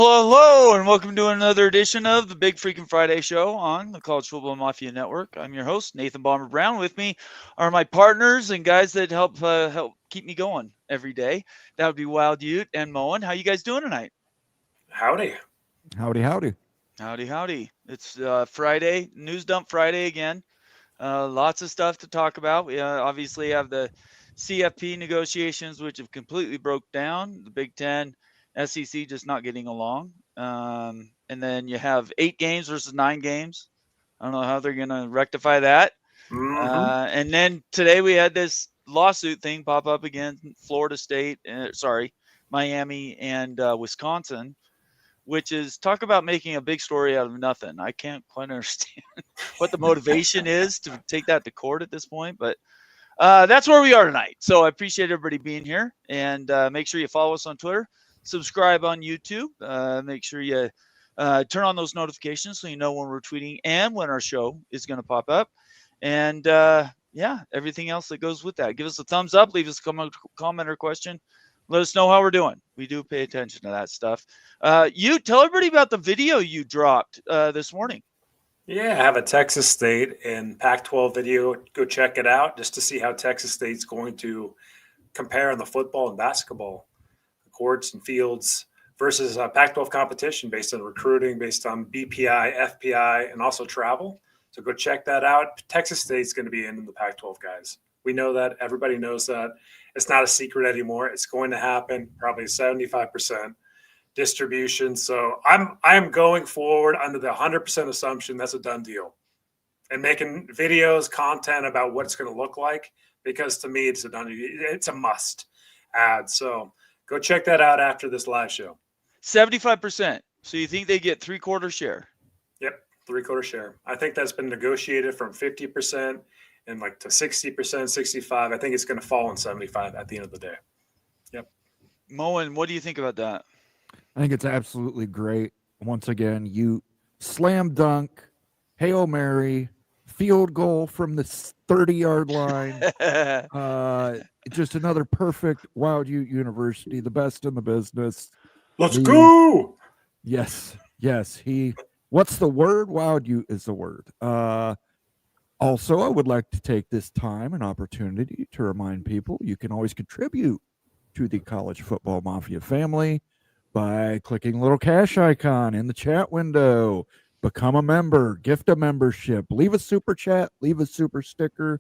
Hello, and welcome to another edition of the Big Freaking Friday Show on the College Football Mafia Network. I'm your host, Nathan Bomber Brown. With me are my partners and guys that help keep me going every day. That would be Wild Ute and Moen. How you guys doing tonight? Howdy. Howdy, howdy. Howdy, howdy. It's Friday, News Dump Friday again. Lots of stuff to talk about. We obviously have the CFP negotiations, which have completely broke down. The Big Ten, SEC just not getting along. And then you have 8 games versus 9 games. I don't know how they're going to rectify that. And then today we had this lawsuit thing pop up again, Florida State, Miami and Wisconsin, which is talk about making a big story out of nothing. I can't quite understand what the motivation is to take that to court at this point, but that's where we are tonight. So I appreciate everybody being here, and make sure you follow us on Twitter, subscribe on YouTube, make sure you turn on those notifications so you know when we're tweeting and when our show is going to pop up, and everything else that goes with that. Give us a thumbs up, leave us a comment or question. Let us know how we're doing. We do pay attention to that stuff. You tell everybody about the video you dropped this morning. Yeah, I have a Texas State and Pac-12 video. Go check it out just to see how Texas State's going to compare in the football and basketball courts and fields versus Pac-12 competition based on recruiting, based on BPI, FPI, and also travel. So go check that out. Texas State's going to be in the Pac-12, guys. We know that. Everybody knows that. It's not a secret anymore. It's going to happen, probably 75% distribution. So I'm going forward under the 100% assumption that's a done deal, and making videos, content about what it's going to look like, because to me it's a must add. So go check that out after this live show. 75%. So you think they get 3/4 share? Yep, 3/4 share. I think that's been negotiated from 50% and like to 60%, 65%. I think it's going to fall in 75 at the end of the day. Yep. Moen, what do you think about that? I think it's absolutely great. Once again, you slam dunk, Hail Mary, field goal from the 30-yard line. Just another perfect Wild Ute University, the best in the business. Let's go. Yes. What's the word? Wild Ute is the word. Also, I would like to take this time and opportunity to remind people you can always contribute to the College Football Mafia family by clicking the little cash icon in the chat window. Become a member, gift a membership, leave a super chat, leave a super sticker.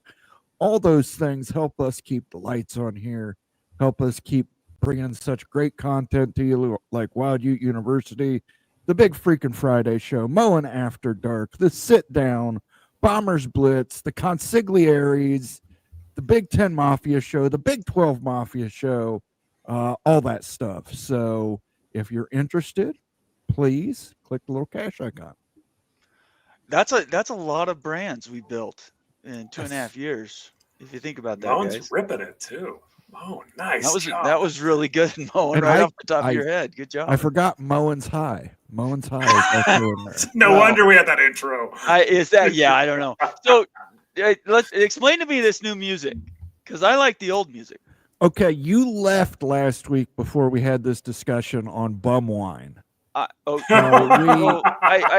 All those things help us keep the lights on here, help us keep bringing such great content to you, like Wild Ute University, the Big Freaking Friday Show, Moen After Dark, the Sit Down, Bombers Blitz, the Consigliaries, the Big Ten Mafia Show, the Big 12 Mafia Show, all that stuff. So if you're interested, please click the little cash icon. That's a lot of brands we built in 2.5 years. If you think about that, Moen's guys. Ripping it too. Moen, nice. That was really good, Moen, right off the top of your head. Good job. I forgot Moen's High. Moen's High is also in there. No wonder we had that intro. I don't know. So let's explain to me this new music, because I like the old music. Okay, you left last week before we had this discussion on bum wine. I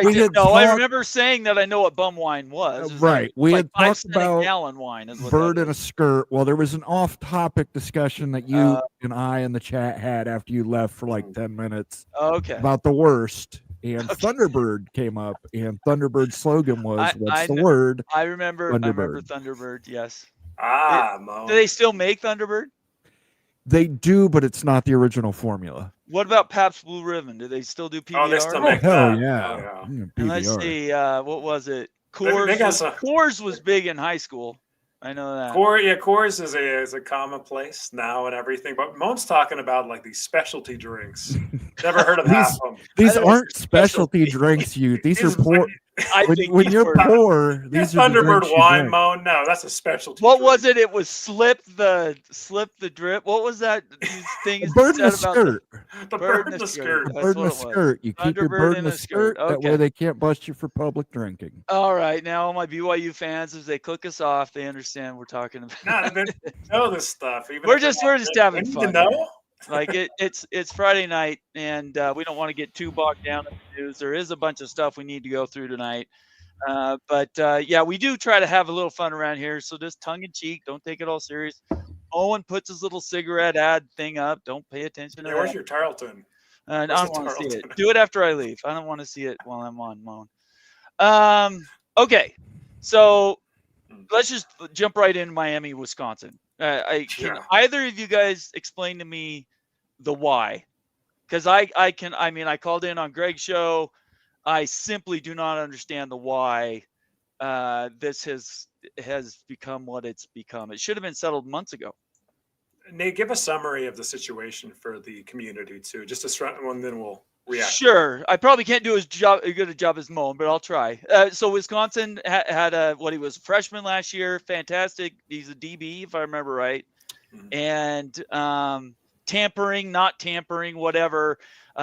remember saying that I know what bum wine was. Right. We had talked about gallon wine. Bird in a skirt. Well, there was an off-topic discussion that you and I in the chat had after you left for like 10 minutes. Okay. About the worst. And Thunderbird came up, and Thunderbird's slogan was, "What's the word?" I remember Thunderbird. Yes. Mo. Do they still make Thunderbird? They do, but it's not the original formula. What about Pabst Blue Ribbon? Do they still do PBR? Oh, they still make hell that. Yeah. And let's see, what was it? Coors was big in high school. I know that. Coors is a commonplace now and everything. But Moen's talking about like these specialty drinks. Never heard of half of them. These aren't specialty drinks, you. These are poor. When you're poor, these are Thunderbird wine, Moen. No, that's a specialty. What was it? It was slip the drip. What was that thing? Bird in the skirt. The bird in the skirt. Bird in the skirt. You keep your bird in the skirt. That way they can't bust you for public drinking. All right, now all my BYU fans, as they click us off, they understand we're talking about. No, they know this stuff. We're just having fun. Know? Like it's Friday night, and we don't want to get too bogged down in the news. There is a bunch of stuff we need to go through tonight. But yeah, we do try to have a little fun around here. So just tongue in cheek, don't take it all serious. Owen puts his little cigarette ad thing up. Don't pay attention to Yeah, where's that. your Tarleton? I Where's don't the want to see it. Tarleton? Do it after I leave. I don't want to see it while I'm on Moan. Okay, so let's just jump right into Miami, Wisconsin. Can Yeah. either of you guys explain to me the why? Because I called in on Greg's show. I simply do not understand the why this has become what it's become. It should have been settled months ago. Nate, give a summary of the situation for the community too, just a strong one, then we'll react. Sure. I probably can't do as good a job as Moan, but I'll try. So Wisconsin had he was a freshman last year. Fantastic. He's a DB, if I remember right. Mm-hmm. And tampering, not tampering, whatever.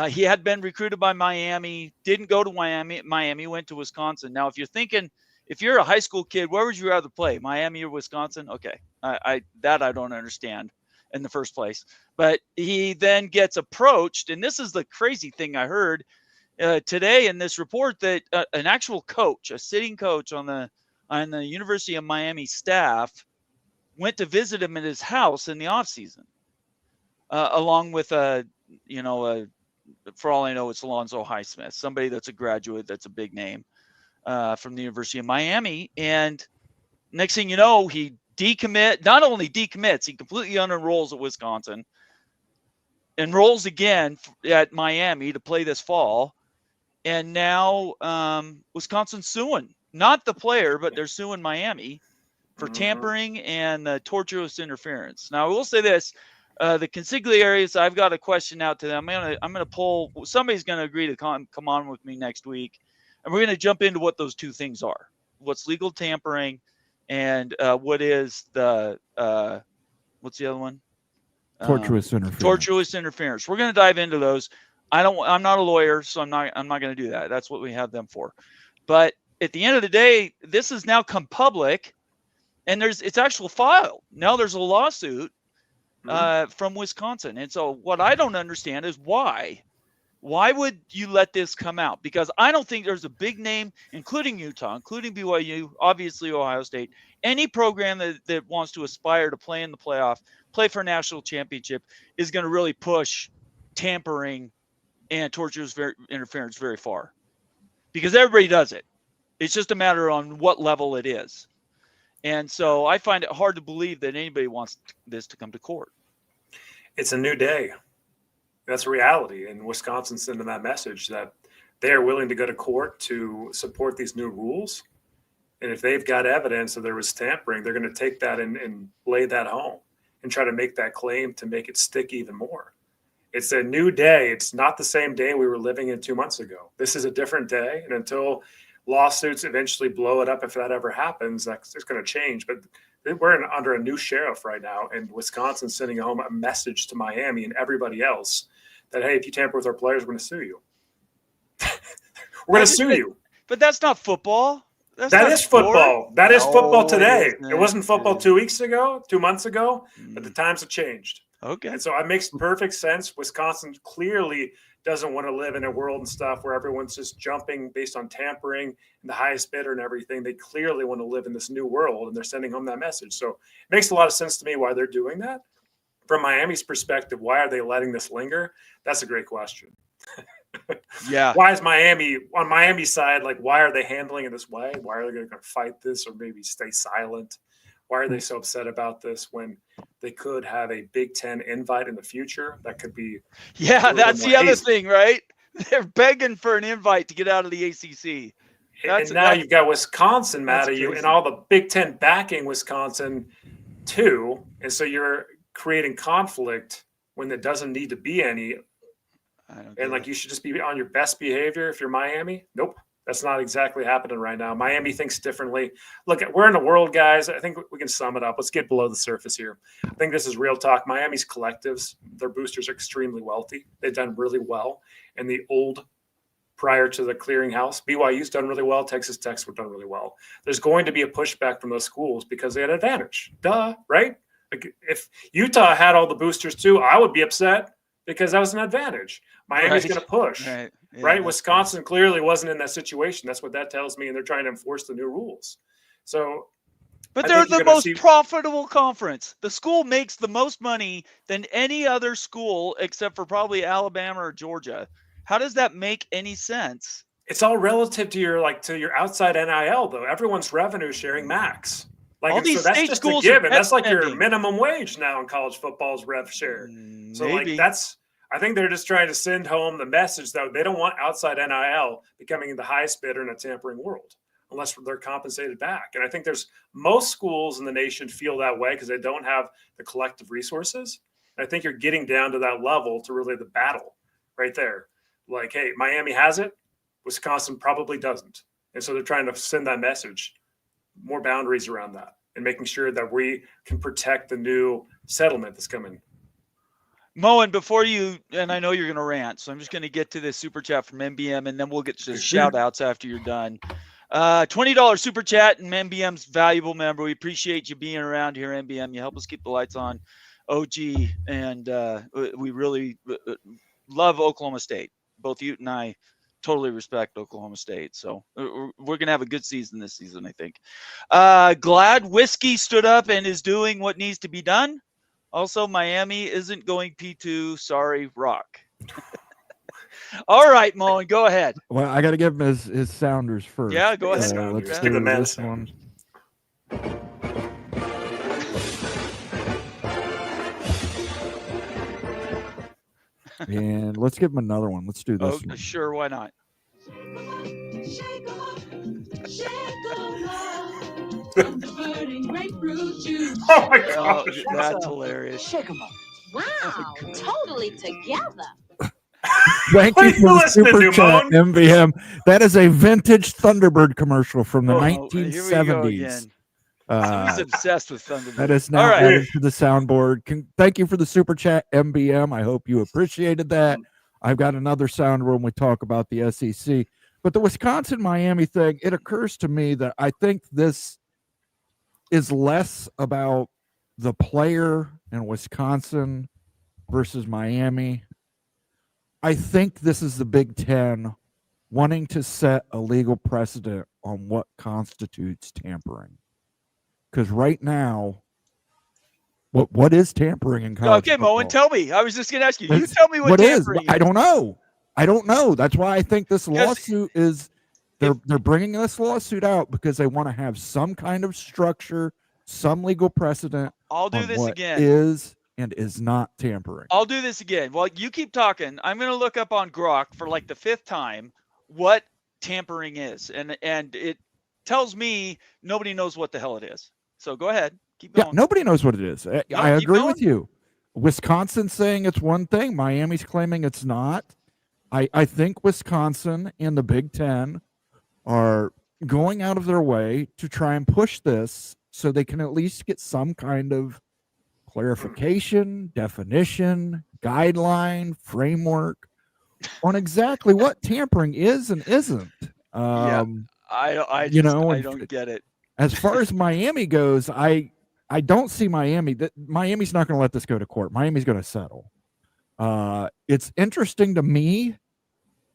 He had been recruited by Miami, didn't go to Miami, went to Wisconsin. Now, if you're a high school kid, where would you rather play, Miami or Wisconsin? Okay. I don't understand in the first place. But he then gets approached, and this is the crazy thing I heard today in this report, that an actual coach, a sitting coach on the University of Miami staff, went to visit him at his house in the offseason, along with for all I know, it's Alonzo Highsmith, somebody that's a graduate, that's a big name from the University of Miami. And next thing you know, he not only decommits, he completely unenrolls at Wisconsin, enrolls again at Miami to play this fall. And now Wisconsin's suing, not the player, but they're suing Miami for tampering and tortuous interference. Now, I will say this. The consigliaries, I've got a question out to them. I'm gonna pull. Somebody's gonna agree to come on with me next week, and we're gonna jump into what those two things are: what's legal tampering, and what is the what's the other one? Tortuous interference. Tortuous interference. We're gonna dive into those. I'm not a lawyer, so I'm not gonna do that. That's what we have them for. But at the end of the day, this has now come public, and it's actual file. Now there's a lawsuit from Wisconsin. And so what I don't understand is why would you let this come out? Because I don't think there's a big name, including Utah, including BYU, obviously Ohio State, any program that wants to aspire to play in the playoff, play for a national championship, is going to really push tampering and tortuous interference very far, because everybody does it. It's just a matter on what level it is. And so I find it hard to believe that anybody wants this to come to court. It's a new day. That's reality. And Wisconsin's sending that message that they are willing to go to court to support these new rules. And if they've got evidence that there was tampering, they're going to take that and lay that home and try to make that claim to make it stick even more. It's a new day. It's not the same day we were living in 2 months ago. This is a different day. And until lawsuits eventually blow it up, if that ever happens, it's going to change. But we're under a new sheriff right now, and Wisconsin's sending home a message to Miami and everybody else that, hey, if you tamper with our players, we're going to sue you. We're going to sue you. But that's not football. That is football. That is football today. It wasn't football 2 weeks ago, 2 months ago, but the times have changed. Okay. And so it makes perfect sense. Wisconsin clearly doesn't want to live in a world and stuff where everyone's just jumping based on tampering and the highest bidder and everything. They clearly want to live in this new world, and they're sending home that message. So it makes a lot of sense to me why they're doing that. From Miami's perspective, why are they letting this linger? That's a great question. Yeah. Why is Miami, on Miami's side, like, why are they handling it this way? Why are they going to fight this or maybe stay silent? Why are they so upset about this when they could have a Big Ten invite in the future? That could be. Yeah, that's the other thing, right? They're begging for an invite to get out of the ACC. And now you've got Wisconsin mad at you, and all the Big Ten backing Wisconsin too. And so you're creating conflict when there doesn't need to be any. And like, you should just be on your best behavior if you're Miami. Nope. That's not exactly happening right now. Miami thinks differently. Look, we're in a world, guys. I think we can sum it up. Let's get below the surface here. I think this is real talk. Miami's collectives, their boosters are extremely wealthy. They've done really well. And the old, prior to the clearinghouse, BYU's done really well. Texas Tech's done really well. There's going to be a pushback from those schools because they had an advantage. Duh, right? Like, if Utah had all the boosters too, I would be upset because that was an advantage. Miami's going to push, Right. Yeah, right? that's Wisconsin clearly wasn't in that situation. That's what that tells me, and they're trying to enforce the new rules. So, But I they're think you're the gonna most see- profitable conference. The school makes the most money than any other school except for probably Alabama or Georgia. How does that make any sense? it's all relative to your outside NIL though. Everyone's revenue sharing max. Like, All and so these that's state just a schools are given. That's like your spending. minimum wage now in college football's rev share. So Maybe. like I think they're just trying to send home the message that they don't want outside NIL becoming the highest bidder in a tampering world unless they're compensated back. And I think most schools in the nation feel that way because they don't have the collective resources. And I think you're getting down to that level to really the battle right there. Like, hey, Miami has it. Wisconsin probably doesn't. And so they're trying to send that message, more boundaries around that, and making sure that we can protect the new settlement that's coming. Moen, before you, and I know you're going to rant, so I'm just going to get to this super chat from MBM, and then we'll get to the shout outs after you're done. $20 super chat, and MBM's valuable member. We appreciate you being around here, MBM. You help us keep the lights on. OG, and we really love Oklahoma State. Both you and I totally respect Oklahoma State. So we're going to have a good season this season, I think. Glad Whiskey stood up and is doing what needs to be done. Also, Miami isn't going P2. Sorry, Rock. All right, Mullen, go ahead. Well, I got to give him his sounders first. Yeah, go ahead. Let's Give the do man this sound. one. And let's give him another one. Let's do this Oh, one. sure, why not? Oh my Oh, gosh. that's hilarious. Shake 'em up. Wow, totally together. Thank What you are for you the listening super to, chat, Moan? MVM. That is a vintage Thunderbird commercial from the Oh, here we go 1970s. again. He's Uh, obsessed with Thunderbird. that is now All right. added to the soundboard. Thank you for the super chat, MBM. I hope you appreciated that. I've got another soundboard when we talk about the SEC. But the Wisconsin-Miami thing, it occurs to me that I think this is less about the player in Wisconsin versus Miami. I think this is the Big Ten wanting to set a legal precedent on what constitutes tampering. Because right now, what is tampering in college Okay, Moen, football? tell me. I was just going to ask you. You tell me what is. tampering is. I don't know. That's why I think this lawsuit is they're bringing this lawsuit out because they want to have some kind of structure, some legal precedent. I'll do on this what again. Is and is not tampering. I'll do this again. While you keep talking, I'm going to look up on Grok for like the 5th time what tampering is. And it tells me nobody knows what the hell it is. So go ahead. Keep going. Yeah, nobody knows what it is. I keep agree going. with you. Wisconsin saying it's one thing, Miami's claiming it's not. I think Wisconsin and the Big Ten are going out of their way to try and push this so they can at least get some kind of clarification, definition, guideline, framework on exactly what tampering is and isn't. I don't get it. As far as Miami goes, I don't see Miami. Miami's not going to let this go to court. Miami's going to settle. It's interesting to me,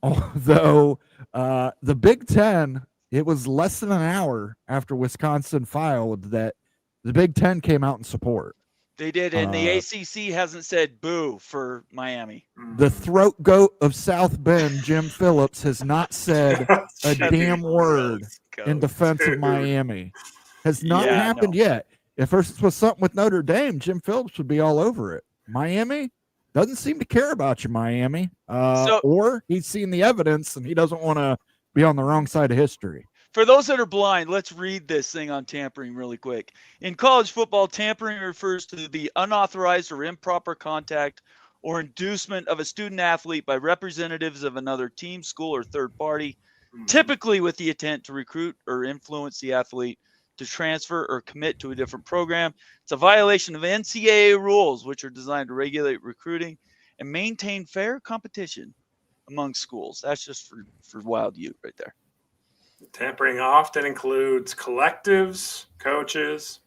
although the Big Ten, it was less than an hour after Wisconsin filed that the Big Ten came out in support. They did, and the ACC hasn't said boo for Miami. The throat goat of South Bend, Jim Phillips, has not said a damn word in defense of Miami. Has not happened yet. If this was something with Notre Dame, Jim Phillips would be all over it. Miami doesn't seem to care about you, Miami. Or he's seen the evidence and he doesn't want to be on the wrong side of history. For those that are blind, let's read this thing on tampering really quick. In college football, tampering refers to the unauthorized or improper contact or inducement of a student athlete by representatives of another team, school, or third party, typically with the intent to recruit or influence the athlete to transfer or commit to a different program. It's a violation of NCAA rules, which are designed to regulate recruiting and maintain fair competition among schools. That's just for Wild Ute right there. Tampering often includes collectives, coaches,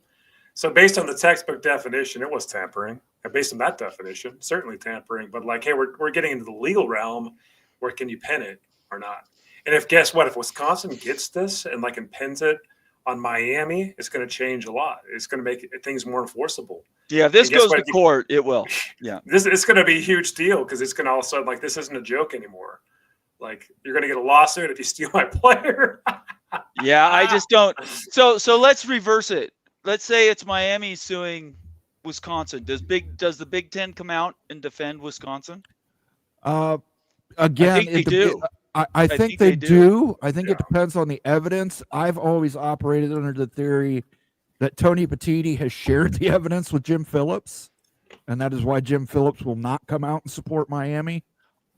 So based on the textbook definition, it was tampering. And based on that definition, certainly tampering. But like, hey, we're getting into the legal realm where can you pin it or not? And guess what? If Wisconsin gets this and like and pins it on Miami, it's going to change a lot. It's going to make things more enforceable. Yeah, if this goes to court, it will. Yeah. It's going to be a huge deal because it's going to all of a sudden, like, this isn't a joke anymore. Like, you're going to get a lawsuit if you steal my player. Yeah, I just don't. So let's reverse it. Let's say it's Miami suing Wisconsin. Does the Big Ten come out and defend Wisconsin? Again, I think they do. I think they do. I think it depends on the evidence. I've always operated under the theory that Tony Petitti has shared the evidence with Jim Phillips, and that is why Jim Phillips will not come out and support Miami,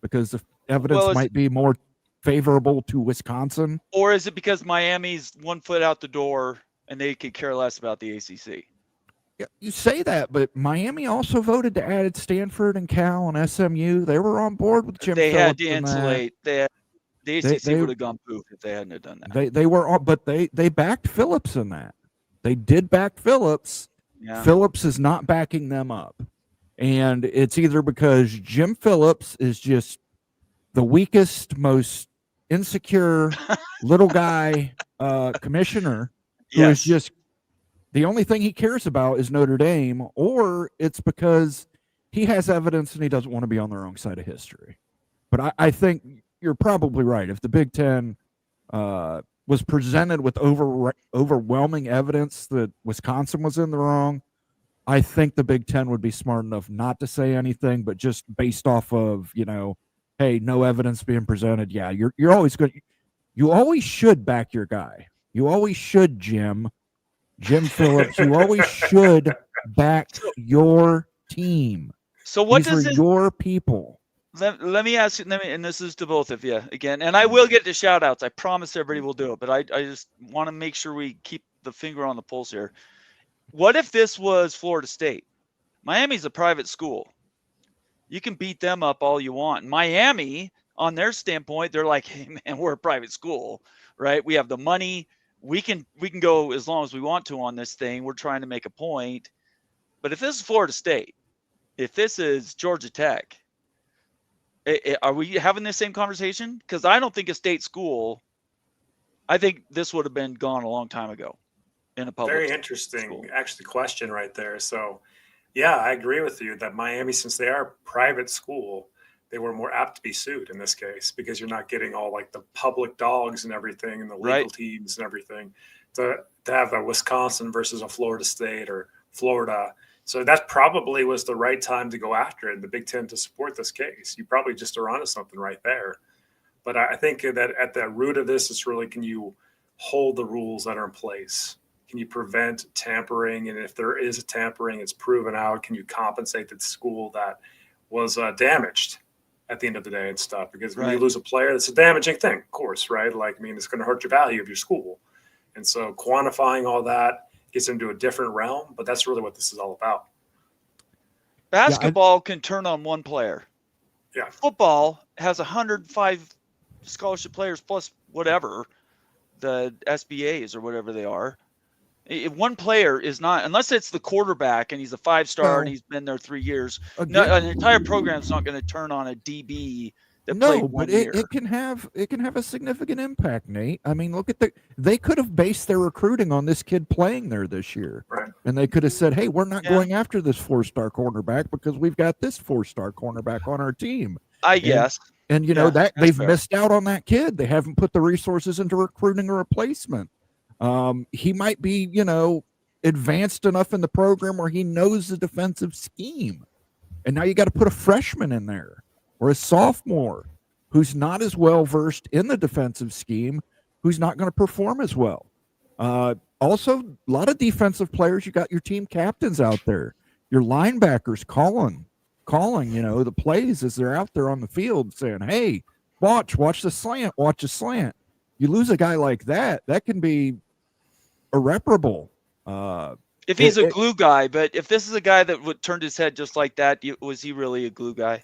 because the evidence might be more favorable to Wisconsin. Or is it because Miami's 1 foot out the door and they could care less about the ACC? Yeah, you say that, but Miami also voted to add Stanford and Cal and SMU. They were on board with Jim Phillips. They had to insulate. The ACC would have gone poof if they hadn't have done that. They were on, but they backed Phillips in that. They did back Phillips. Yeah. Phillips is not backing them up. And it's either because Jim Phillips is just the weakest, most insecure little guy commissioner who is just the only thing he cares about is Notre Dame, or it's because he has evidence and he doesn't want to be on the wrong side of history. But I think you're probably right. If the Big Ten was presented with overwhelming evidence that Wisconsin was in the wrong, I think the Big Ten would be smart enough not to say anything, but just based off of, hey, no evidence being presented. Yeah, you're always good. You always should back your guy. You always should, Jim Phillips. You always should back your team. So what These are your people. Let me ask you, and this is to both of you again, and I will get to shout outs. I promise everybody will do it, but I just want to make sure we keep the finger on the pulse here. What if this was Florida State? Miami's a private school. You can beat them up all you want. Miami, on their standpoint, they're like, hey, man, we're a private school, right? We have the money. We can go as long as we want to on this thing. We're trying to make a point. But if this is Florida State, if this is Georgia Tech, are we having the same conversation? Because I don't think a state school, I think this would have been gone a long time ago in a public Very interesting, school. Actually, question right there. So, yeah, I agree with you that Miami, since they are a private school, they were more apt to be sued in this case because you're not getting all like the public dogs and everything and the legal teams and everything to have a Wisconsin versus a Florida State or Florida. So that probably was the right time to go after it, the Big Ten to support this case. You probably just are onto something right there. But I think that at the root of this is really, can you hold the rules that are in place? Can you prevent tampering? And if there is a tampering, it's proven out. Can you compensate the school that was damaged at the end of the day and stuff? Because when you lose a player, that's a damaging thing, of course, right? Like, I mean, it's going to hurt your value of your school. And so quantifying all that gets into a different realm, but that's really what this is all about. Basketball can turn on one player. Yeah. Football has 105 scholarship players plus whatever, the SBAs or whatever they are. If one player is not, unless it's the quarterback and he's a 5-star and he's been there 3 years, an entire program's not going to turn on a DB that played 1 year. It can have a significant impact, Nate. I mean, look at they could have based their recruiting on this kid playing there this year. Right. And they could have said, hey, we're not going after this 4-star cornerback because we've got this 4-star cornerback on our team. I guess. And that they've missed out on that kid. They haven't put the resources into recruiting a replacement. He might be, advanced enough in the program where he knows the defensive scheme. And now you got to put a freshman in there or a sophomore who's not as well versed in the defensive scheme, who's not going to perform as well. Also, a lot of defensive players, you got your team captains out there, your linebackers calling, the plays as they're out there on the field saying, hey, watch the slant, watch the slant. You lose a guy like that can be irreparable. If he's a glue guy, but if this is a guy that turned his head just like that, was he really a glue guy?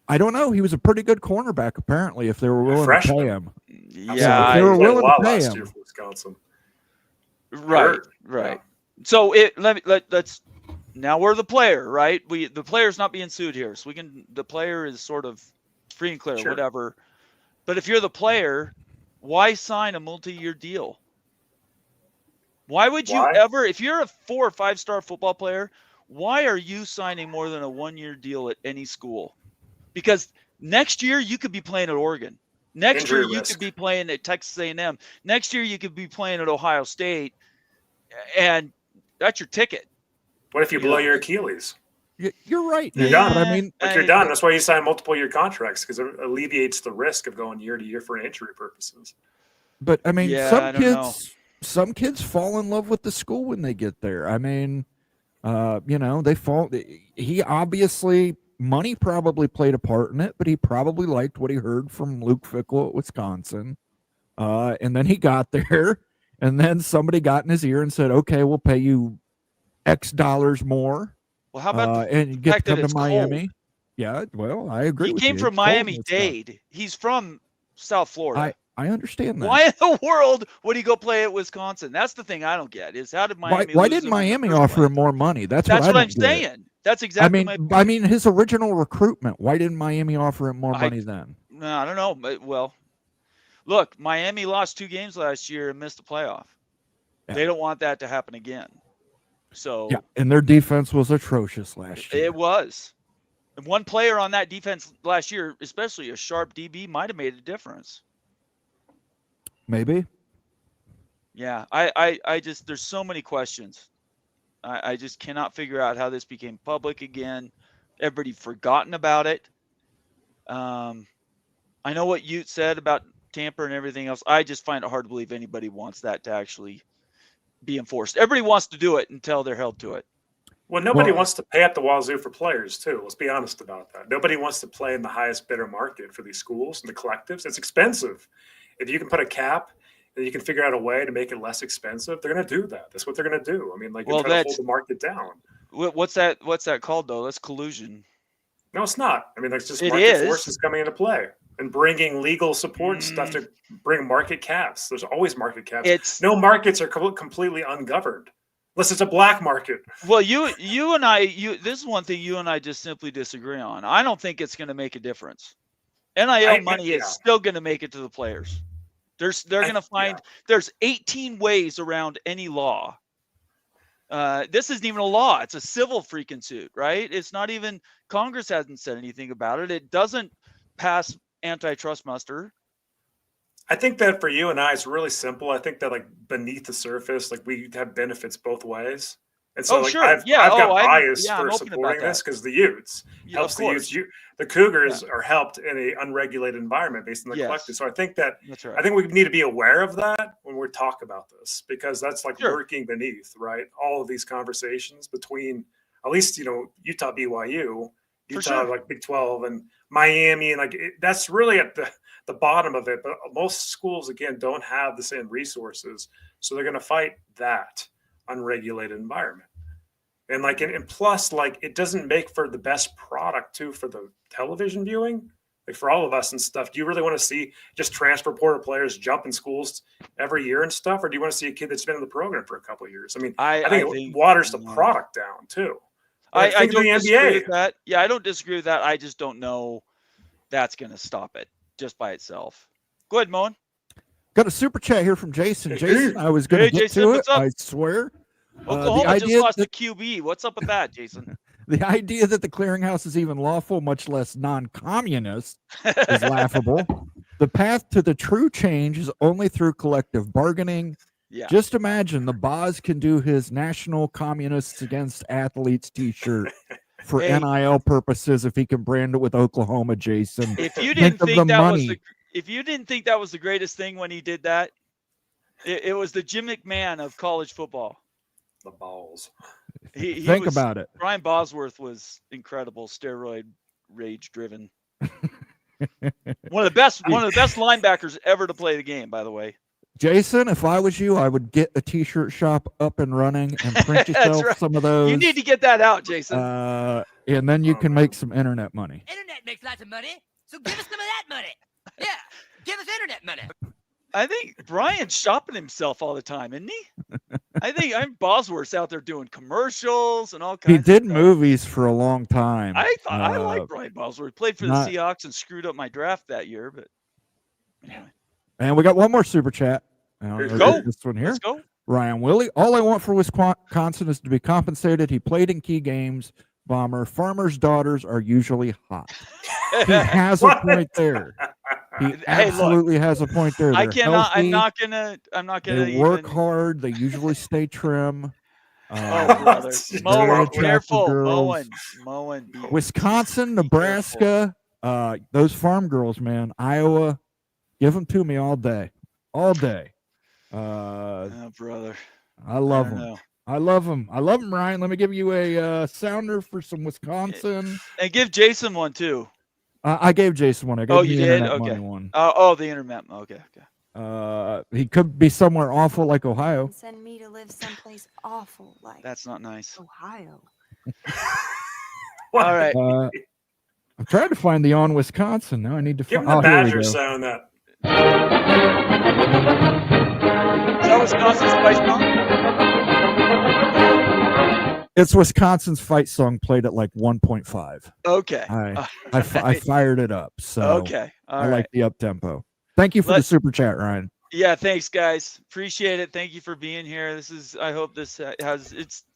I don't know. He was a pretty good cornerback, apparently, if they were willing to pay him. Yeah, if they were willing to pay last him. year for Wisconsin. Right. So let's now we're the player, right? The player's not being sued here, so the player is sort of free and clear, Sure. whatever. But if you're the player, why sign a multi-year deal? Why would you ever, if you're a 4 or 5-star football player, why are you signing more than a 1-year deal at any school? Because next year you could be playing at Oregon. Next year you could be playing at Texas A&M. Next year you could be playing at Ohio State, and that's your ticket. What if you blow your Achilles? You're right. You're Nick, done. but I mean, you're done. That's why you sign multiple year contracts, because it alleviates the risk of going year to year for injury purposes. But I mean, Yeah, some kids fall in love with the school when they get there. I mean, they fall. He obviously, money probably played a part in it, but he probably liked what he heard from Luke Fickell at Wisconsin. And then he got there, and then somebody got in his ear and said, "Okay, we'll pay you X dollars more." Well, how about and you get to come to Miami? Cold? Yeah, well, I agree. He with came you. from Miami-Dade. He's from South Florida. I understand that. Why in the world would he go play at Wisconsin? That's the thing I don't get. Is how did Miami? Why did Miami offer him more money? That's what I'm saying. That's exactly. I mean, his original recruitment. Why didn't Miami offer him more money then? No, I don't know. But, well, look, Miami lost 2 games last year and missed the playoff. Yeah. They don't want that to happen again. So yeah, and their defense was atrocious last year. It was. And one player on that defense last year, especially a sharp DB, might have made a difference. Maybe. Yeah, I just, there's so many questions. I just cannot figure out how this became public again. Everybody forgotten about it. I know what you said about tamper and everything else. I just find it hard to believe anybody wants that to actually be enforced. Everybody wants to do it until they're held to it. Well, nobody wants to pay up the wazoo for players, too. Let's be honest about that. Nobody wants to play in the highest bidder market for these schools and the collectives. It's expensive. If you can put a cap and you can figure out a way to make it less expensive, they're going to do that. That's what they're going to do. I mean, like, they're trying to hold the market down. What's that called, though? That's collusion. No, it's not. I mean, that's just market forces coming into play and bringing legal support and stuff to bring market caps. There's always market caps. No markets are completely ungoverned unless it's a black market. Well, you and I, this is one thing you and I just simply disagree on. I don't think it's going to make a difference. NIL money is still going to make it to the players. They're going to find there's 18 ways around any law. This isn't even a law. It's a civil freaking suit, right? It's not even, Congress hasn't said anything about it. It doesn't pass antitrust muster. I think that for you and I, it's really simple. I think that, like, beneath the surface, like, we have benefits both ways. And so, I've got bias for supporting this because the Utes helps the Utes. The Cougars are helped in an unregulated environment based on the collective. So I think that I think we need to be aware of that when we talk about this, because that's like lurking beneath, right? All of these conversations between at least, Utah, BYU, Utah, like Big 12 and Miami. And that's really at the bottom of it. But most schools, again, don't have the same resources. So they're going to fight that unregulated environment. And plus, it doesn't make for the best product too for the television viewing, like for all of us and stuff. Do you really want to see just transfer portal players jump in schools every year and stuff, or do you want to see a kid that's been in the program for a couple of years? I mean, I think it waters the product down too. I don't disagree with that. Yeah, I don't disagree with that. I just don't know that's going to stop it just by itself. Go ahead, Moen. Got a super chat here from Jason. Jason, I was going to get to it. I swear. Oklahoma just lost the QB. What's up with that, Jason? The idea that the clearinghouse is even lawful, much less non-communist, is laughable. The path to the true change is only through collective bargaining. Yeah. Just imagine the boss can do his National Communists Against Athletes t-shirt for NIL purposes if he can brand it with Oklahoma, Jason. If you didn't think that was the greatest thing when he did that, it was the Jim McMahon of college football. The balls. Think about it. Brian Bosworth was incredible, steroid rage driven. one of the best linebackers ever to play the game, by the way. Jason, if I was you, I would get a t-shirt shop up and running and print yourself some of those. You need to get that out, Jason. And then you can make some internet money. Internet makes lots of money, so give us some of that money. Yeah, give us internet money. I think Brian's shopping himself all the time, isn't he? I think Bosworth's out there doing commercials and all He kinds of did stuff. movies for a long time. I thought I liked Brian Bosworth. Played for the not- Seahawks and screwed up my draft that year, but anyway. And we got one more super chat. Let's go. This one here. Let's go. Ryan Willie. All I want for Wisconsin is to be compensated. He played in key games. Bomber. Farmers' daughters are usually hot. He has a point there. He Hey, look, absolutely has a point there. I They're cannot. healthy, I'm not gonna. They work even, hard. They usually stay trim. Oh, brother. very Mowing, attractive careful. girls. Mowing. Wisconsin, Nebraska, those farm girls, man. Iowa, give them to me all day. All day. Oh, brother. I love don't them. know. I love them. I love them, Ryan. Let me give you a sounder for some Wisconsin. And give Jason one too. I gave Jason one. I gave you the did? Internet Okay. Money one. Oh, the internet. Okay. He could be somewhere awful like Ohio. Send me to live someplace awful like That's not nice. Ohio. All right. I'm trying to find the on Wisconsin. Now I need to Give find. him the here we Badger go. sound that. Is that Wisconsin's fight song? It's Wisconsin's fight song played at like 1.5. Okay. I fired it up. So Okay. All I right. like the up tempo. Thank you for the super chat, Ryan. Yeah, thanks guys. Appreciate it. Thank you for being here. I hope this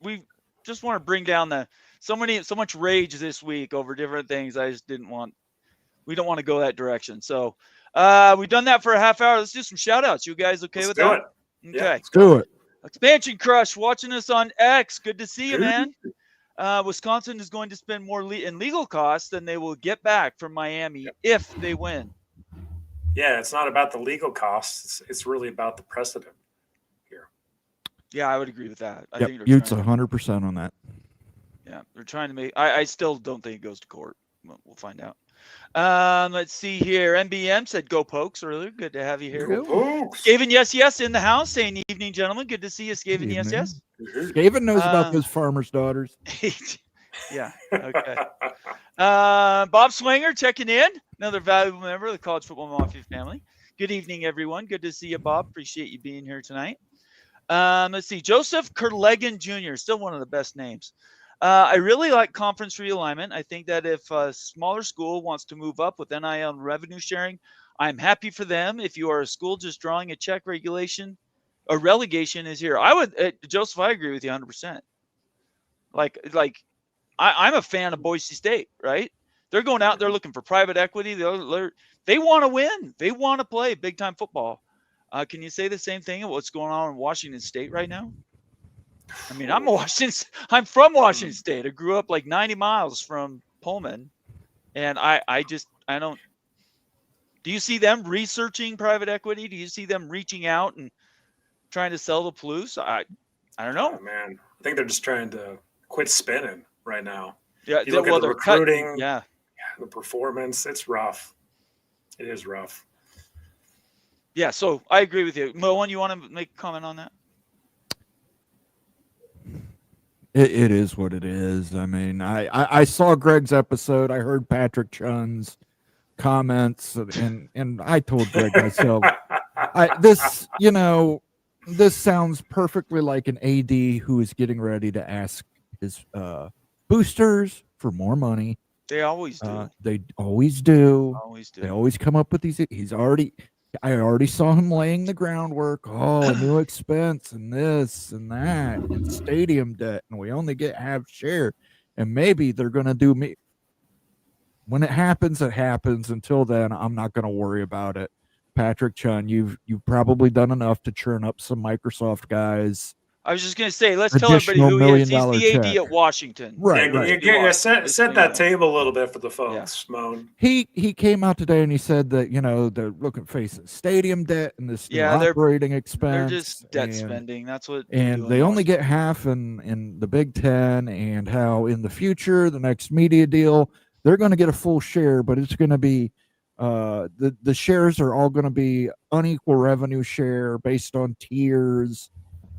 we just want to bring down so much rage this week over different things. We don't want to go that direction. So we've done that for a half hour. Let's do some shout outs. You guys okay Let's with do that? it. Okay. Yeah, Let's do it. Expansion Crush watching us on X. Good to see you, man. Wisconsin is going to spend more in legal costs than they will get back from Miami if they win. Yeah, it's not about the legal costs. It's really about the precedent here. Yeah, I would agree with that. I Yep, think Utes 100% on that. Yeah, they're trying to make. I still don't think it goes to court. We'll find out. Let's see here. MBM said go Pokes earlier. Good to have you here. Skaven yes in the house saying evening, gentlemen. Good to see you, Skaven yes. Skaven knows about those farmers' daughters. Yeah. Okay. Bob Swanger checking in. Another valuable member of the College Football Mafia family. Good evening, everyone. Good to see you, Bob. Appreciate you being here tonight. Let's see. Joseph Kerlegan Jr. Still one of the best names. I really like conference realignment. I think that if a smaller school wants to move up with NIL and revenue sharing, I'm happy for them. If you are a school just drawing a check, relegation is here. Joseph, I agree with you 100%. I'm a fan of Boise State, right? They're going out there looking for private equity. They want to win. They want to play big time football. Can you say the same thing of what's going on in Washington State right now? I mean, I'm from Washington State. I grew up like 90 miles from Pullman, and I don't. Do you see them researching private equity? Do you see them reaching out and trying to sell the Palouse? I don't know. Oh, man, I think they're just trying to quit spinning right now. Yeah, you look at the recruiting, yeah, the performance. It's rough. It is rough. Yeah, so I agree with you. Moen, you want to make a comment on that? It is what it is. I mean, I saw Greg's episode. I heard Patrick Chun's comments, and I told Greg myself, this sounds perfectly like an AD who is getting ready to ask his boosters for more money. They always do. They always do. Always do. They always come up with these. I already saw him laying the groundwork. Oh, new expense and this and that and stadium debt, and we only get half share. And maybe they're going to do me. When it happens, it happens. Until then, I'm not going to worry about it. Patrick Chun, you've probably done enough to churn up some Microsoft guys. I was just going to say, let's tell everybody who he is. He's the AD at Washington. Right. Set that table a little bit for the folks, Moan. He came out today and he said that, they're facing stadium debt and this operating expense. They're just debt spending. That's what. And they only get half in the Big Ten, and how in the future, the next media deal, they're going to get a full share, but it's going to be the shares are all going to be unequal revenue share based on tiers.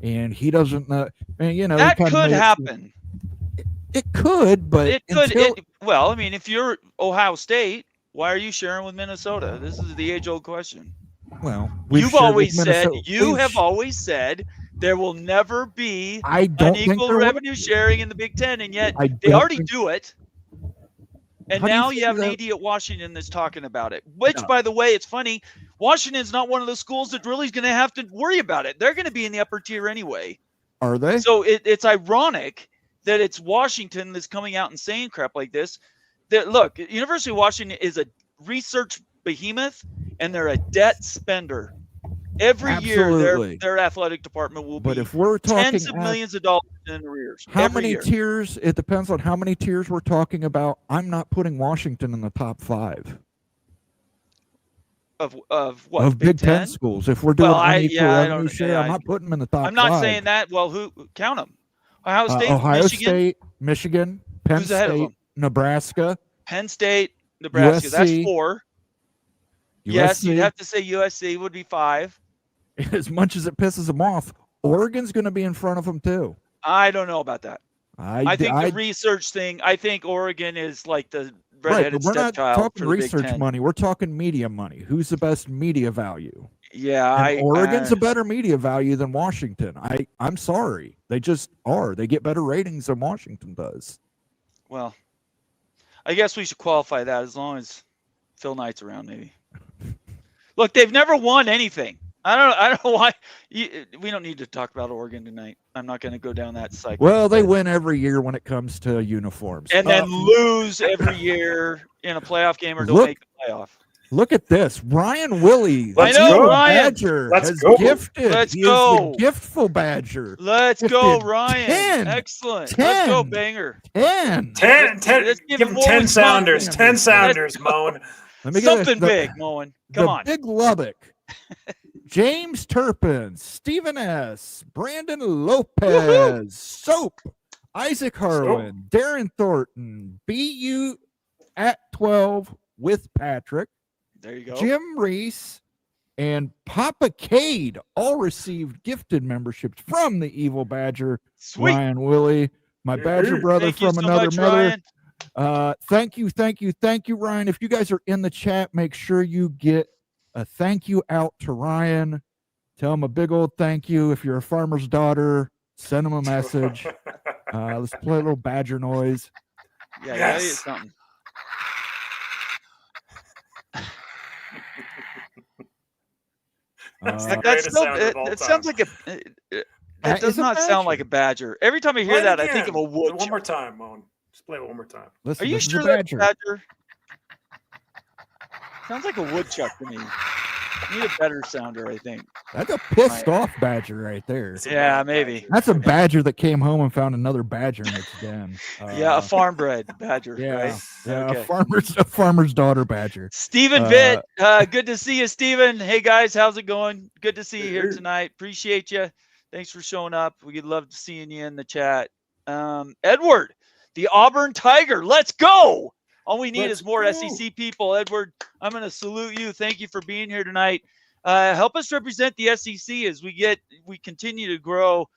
And he doesn't know, that could happen. It could, but it could. Well, I mean, if you're Ohio State, why are you sharing with Minnesota? This is the age-old question. Well, you have always said There will never be I an don't think equal there will revenue be. sharing in the Big Ten, and yet I they don't already think- do it. And How do you now you have figure an that- AD at Washington that's talking about it. Which, No. by the way, it's funny. Washington's not one of the schools that really is going to have to worry about it. They're going to be in the upper tier anyway. Are they? So it's ironic that it's Washington that's coming out and saying crap like this. That look, University of Washington is a research behemoth, and they're a debt spender. Every Absolutely. year, their athletic department will But be if we're talking tens of millions of dollars in arrears. how every many year. tiers, it depends on how many tiers we're talking about. I'm not putting Washington in the top 5 of what of Big Ten schools. If we're doing unequal revenue share, I'm not putting them in the top 5. I'm not saying that. Well, who count them? Ohio State, Ohio Michigan, State, Michigan, Penn Who's ahead of State, them? Nebraska, Penn State, Nebraska. That's USC, 4. Yes, you'd USC. have to say USC would be 5. As much as it pisses them off, Oregon's going to be in front of them too. I don't know about that. I think I the research thing. I think Oregon is like the right, redheaded but we're not stepchild talking for the Big research Ten. money. We're talking media money. Who's the best media value? Yeah, And Oregon's a better media value than Washington. I'm sorry. They just are. They get better ratings than Washington does. well, I guess we should qualify that as long as Phil Knight's around, maybe. Look, they've never won anything. I don't know why. We don't need to talk about Oregon tonight. I'm not going to go down that cycle. Well, they win every year when it comes to uniforms. And then lose every year in a playoff game or don't Look- make the playoff. Look at this. Ryan Willie, I the know, Evil Ryan. Badger, Let's has go. gifted. Let's He go. is the giftful Badger. Let's go, Gifted Ryan. 10. Excellent. Let's go, 10. Banger. 10. 10, Let's give give him him more 10 with sounders. confidence. 10 sounders, Moan. Let me get Something the- big, Moen. Come the on. Big Lubbock. James Turpin, Stephen S., Brandon Lopez, Soap, Isaac Harwin, Darren Thornton, BU at 12 with Patrick, There you go. Jim Reese, and Papa Cade all received gifted memberships from the Evil Badger, Sweet. Ryan Willie, my Badger brother Thank you from so another much, mother. Ryan. Thank you, Ryan. If you guys are in the chat, make sure you get a thank you out to Ryan. Tell him a big old thank you. If you're a farmer's daughter, send him a message. Let's play a little Badger noise. Yeah, Yes. that is something. That's the Uh, That's greatest still, sound of all it time. sounds like it That does is a not sound like a badger. Every time I hear Play it that, I think of again. a wood. One more time, Moan. Just play it one more time. listen, Are you this is sure a that's a Badger. badger? Sounds like a woodchuck to me. Need a better sounder, I think. That's a pissed off Badger right there. It's a Yeah, bad maybe. Badger. That's a Badger that came home and found another Badger in its den. Yeah, a Uh, farm bred badger, yeah, right? yeah, Okay. a farmer's daughter Badger. Stephen Vitt, good to see you, Stephen. Hey guys, how's it going? Good to see you here tonight. Appreciate you. Thanks for showing up. We'd love seeing you in the chat. Edward, the Auburn Tiger. Let's go. All we need Let's is more go. SEC people. Edward, I'm going to salute you. Thank you for being here tonight. Help us represent the SEC as we continue to grow.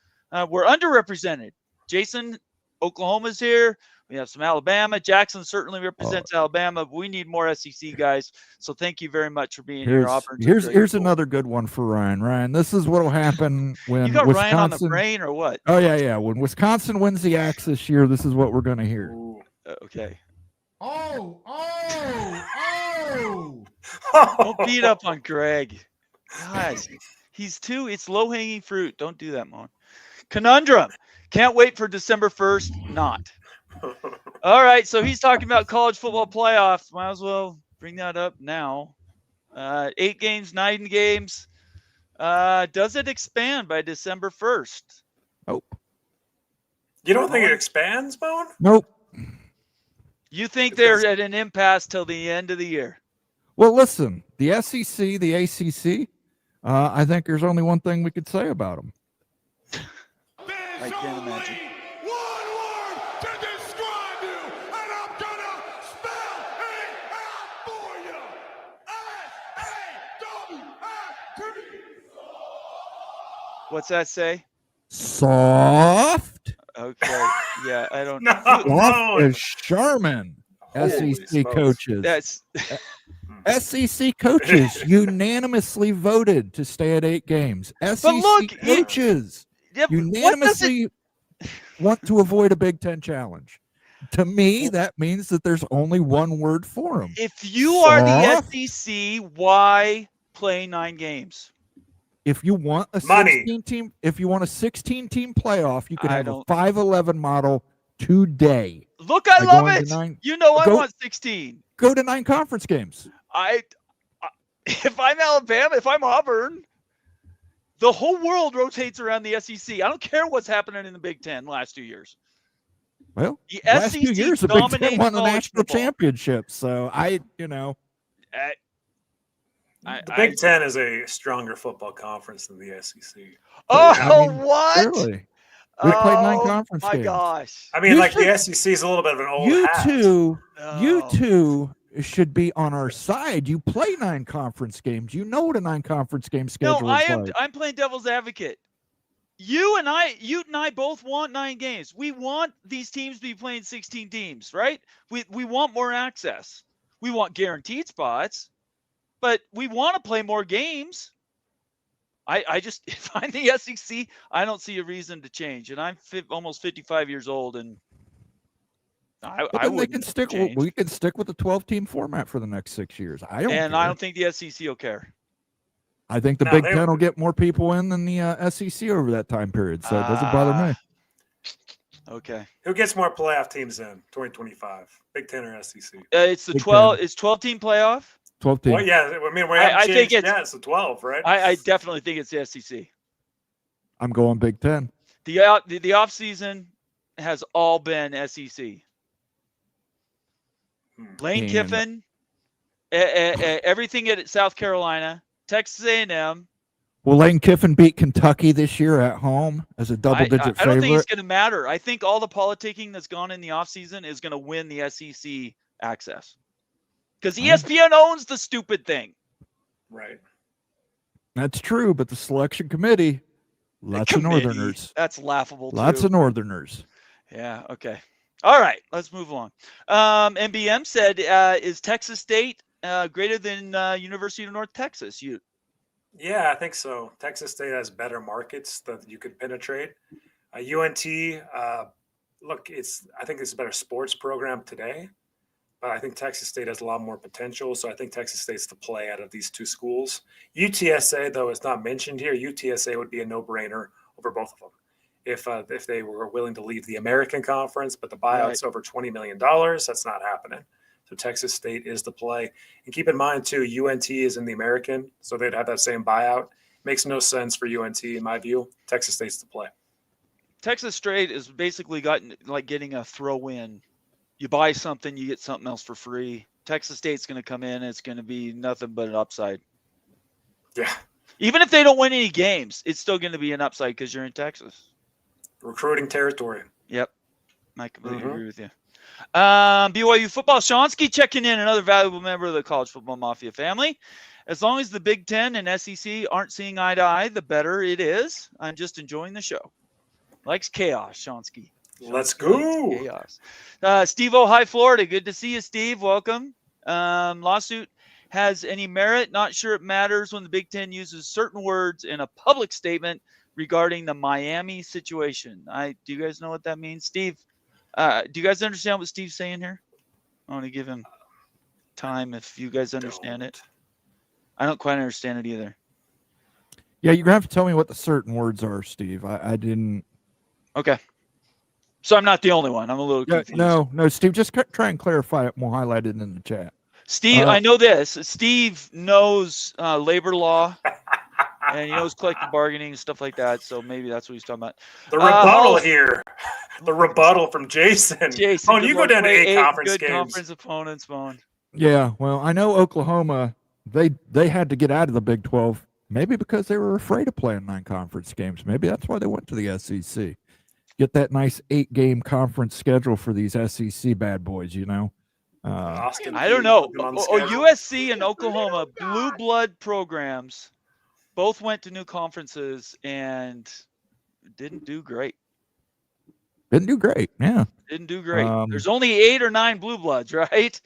We're underrepresented. Jason, Oklahoma's here. We have some Alabama. Jackson certainly represents Alabama, but we need more SEC guys. So thank you very much for being here. Auburn's a great Here's school. another good one for Ryan. Ryan, this is what'll happen when You got Wisconsin. Ryan on the brain or what? Oh yeah. When Wisconsin wins the Axe this year, this is what we're gonna hear. Ooh. Okay. Oh. Don't beat up on Greg. Guys, it's low hanging fruit. Don't do that, Mon. Conundrum. Can't wait for December 1st. Not. All right. So he's talking about college football playoffs. Might as well bring that up now. 8 games, 9 games. Does it expand by December 1st? Nope. You don't think it expands, Moan? Nope. You think they're at an impasse till the end of the year? Well, listen, the SEC, the ACC. I think there's only one thing we could say about them. I can't imagine. One word to describe you, and I'm gonna spell it out for you. S-A-W-F-T. What's that say? Soft. Okay. Yeah, I don't No, Soft Moan. as Sherman. Holy SEC smokes. coaches. That's SEC coaches unanimously voted to stay at 8 games. SEC look, coaches Yeah, what does it- unanimously want to avoid a Big Ten challenge. To me, that means that there's only one word for them. If you are the Soft. SEC, why play 9 games? If you want a Money. 16-team, if you want a 16-team playoff, you could I have a don't- 5-11 model today. Look, I By love going to it. 9 You know I go- want 16. Go to 9 conference games. If I'm Alabama, if I'm Auburn, the whole world rotates around the SEC. I don't care what's happening in the Big Ten last 2 years. Well, The last 2 SEC years, the Big Ten dominates won the college national football. championship. So The Big Ten is a stronger football conference than the SEC. Oh, I mean, what? clearly, we played 9 Oh, conference my games. gosh. I mean, You like should- the SEC is a little bit of an old You hat. two No. should be on our side. You play 9 conference games. You know what a 9 conference game No, schedule is like. I'm playing devil's advocate. You and I both want 9 games. We want these teams to be playing 16 teams, right? We want more access. We want guaranteed spots, but we want to play more games. I just, if I'm the SEC, I don't see a reason to change. And I'm almost 55 years old, and I But then they wouldn't can stick. change. We can stick with the 12-team format for the next 6 years. I don't. And care. I don't think the SEC will care. I think the No, Big they- Ten will get more people in than the SEC over that time period, so it doesn't bother me. Okay. Who gets more playoff teams in 2025? Big Ten or SEC? It's the Big 12. Ten. It's 12-team playoff. 12-team. Well, yeah, I mean, we I haven't think changed it's- yet. It's the 12, right? I definitely think it's the SEC. I'm going Big Ten. The off season has all been SEC. Lane And- Kiffin, everything at South Carolina, Texas A&M. Will Lane Kiffin beat Kentucky this year at home as a double-digit I don't favorite? think it's going to matter. I think all the politicking that's gone in the offseason is going to win the SEC access. Because ESPN owns the stupid thing. Right. That's true, but the selection committee, lots of Committee, Northerners. That's laughable, too. Lots of Northerners. Yeah, okay. All right, let's move along. MBM said, is Texas State greater than University of North Texas? Yeah, I think so. Texas State has better markets that you could penetrate. UNT, look, I think it's a better sports program today, but I think Texas State has a lot more potential. So I think Texas State's the play out of these two schools. UTSA, though, is not mentioned here. UTSA would be a no-brainer over both of them if they were willing to leave the American Conference, but the buyout's over $20 million. That's not happening. So Texas State is the play. And keep in mind, too, UNT is in the American, so they'd have that same buyout. Makes no sense for UNT, in my view. Texas State's the play. Texas State is basically getting a throw-in. You buy something, you get something else for free. Texas State's going to come in, and it's going to be nothing but an upside. Yeah. Even if they don't win any games, it's still going to be an upside because you're in Texas. Recruiting territory. Yep. I completely agree with you. BYU football, Shonsky checking in, another valuable member of the College Football Mafia family. As long as the Big Ten and SEC aren't seeing eye to eye, the better it is. I'm just enjoying the show. Likes chaos, Shonsky. Let's Shonsky go. likes chaos. Steve High Florida. Good to see you, Steve. Welcome. Lawsuit has any merit? Not sure it matters when the Big Ten uses certain words in a public statement regarding the Miami situation. Do you guys know what that means? Steve, do you guys understand what Steve's saying here? I want to give him time if you guys understand it. I don't quite understand it either. Yeah, you're going to have to tell me what the certain words are, Steve. I didn't. Okay. So I'm not the only one. I'm a little Yeah, confused. no, Steve, just try and clarify it. And we'll highlight it in the chat. Steve, I know this. Steve knows labor law, and he knows collective bargaining and stuff like that. So maybe that's what he's talking about. The rebuttal here. The rebuttal from Jason. Jason, Oh, good you go Lord, down to play 8 conference good games. conference opponents, Bone. Yeah, well, I know Oklahoma, they had to get out of the Big 12, maybe because they were afraid of playing 9 conference games. Maybe that's why they went to the SEC. Get that nice 8-game conference schedule for these SEC bad boys, you know? Austin I don't know. Peay on the schedule. USC and Oklahoma, blue blood programs, both went to new conferences and didn't do great. Didn't do great, yeah. Didn't do great. Um, There's only 8 or 9 blue bloods, right?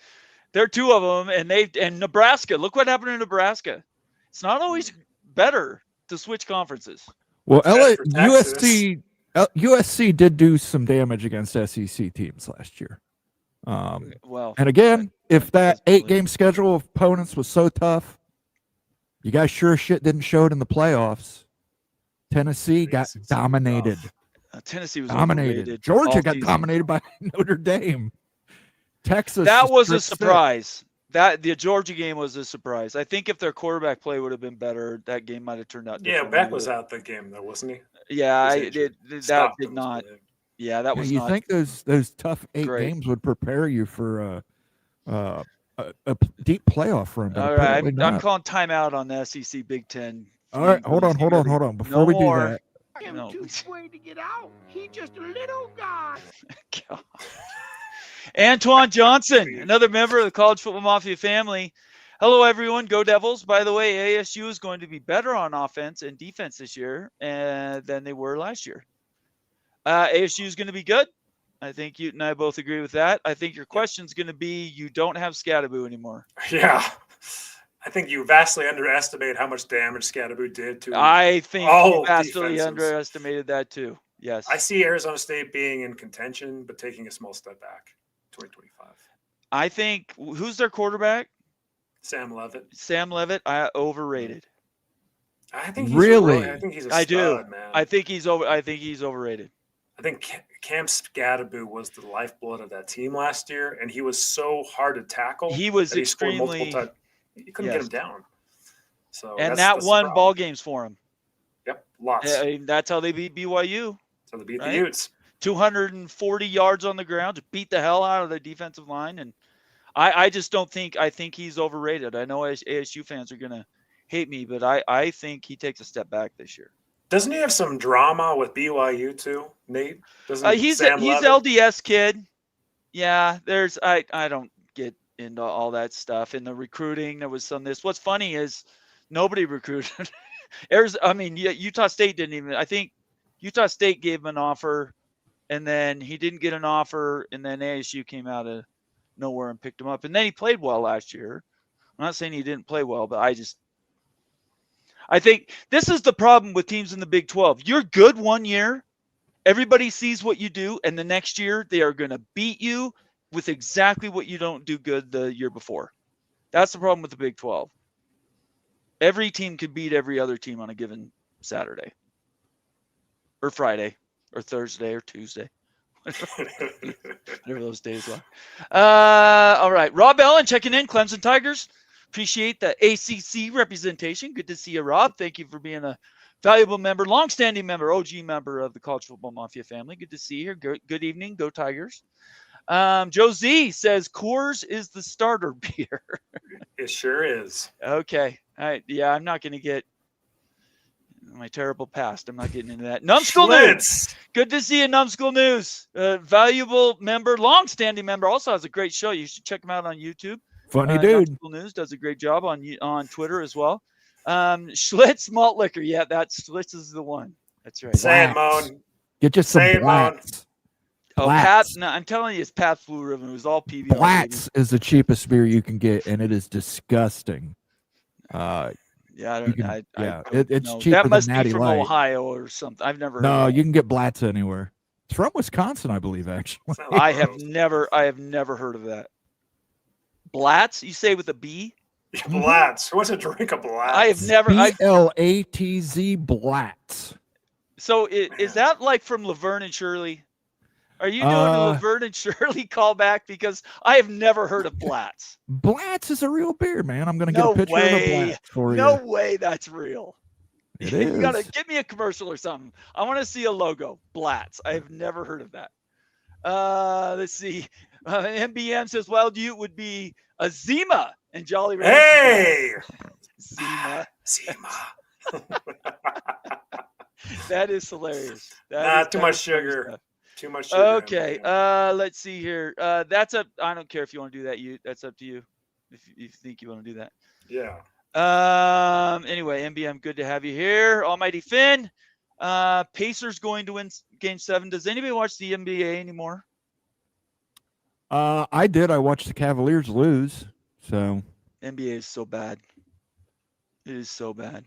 There are 2 of them, and Nebraska. Look what happened in Nebraska. It's not always better to switch conferences. Well, Except for Texas. USC did do some damage against SEC teams last year. Well, And again, if that That's 8-game schedule of opponents was so tough, you guys sure as shit didn't show it in the playoffs. Tennessee got Tennessee's gonna be dominated. tough. Tennessee was Dominated. overrated Georgia all got season. dominated by Notre Dame. Texas. That was a stripped six. surprise. That the Georgia game was a surprise. I think if their quarterback play would have been better, that game might have turned out Yeah, differently. Beck was out the game though, wasn't he? Yeah, He was injured. that Stockton did was not. with him. Yeah, that Yeah, was you not. think those tough 8 great. games would prepare you for a deep playoff run? But All right, apparently I'm not. calling timeout on the SEC Big Ten. All right, hold on. Before we do that, No. Too afraid to get out. He just a little guy. God. Antoine Johnson, another member of the College Football Mafia family. Hello, everyone. Go Devils. By the way, ASU is going to be better on offense and defense this year than they were last year. ASU is going to be good. I think you and I both agree with that. I think your question is going to be you don't have Scattaboo anymore. Yeah. I think you vastly underestimate how much damage Scattaboo did to. I think all you vastly defenses. underestimated that too. Yes. I see Arizona State being in contention, but taking a small step back. 2025. I think who's their quarterback? Sam Levitt. Sam Levitt. Overrated. I think he's Really? I think he's a I stud, do. man. I think he's overrated. I think Cam Scattaboo was the lifeblood of that team last year, and he was so hard to tackle. He was that scored multiple extremely. times. You couldn't get him down. So And that's that the won problem. ball games for him. Yep, lots. That's how they beat BYU. So they beat right? the Utes. 240 yards on the ground to beat the hell out of the defensive line. And I just don't think – I think he's overrated. I know ASU fans are going to hate me, but I think he takes a step back this year. Doesn't he have some drama with BYU too, Nate? Doesn't He's Sam Levitt? LDS kid. Yeah, there's I don't get into all that stuff. In the recruiting, there was some this. What's funny is nobody recruited. Utah State didn't even – I think Utah State gave him an offer, and then he didn't get an offer, and then ASU came out of nowhere and picked him up. And then he played well last year. I'm not saying he didn't play well, but I think this is the problem with teams in the Big 12. You're good one year. Everybody sees what you do, and the next year they are going to beat you with exactly what you don't do good the year before. That's the problem with the Big 12. Every team could beat every other team on a given Saturday or Friday or Thursday or Tuesday. Whatever those days are. All right. Rob Allen checking in. Clemson Tigers. Appreciate the ACC representation. Good to see you, Rob. Thank you for being a valuable member, longstanding member, OG member of the College Football Mafia family. Good to see you. Good evening. Go Tigers. Joe Z says Coors is the starter beer. It sure is. Okay. All right. Yeah, I'm not going to get my terrible past. I'm not getting into that. Numbskull News. Schlitz. Good to see you, Numbskull News. Valuable member, long-standing member. Also has a great show. You should check him out on YouTube. funny dude. Numbskull News does a great job on Twitter as well. Schlitz malt liquor. Yeah, Schlitz is the one. That's right. Say it, Blacks. Moan. Get you some Say it, Mon. Blatz. Oh, Pat. Blatz. No, I'm telling you, it's Pat's Blue Ribbon. It was all PBR. Blatz is the cheapest beer you can get, and it is disgusting. Yeah, I You don't. can- I it's don't know. cheaper That than must be Natty from Light. Ohio or something. I've never. No, heard you can get Blatz anywhere. It's from Wisconsin, I believe, actually. Sounds I have gross. never heard of that. Blatz, you say with a B? Blatz. Who wants to drink a Blatz? I have never. Blatz. Blatz. So is that like from Laverne and Shirley? Are you doing a Laverne and Shirley callback? Because I have never heard of Blatz. Blatz is a real beer, man. I'm gonna No get a picture of way. a Blatz for No you. way that's real. It You gotta is. give me a commercial or something. I want to see a logo. Blatz. I have never heard of that. Let's see. MBM says Wild Ute would be a Zima and Jolly Rancher. Hey! Zima. Zima. That is hilarious. Too much sugar. Stuff. Too much sugar. Okay. Let's see here. That's up. I don't care if you want to do that. That's up to you. If you think you want to do that. Yeah. Anyway, MBM, good to have you here. Almighty Finn. Pacers going to win Game 7. Does anybody watch the NBA anymore? I did. I watched the Cavaliers lose. So NBA is so bad. It is so bad.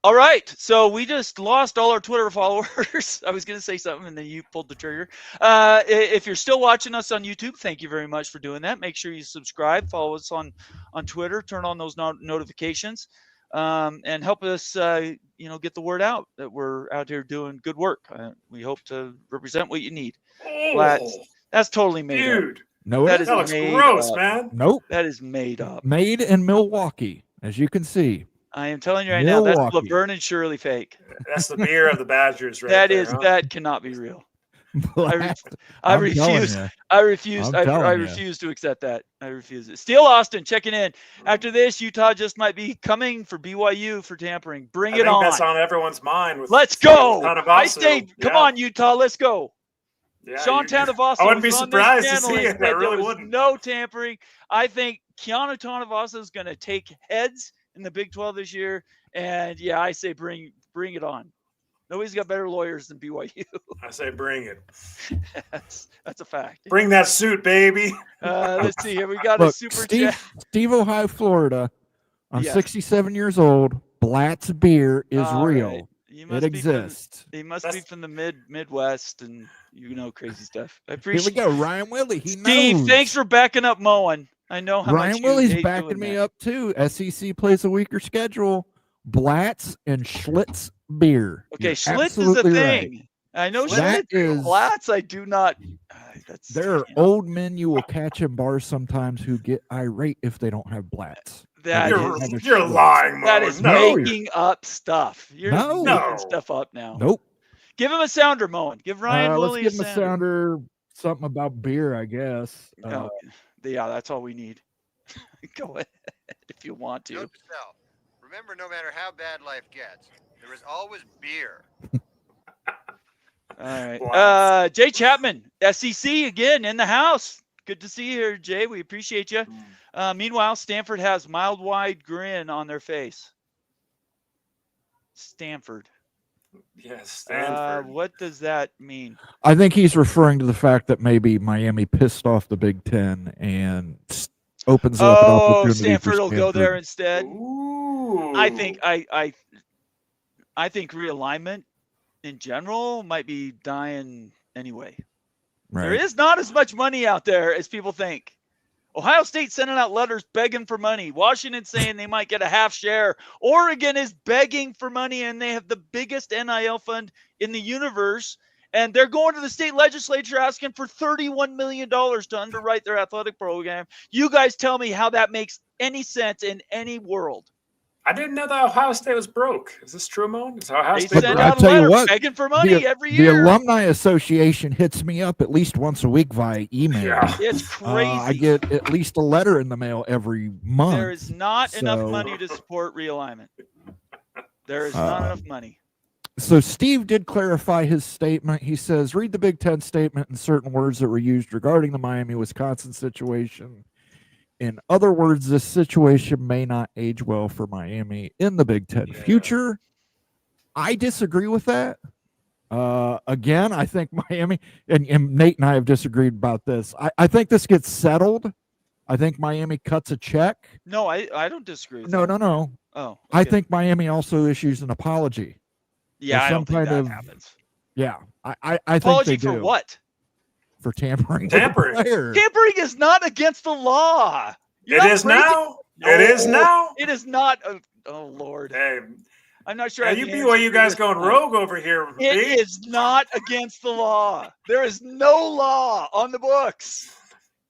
All right, so we just lost all our Twitter followers. I was going to say something, and then you pulled the trigger. If you're still watching us on YouTube, thank you very much for doing that. Make sure you subscribe, follow us on Twitter, turn on those notifications, and help us, get the word out that we're out here doing good work. We hope to represent what you need. That's totally made up. Dude, No, That it is that looks made gross, up. man. Nope. That is made up. Made in Milwaukee, as you can see. I am telling you right now, that's Milwaukee. Laverne and Shirley fake. That's the beer of the Badgers, right That there. is huh? that cannot be real. Blast. I I'm telling refuse. ya. I refuse. I'm I telling ya. refuse to accept that. I refuse it. Steel Austin checking in. After this, Utah just might be coming for BYU for tampering. Bring I it think on. that's on everyone's mind. With Let's go. Tanavasu. I say, come on, Utah, let's go. Yeah, Sean Tanavasu. I wouldn't be was on surprised this to channel see and it. I said really there was wouldn't. no tampering. I think Keanu Tanavasu is going to take heads in the Big 12 this year. And yeah, I say bring it on. Nobody's got better lawyers than BYU. I say bring it. that's a fact. Bring that suit, baby. Let's see here. We got a Look, super chat. Steve, Ohio, Florida. I'm Yeah. 67 years old. Blatt's beer is All real. right. You It must be from- exists. He must be from the Midwest and crazy stuff. I Here we appreciate go. Ryan Willie. He Steve, knows. thanks for backing up Moen. I know how Ryan much Willie's you hate backing doing me that. up too. SEC plays a weaker schedule. Blatt's and Schlitz beer. Okay, You're Schlitz is a absolutely thing. right. I know That Schlitz. is- Platts, I do not. That's There are old men you will catch in bars sometimes who get irate if they don't have Blatt's. That You're- is- You're lying, that Mo. is No. making up stuff. You're No. making No. stuff up now. Nope. Give him a sounder, Moen. Give Ryan Let's Willie give him a sounder. sounder. Something about beer, I guess. Oh, yeah, that's all we need. Go ahead if you want to. Note to self. Remember, no matter how bad life gets, there is always beer. All right. Blast. Jay Chapman, SEC again in the house. Good to see you here, Jay. We appreciate you. Meanwhile, Stanford has mild wide grin on their face. Stanford. Yes, Stanford. What does that mean? I think he's referring to the fact that maybe Miami pissed off the Big Ten and opens up an opportunity. Stanford for will go there Stanford. instead. Ooh. I think I think realignment in general might be dying anyway. There Right. is not as much money out there as people think. Ohio State sending out letters begging for money. Washington saying they might get a half share. Oregon is begging for money, and they have the biggest NIL fund in the universe. And they're going to the state legislature asking for $31 million to underwrite their athletic program. You guys tell me how that makes any sense in any world. I didn't know that Ohio State was broke. Is this true, Mo? Is Ohio They State send broke? I'll out a tell you letter what, begging for money every The year. Alumni Association hits me up at least once a week via email. Yeah. It's crazy. I get at least a letter in the mail every month. There is not enough So- money to support realignment. There is not enough money. So Steve did clarify his statement. He says, read the Big Ten statement and certain words that were used regarding the Miami-Wisconsin situation. In other words, this situation may not age well for Miami in the Big Ten future. I disagree with that. Again, I think Miami, and Nate and I have disagreed about this. I think this gets settled. I think Miami cuts a check. No, I don't disagree with No. Oh, I okay. think Miami also issues an apology. Yeah, I some don't think kind that of happens. Yeah, I think Apology they for do. what? For tampering. Tampering. With the player. Tampering is not against the law. You're It not is crazy. now. No, It is now. It is not. Oh Lord, Hey, I'm not sure. I you can BYU answer guys this going one. rogue over here. It B? is not against the law. There is no law on the books.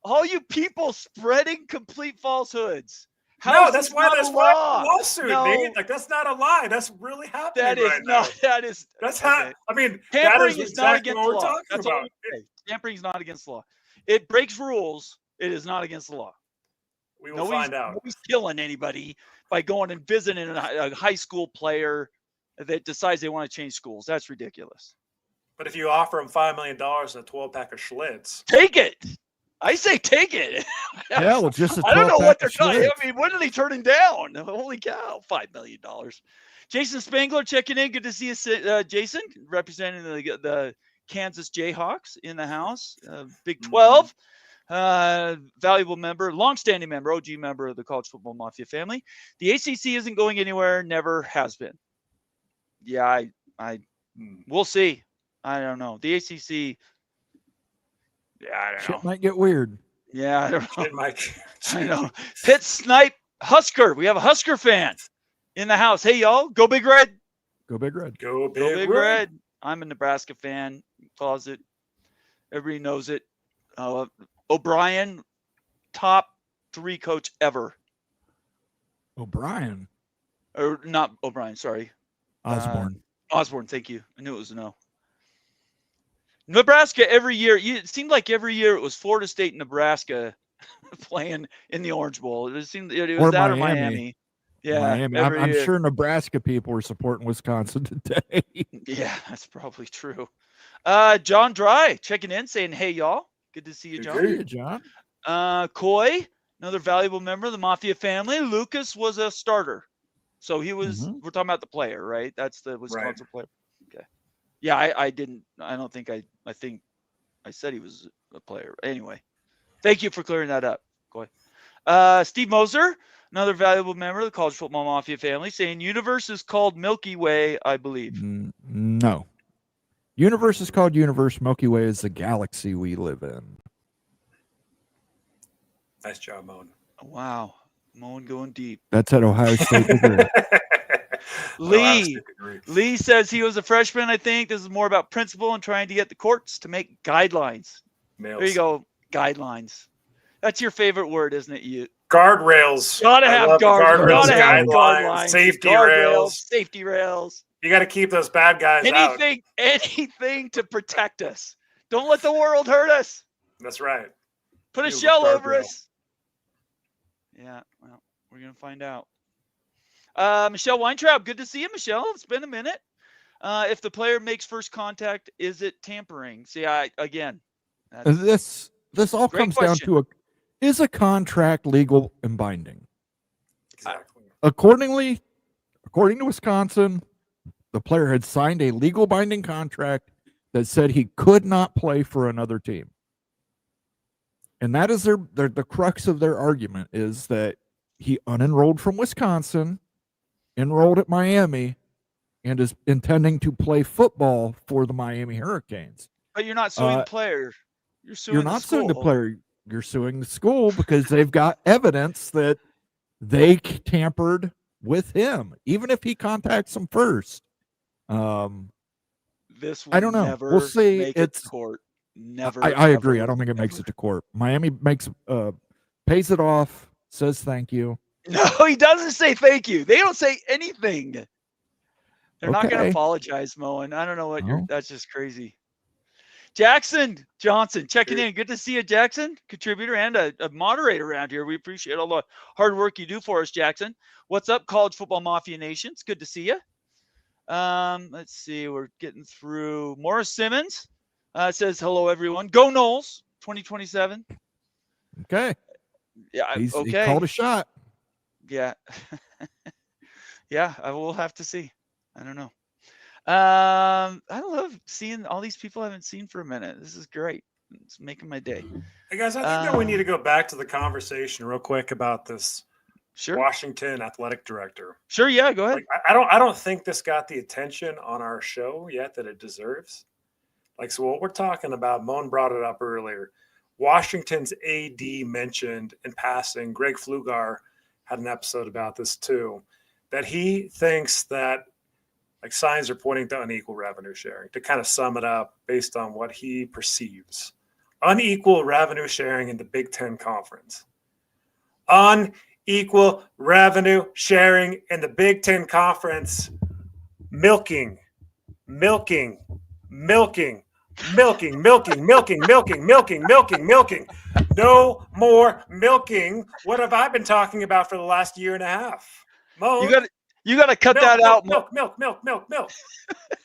All you people spreading complete falsehoods. How No, is that's this why not there's a law? a lawsuit, No. Nate. Like that's not a lie. That's really happening That is right not. now. That is. That's okay. how. I mean, that Tampering is is not exactly against what the we're law. talking That's all about. we say. Tampering is not against the law. It breaks rules. It is not against the law. We will find out. Nobody's killing anybody by going and visiting a high school player that decides they want to change schools. That's ridiculous. But if you offer him $5 million and a 12-pack of Schlitz, Take it. I say take it. Yeah, well, just a I don't know 12-pack what they're of talking. Schlitz. I mean, what are they turning down? Holy cow, $5 million. Jason Spangler checking in. Good to see you, Jason, representing the Kansas Jayhawks in the house. Big 12. Valuable member, longstanding member, OG member of the College Football Mafia family. The ACC isn't going anywhere, never has been. yeah, we'll see. I don't know. The ACC. Yeah, I don't Shit know. might get weird. Yeah, I don't know. Shit, Mike. I know. Pitt Snipe Husker. We have a Husker fan in the house. Hey, y'all. Go Big Red. Go Big Red. Go Go Big Big Red. Red. I'm a Nebraska fan. Closet. Everybody knows it. O'Brien, top 3 coach ever. O'Brien. Or not O'Brien, sorry. Osborne. Osborne, thank you. I knew it was a no. Nebraska every year. It seemed like every year it was Florida State and Nebraska playing in the Orange Bowl. It seemed it was Or that Miami. or Miami. Yeah, Miami. every I'm year. sure Nebraska people were supporting Wisconsin today. Yeah, that's probably true. John Dry checking in, saying, "Hey, y'all, good to see you, John." Hey, John. Coy, another valuable member of the Mafia family. Lucas was a starter, so he was. We're talking about the player, right? That's the Wisconsin player. Okay. Yeah, I didn't. I don't think I think I said he was a player. Anyway, thank you for clearing that up, Coy. Steve Moser, another valuable member of the College Football Mafia family, saying universe is called Milky Way, I believe. No. Universe is called universe. Milky Way is the galaxy we live in. Nice job, Moan. Wow, Moen going deep. That's at Ohio State degree. Lee says he was a freshman. I think this is more about principle and trying to get the courts to make guidelines. Males. There you go, guidelines. That's your favorite word, isn't it? You Guardrails. gotta have guardrails. Gotta have guidelines, guidelines. safety guardrails, rails. safety rails. You got to keep those bad guys out. Anything to protect us. Don't let the world hurt us. That's right. Put a Deal with shell over guardrail. us. Yeah, well, we're gonna find out. Michelle Weintraub, good to see you, Michelle. It's been a minute. If the player makes first contact, is it tampering? See, This all Great comes question. down to is a contract legal and binding? Exactly. According to Wisconsin, the player had signed a legal binding contract that said he could not play for another team. And that is the crux of their argument, is that he unenrolled from Wisconsin, enrolled at Miami, and is intending to play football for the Miami Hurricanes. But you're not suing the player. You're suing You're the not school. suing the player. You're suing the school because they've got evidence that they tampered with him, even if he contacts them first. This will I don't know. never We'll see. make it to court. Never. I agree. I ever, don't think it makes ever. it to court. Miami pays it off, says thank you. No, he doesn't say thank you. They don't say anything. They're not going to Okay. apologize, Moen. I don't know what No. that's just crazy. Jackson Johnson checking in. Good to see you, Jackson. Contributor and a moderator around here. We appreciate all the hard work you do for us, Jackson. What's up, College Football Mafia Nation? It's good to see you. Let's see. We're getting through. Morris Simmons says, hello, everyone. Go Knowles 2027. Okay. Yeah, He okay. called a shot. Yeah. Yeah, I will have to see. I don't know. I love seeing all these people I haven't seen for a minute. This is great. It's making my day. Hey guys, I think that we need to go back to the conversation real quick about this Sure. Washington athletic director. Sure. Yeah. Go ahead. Like, I don't think this got the attention on our show yet that it deserves. Like, so what we're talking about, Moan brought it up earlier. Washington's AD mentioned in passing, Greg Flugar had an episode about this too, that he thinks that like signs are pointing to unequal revenue sharing, to kind of sum it up based on what he perceives. Unequal revenue sharing in the Big Ten Conference. Unequal revenue sharing in the Big Ten Conference. Milking. No more milking. What have I been talking about for the last year and a half? Mo, you got to cut that out. Milk.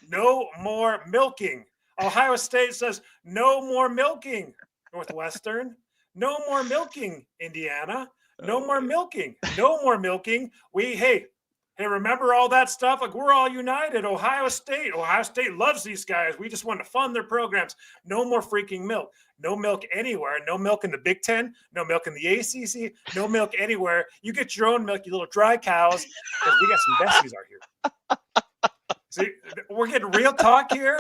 No more milking. Ohio State says no more milking. Northwestern, no more milking. Indiana, no more milking. No more milking. Hey, remember all that stuff? Like, we're all united. Ohio State loves these guys. We just want to fund their programs. No more freaking milk. No milk anywhere. No milk in the Big Ten. No milk in the ACC. No milk anywhere. You get your own milk, you little dry cows, because we got some besties out here. See, we're getting real talk here.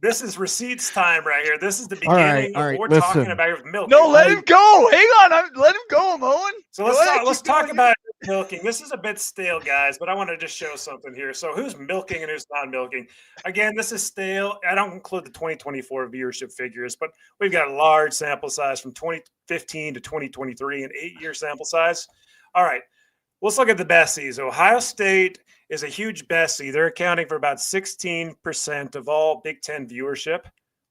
This is receipts time right here. This is the All right, beginning all of right, what we're talking listen. about milk. No, let him go. Hang on. Let him go, Moen. So Go ahead, let's keep talk going. about milking. This is a bit stale, guys, but I want to just show something here. So who's milking and who's not milking? Again, this is stale. I don't include the 2024 viewership figures, but we've got a large sample size from 2015 to 2023, an 8-year sample size. All right, let's look at the Bessies. Ohio State is a huge Bessie. They're accounting for about 16% of all Big Ten viewership,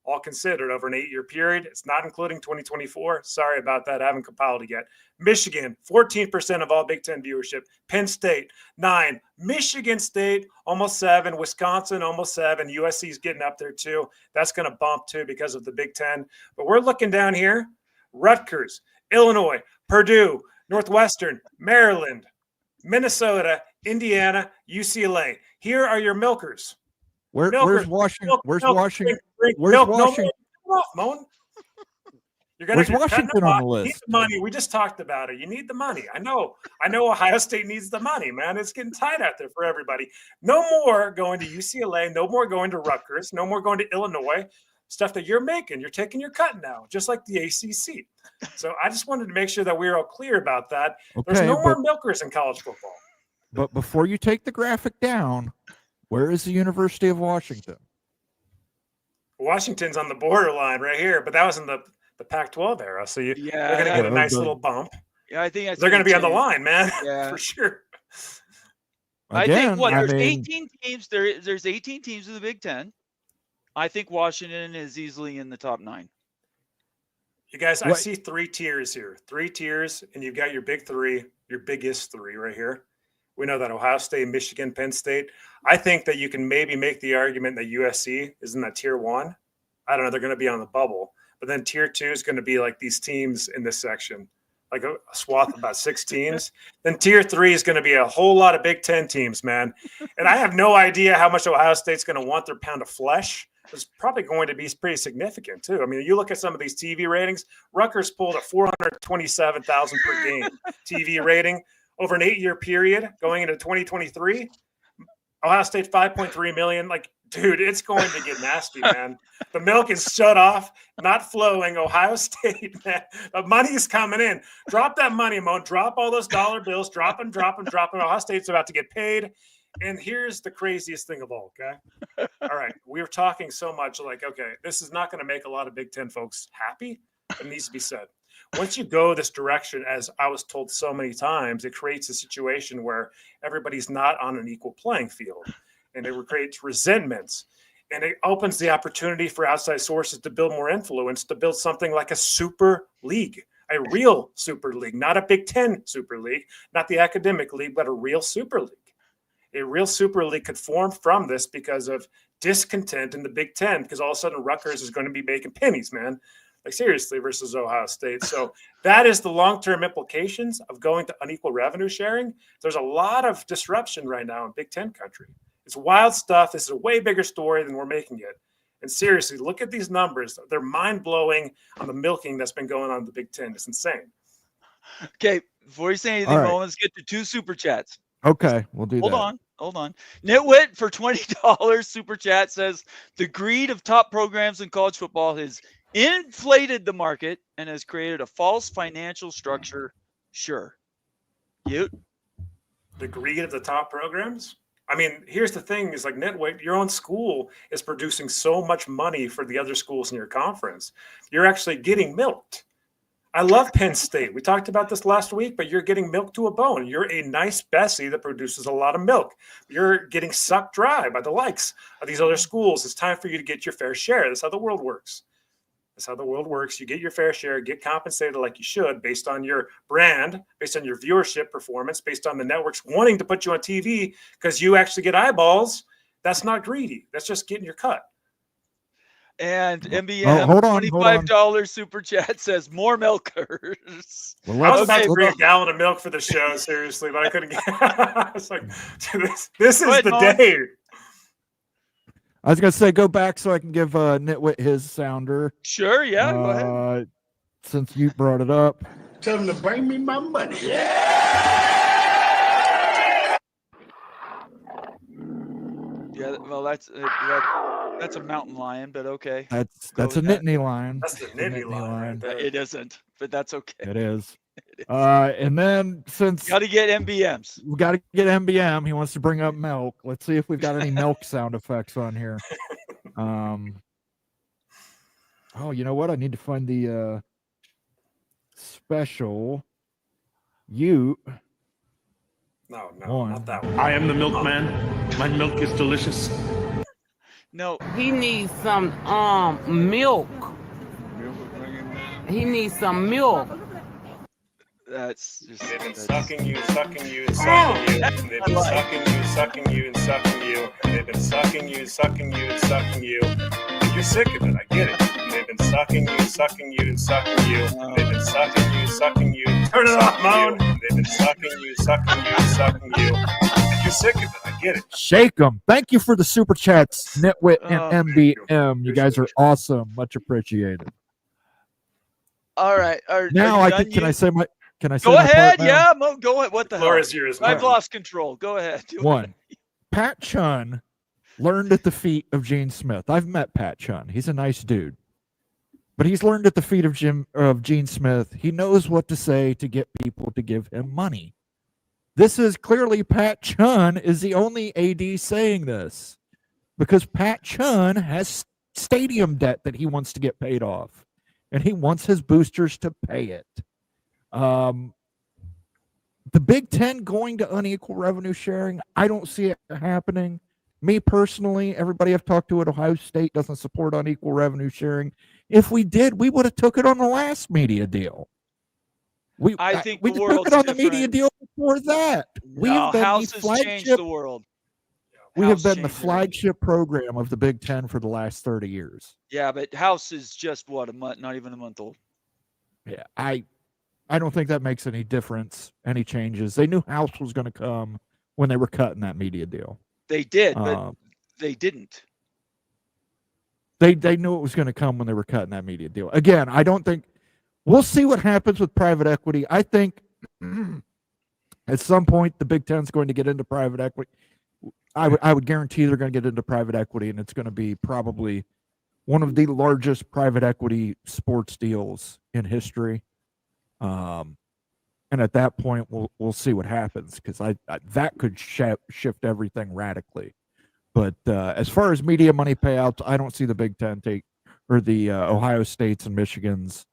all considered over an 8-year period. It's not including 2024. Sorry about that. I haven't compiled it yet. Michigan, 14% of all Big Ten viewership. Penn State, 9%. Michigan State, almost 7%. Wisconsin, almost 7%. USC is getting up there too. That's going to bump too because of the Big Ten. But we're looking down here. Rutgers, Illinois, Purdue, Northwestern, Maryland, Minnesota, Indiana, UCLA. Here are your milkers. Where's Washington? Where's Washington? Drink Where's milk. Washington? No, off, Moan. Where's Washington on the You need list? the money. We just talked about it. You need the money. I know Ohio State needs the money, man. It's getting tight out there for everybody. No more going to UCLA. No more going to Rutgers. No more going to Illinois. Stuff that you're making. You're taking your cut now, just like the ACC. So I just wanted to make sure that we were all clear about that. There's Okay, no more milkers in college football. but before you take the graphic down, where is the University of Washington? Washington's on the borderline right here, but that was in the Pac-12 era. So they're going to get a nice little bump. Yeah, I think They're going to be on the change. line, man, Yeah. for sure. I Again, think there's mean, 18 teams. There's 18 teams in the Big Ten. I think Washington is easily in the top 9. You guys, I What- see 3 tiers here. 3 tiers, and you've got your big 3, your biggest 3 right here. We know that Ohio State, Michigan, Penn State. I think that you can maybe make the argument that USC is in that tier 1. I don't know. They're going to be on the bubble. But then tier 2 is going to be like these teams in this section, like a swath of about 6 teams. Then tier 3 is going to be a whole lot of Big Ten teams, man. And I have no idea how much Ohio State's going to want their pound of flesh. It's probably going to be pretty significant, too. I mean, you look at some of these TV ratings. Rutgers pulled a 427,000 per game TV rating over an 8-year period going into 2023. Ohio State, 5.3 million. Like, dude, it's going to get nasty, man. The milk is shut off, not flowing. Ohio State, man, the money's coming in. Drop that money, Mo. Drop all those dollar bills. Drop them. Ohio State's about to get paid. And here's the craziest thing of all, okay? All right, we were talking so much like, okay, this is not going to make a lot of Big Ten folks happy. It needs to be said. Once you go this direction, as I was told so many times, it creates a situation where everybody's not on an equal playing field. And it creates resentments. And it opens the opportunity for outside sources to build more influence, to build something like a super league, a real super league, not a Big Ten super league, not the academic league, but a real super league. A real super league could form from this because of discontent in the Big Ten, because all of a sudden Rutgers is going to be making pennies, man. Like, seriously, versus Ohio State. So that is the long-term implications of going to unequal revenue sharing. There's a lot of disruption right now in Big Ten country. It's wild stuff. This is a way bigger story than we're making it. And seriously, look at these numbers. They're mind-blowing on the milking that's been going on in the Big Ten. It's insane. Okay, before you say anything, All right. Mo, let's get to 2 super chats. Okay, we'll do that. Hold on. Nitwit for $20 super chat says the greed of top programs in college football has inflated the market and has created a false financial structure. Sure. You? The greed of the top programs? I mean, here's the thing is like Nitwit, your own school is producing so much money for the other schools in your conference. You're actually getting milked. I love Penn State. We talked about this last week, but you're getting milk to a bone. You're a nice Bessie that produces a lot of milk. You're getting sucked dry by the likes of these other schools. It's time for you to get your fair share. That's how the world works. That's how the world works. You get your fair share, get compensated like you should based on your brand, based on your viewership performance, based on the networks wanting to put you on TV because you actually get eyeballs. That's not greedy. That's just getting your cut. And MBM, hold on. $25 super chat says more milkers. Well, I was about Okay, to bring bro. a gallon of milk for the show, seriously, but I couldn't get I was like, this is ahead, the Mom. day. I was gonna say go back so I can give Nitwit his sounder. Sure, yeah, go ahead. Since you brought it up. Tell them to bring me my money. Yeah, well, Well, that's a mountain lion, but okay. That's Go a with that. Nittany lion. That's the a Nittany line right there. It isn't, but that's okay. It is. It is. And then since Got to get MBMs. we got to get MBM, he wants to bring up milk. Let's see if we've got any milk sound effects on here. Oh, you know what? I need to find the special Ute. No, One. not that one. I am the milkman. My milk is delicious. No, He needs some milk. He needs some milk. that's just. They've been that's- sucking you, sucking you, and sucking you. They've been sucking you, sucking you, and sucking you. They've been sucking you, sucking you, and sucking you. You're sick of it. I get it. They've been sucking you, sucking you, and sucking you. They've been sucking you, sucking you. Turn it off, Moan. They've been sucking you, sucking you, and sucking you. You're sick of it. I get it. Shake them. Thank you for the super chats, Nitwit and Oh, MBM. You guys are awesome. Much appreciated. All right. Now are I you done, can I you? say my Go my part ahead. now? Yeah, Mo, go ahead. What the Floor hell? is yours, I've Moan. lost control. Go ahead. Do it. One. Pat Chun learned at the feet of Gene Smith. I've met Pat Chun. He's a nice dude. But he's learned at the feet of Gene Smith. He knows what to say to get people to give him money. This is clearly Pat Chun is the only AD saying this, because Pat Chun has stadium debt that he wants to get paid off, and he wants his boosters to pay it. The Big Ten going to unequal revenue sharing, I don't see it happening. Me personally, everybody I've talked to at Ohio State doesn't support unequal revenue sharing. If we did, we would have took it on the last media deal. I think we the took world's it on the media different. deal before that. We No, have been House the has changed flagship. the world. We have House been the changed everything. flagship program of the Big Ten for the last 30 years. Yeah, but House is just what, a month, not even a month old. Yeah, I don't think that makes any difference, any changes. They knew House was going to come when they were cutting that media deal. They did, but they didn't. They knew it was going to come when they were cutting that media deal. Again, I don't think we'll see what happens with private equity. I think at some point the Big Ten's going to get into private equity. I would guarantee they're going to get into private equity, and it's going to be probably one of the largest private equity sports deals in history. And at that point, we'll see what happens, because I that could shift everything radically. But as far as media money payouts, I don't see the Big Ten the Ohio States and Michigans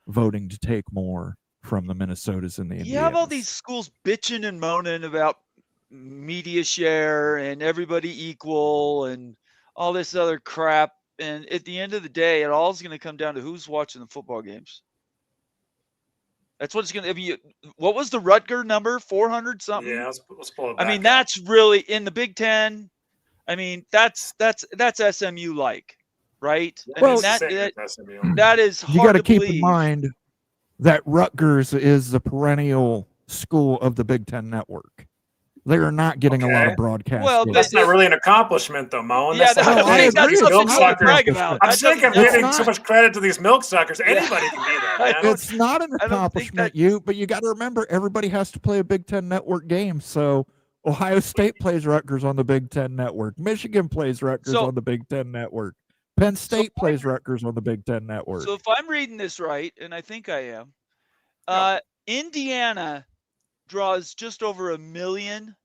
voting to take more from the Minnesotas and the Indians. You have all these schools bitching and moaning about media share and everybody equal and all this other crap. And at the end of the day, it all is going to come down to who's watching the football games. That's what it's going to be. What was the Rutger number? 400 something? Yeah, let's pull it I back mean, up. that's really in the Big Ten. I mean, that's SMU like, right? I Well, mean, It's the same that as SMU. that is hard You got to to keep believe. in mind that Rutgers is the perennial school of the Big Ten network. They are not getting a lot Okay. of broadcast. Well, deals. That's not really an accomplishment, though, Moan. Yeah, That's I not I think agree that's with something you. to brag about. I'm That sick of doesn't- giving not- so much credit to these milk suckers. Anybody can be that, man. It's not an I don't think accomplishment, but you got to remember everybody has to play a Big Ten network game. So Ohio State plays Rutgers on the Big Ten network. Michigan plays Rutgers So- on the Big Ten network. Penn State plays Rutgers on the Big Ten network. So if I'm reading this right, and I think I am, Indiana draws just over 1 million,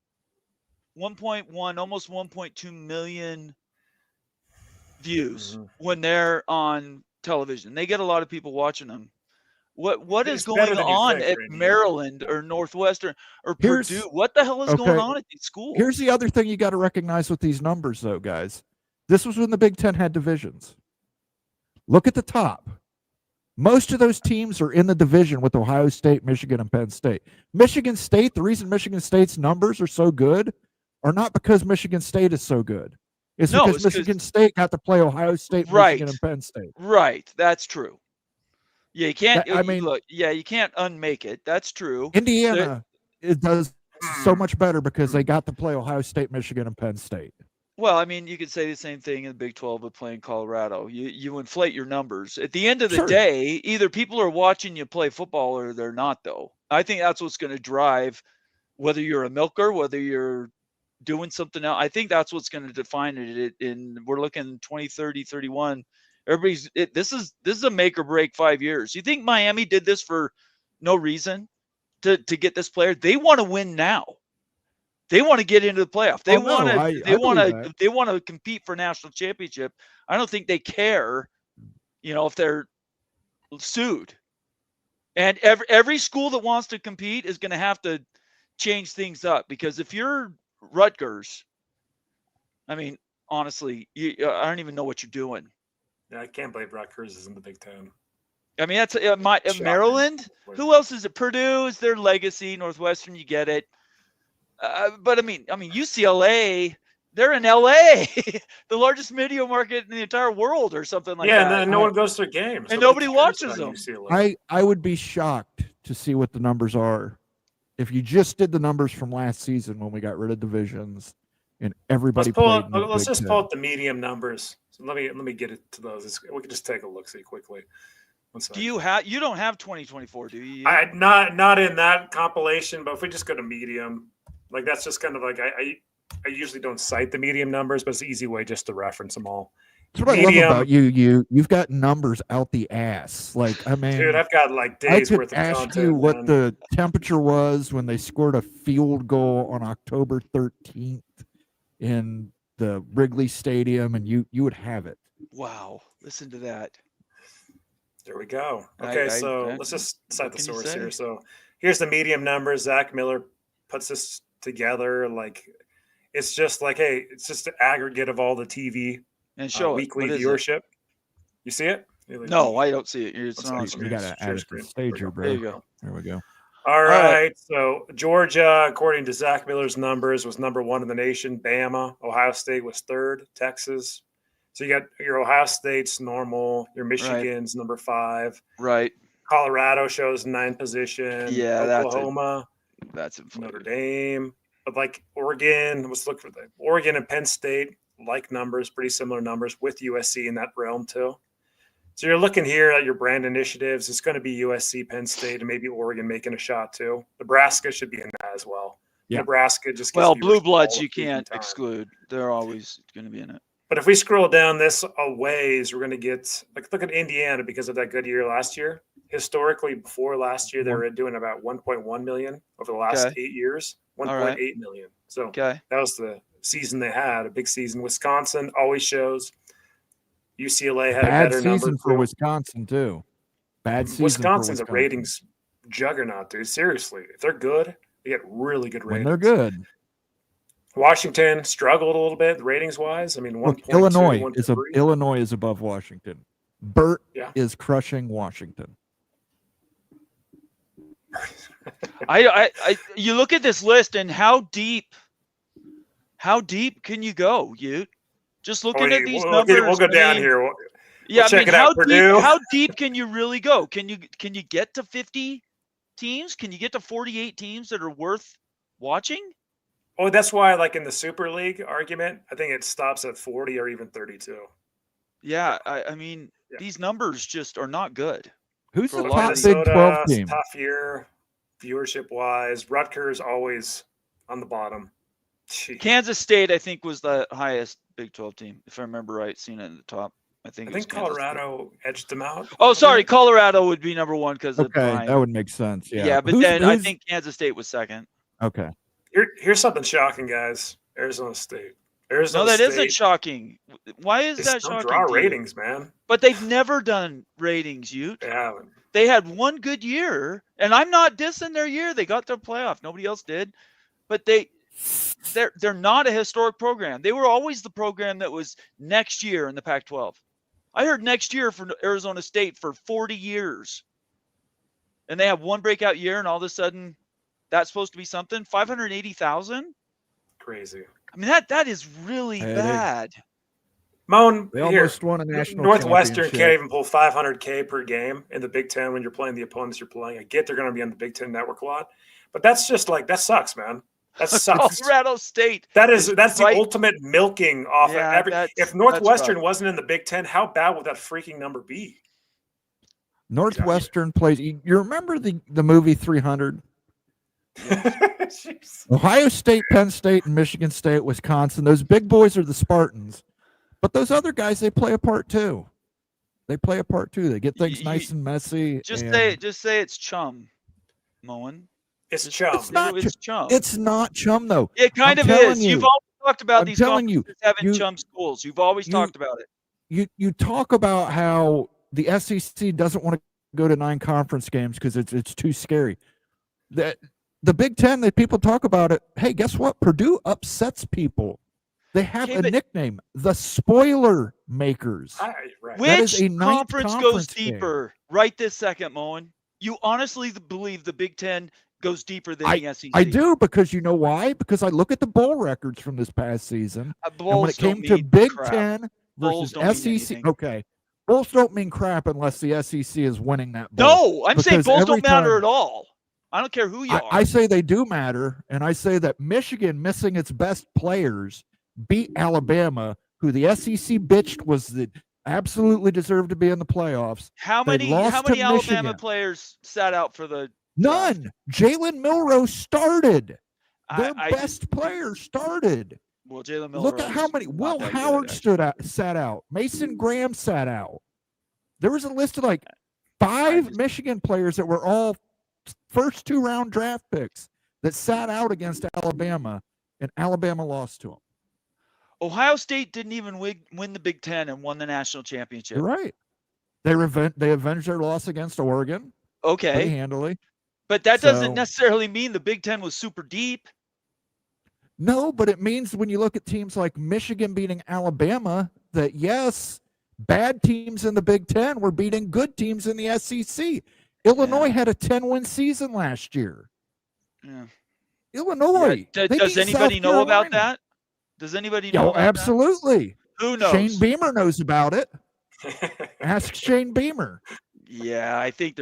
1.1, almost 1.2 million views when they're on television. They get a lot of people watching them. What is It's better going than you on think, at Randy. Maryland or Northwestern or Here's- Purdue? What the hell is going okay. on at these schools? Here's the other thing you got to recognize with these numbers, though, guys. This was when the Big Ten had divisions. Look at the top. Most of those teams are in the division with Ohio State, Michigan, and Penn State. Michigan State, the reason Michigan State's numbers are so good are not because Michigan State is so good. It's No, because it's 'cause- Michigan State got to play Ohio State, Right. Michigan, and Penn State. Right, that's true. Yeah, you can't. I mean- look. Yeah, you can't unmake it. That's true. Indiana, it does so much better because they got to play Ohio State, Michigan, and Penn State. Well, I mean, you could say the same thing in the Big 12 with playing Colorado. You inflate your numbers. At the end of the Sure. day, either people are watching you play football or they're not, though. I think that's what's going to drive whether you're a milker, whether you're doing something else. I think that's what's going to define it. We're looking 20, 30, 31. This is a make or break 5 years. You think Miami did this for no reason to get this player? They want to win now. They want to get into the playoff. They want to compete for national championship. I don't think they care, if they're sued. And every school that wants to compete is going to have to change things up, because if you're Rutgers, I mean, honestly, I don't even know what you're doing. Yeah, I can't believe Rutgers is in the Big Ten. I mean, that's Maryland. Who else is it? Purdue is their legacy. Northwestern, you get it. But I mean, UCLA, they're in LA, the largest media market in the entire world, or something like that. Yeah, and no one goes to their games, and nobody watches them. UCLA. I would be shocked to see what the numbers are if you just did the numbers from last season when we got rid of divisions and everybody played. Let's just pull up the medium numbers. So let me get it to those. We can just take a look, see quickly. Do you don't have 2024, do you? Not in that compilation, but if we just go to medium, like that's just kind of like I usually don't cite the medium numbers, but it's an easy way just to reference them all. That's what I love about you. You've got numbers out the ass. Like, I mean, dude, I've got like days worth of content. I could ask you what the temperature was when they scored a field goal on October 13th in the Wrigley Stadium, and you would have it. Wow, listen to that. There we go. Okay, let's just cite the source here. So here's the medium numbers. Zach Miller puts this together. Like, it's just like, hey, it's just an aggregate of all the TV and show weekly viewership. You see it? No, I don't see it. It's on screen. You got to add it to the stage here, bro. There you go. There we go. All right. So Georgia, according to Zach Miller's numbers, was number 1 in the nation. Bama, Ohio State was 3rd. Texas. So you got your Ohio State's normal. Your Michigan's number 5. Right. Colorado shows 9th position. Yeah, Oklahoma. That's inflated. Notre Dame. But like Oregon, let's look for the Oregon and Penn State, like numbers, pretty similar numbers, with USC in that realm too. So you're looking here at your brand initiatives. It's going to be USC, Penn State, and maybe Oregon making a shot too. Nebraska should be in that as well. Yeah. Nebraska just blue bloods you can't exclude. They're always going to be in it. But if we scroll down this a ways, we're going to get look at Indiana because of that good year last year. Historically, before last year, they were doing about 1.1 million over the last 8 years. 1.8 million. So that was the season they had, a big season. Wisconsin always shows. UCLA had a better number. Bad season for Wisconsin, too. Bad season. Wisconsin's a ratings juggernaut, dude. Seriously. If they're good, they get really good ratings. When they're good. Washington struggled a little bit ratings-wise. I mean, 1.2, Illinois is above Washington. Burt is crushing Washington. You look at this list and how deep can you go? Just looking at these numbers. We'll go down here. We'll check it out. How deep can you really go? Can you get to 50 teams? Can you get to 48 teams that are worth watching? Oh, that's why, like in the Super League argument, I think it stops at 40 or even 32. Yeah, I mean, these numbers just are not good. Who's the top Big 12 team? Tough year, viewership-wise. Rutgers always on the bottom. Jeez. Kansas State, I think, was the highest Big 12 team, if I remember right, seeing it at the top. I think Colorado edged them out. Oh, sorry, Colorado would be number 1 because of that would make sense. Yeah, but then I think Kansas State was 2nd. Okay. Here's something shocking, guys. Arizona State. No, that isn't shocking. Why is that shocking? Draw ratings, man. But they've never done ratings, Ute. They haven't. They had one good year, and I'm not dissing their year. They got their playoff. Nobody else did. But they're not a historic program. They were always the program that was next year in the Pac-12. I heard next year for Arizona State for 40 years. And they have one breakout year, and all of a sudden that's supposed to be something. 580,000? Crazy. I mean, that is really bad. Moan, they almost won a national Northwestern can't even pull 500K per game in the Big Ten when you're playing the opponents you're playing. I get they're going to be on the Big Ten Network a lot, but that's just like, that sucks, man. That sucks. Colorado State. That's the ultimate milking off of every. If Northwestern wasn't in the Big Ten, how bad would that freaking number be? Northwestern plays. You remember the movie 300? Jeez. Ohio State, Penn State, and Michigan State, Wisconsin. Those big boys are the Spartans, but those other guys, they play a part too. They play a part too. They get things nice and messy. Just and say it's chum, Moen. It's chum. It's not. It's chum. It's not chum though. It kind I'm of telling is. you. You've always talked about I'm these telling you, conferences having you- chum schools. You've always you- talked about it. You talk about how the SEC doesn't want to go to 9 conference games because it's too scary. The Big Ten, that people talk about it. Hey, guess what? Purdue upsets people. They have Okay, a but- nickname, the Spoiler Makers. Right. That is Which a ninth conference goes conference game. deeper right this second, Moen? You honestly believe the Big Ten goes deeper than the SEC? I do, because you know why? Because I look at the bowl records from this past season, and when Bowls it came don't to mean Big crap. Ten Bowls versus don't mean SEC, anything. okay, bowls don't mean crap unless the SEC is winning that bowl. No, I'm saying Because bowls every don't matter time- at all. I don't care who you are. I say they do matter, and I say that Michigan missing its best players beat Alabama, who the SEC bitched absolutely deserved to be in the playoffs. how they many lost to Alabama Michigan. players sat out for the None. Jalen Milroe started. Their I best player started. well, Jalen Miller. Look at how many. Will Howard sat out. Mason Graham sat out. There was a list of like 5 Michigan players that were all first 2-round draft picks that sat out against Alabama, and Alabama lost to them. Ohio State didn't even win the Big Ten and won the national championship. You're right. They avenged their loss against Oregon pretty Okay, handily. but that doesn't So- necessarily mean the Big Ten was super deep. No, but it means when you look at teams like Michigan beating Alabama, that yes, bad teams in the Big Ten were beating good teams in the SEC. Illinois had a 10-win season last year. Yeah. Illinois. Yeah, they does beat anybody South know about Carolina. that? Does anybody Yeah, know? About absolutely. That? Who knows? Shane Beamer knows about it. Ask Shane Beamer. Yeah, I think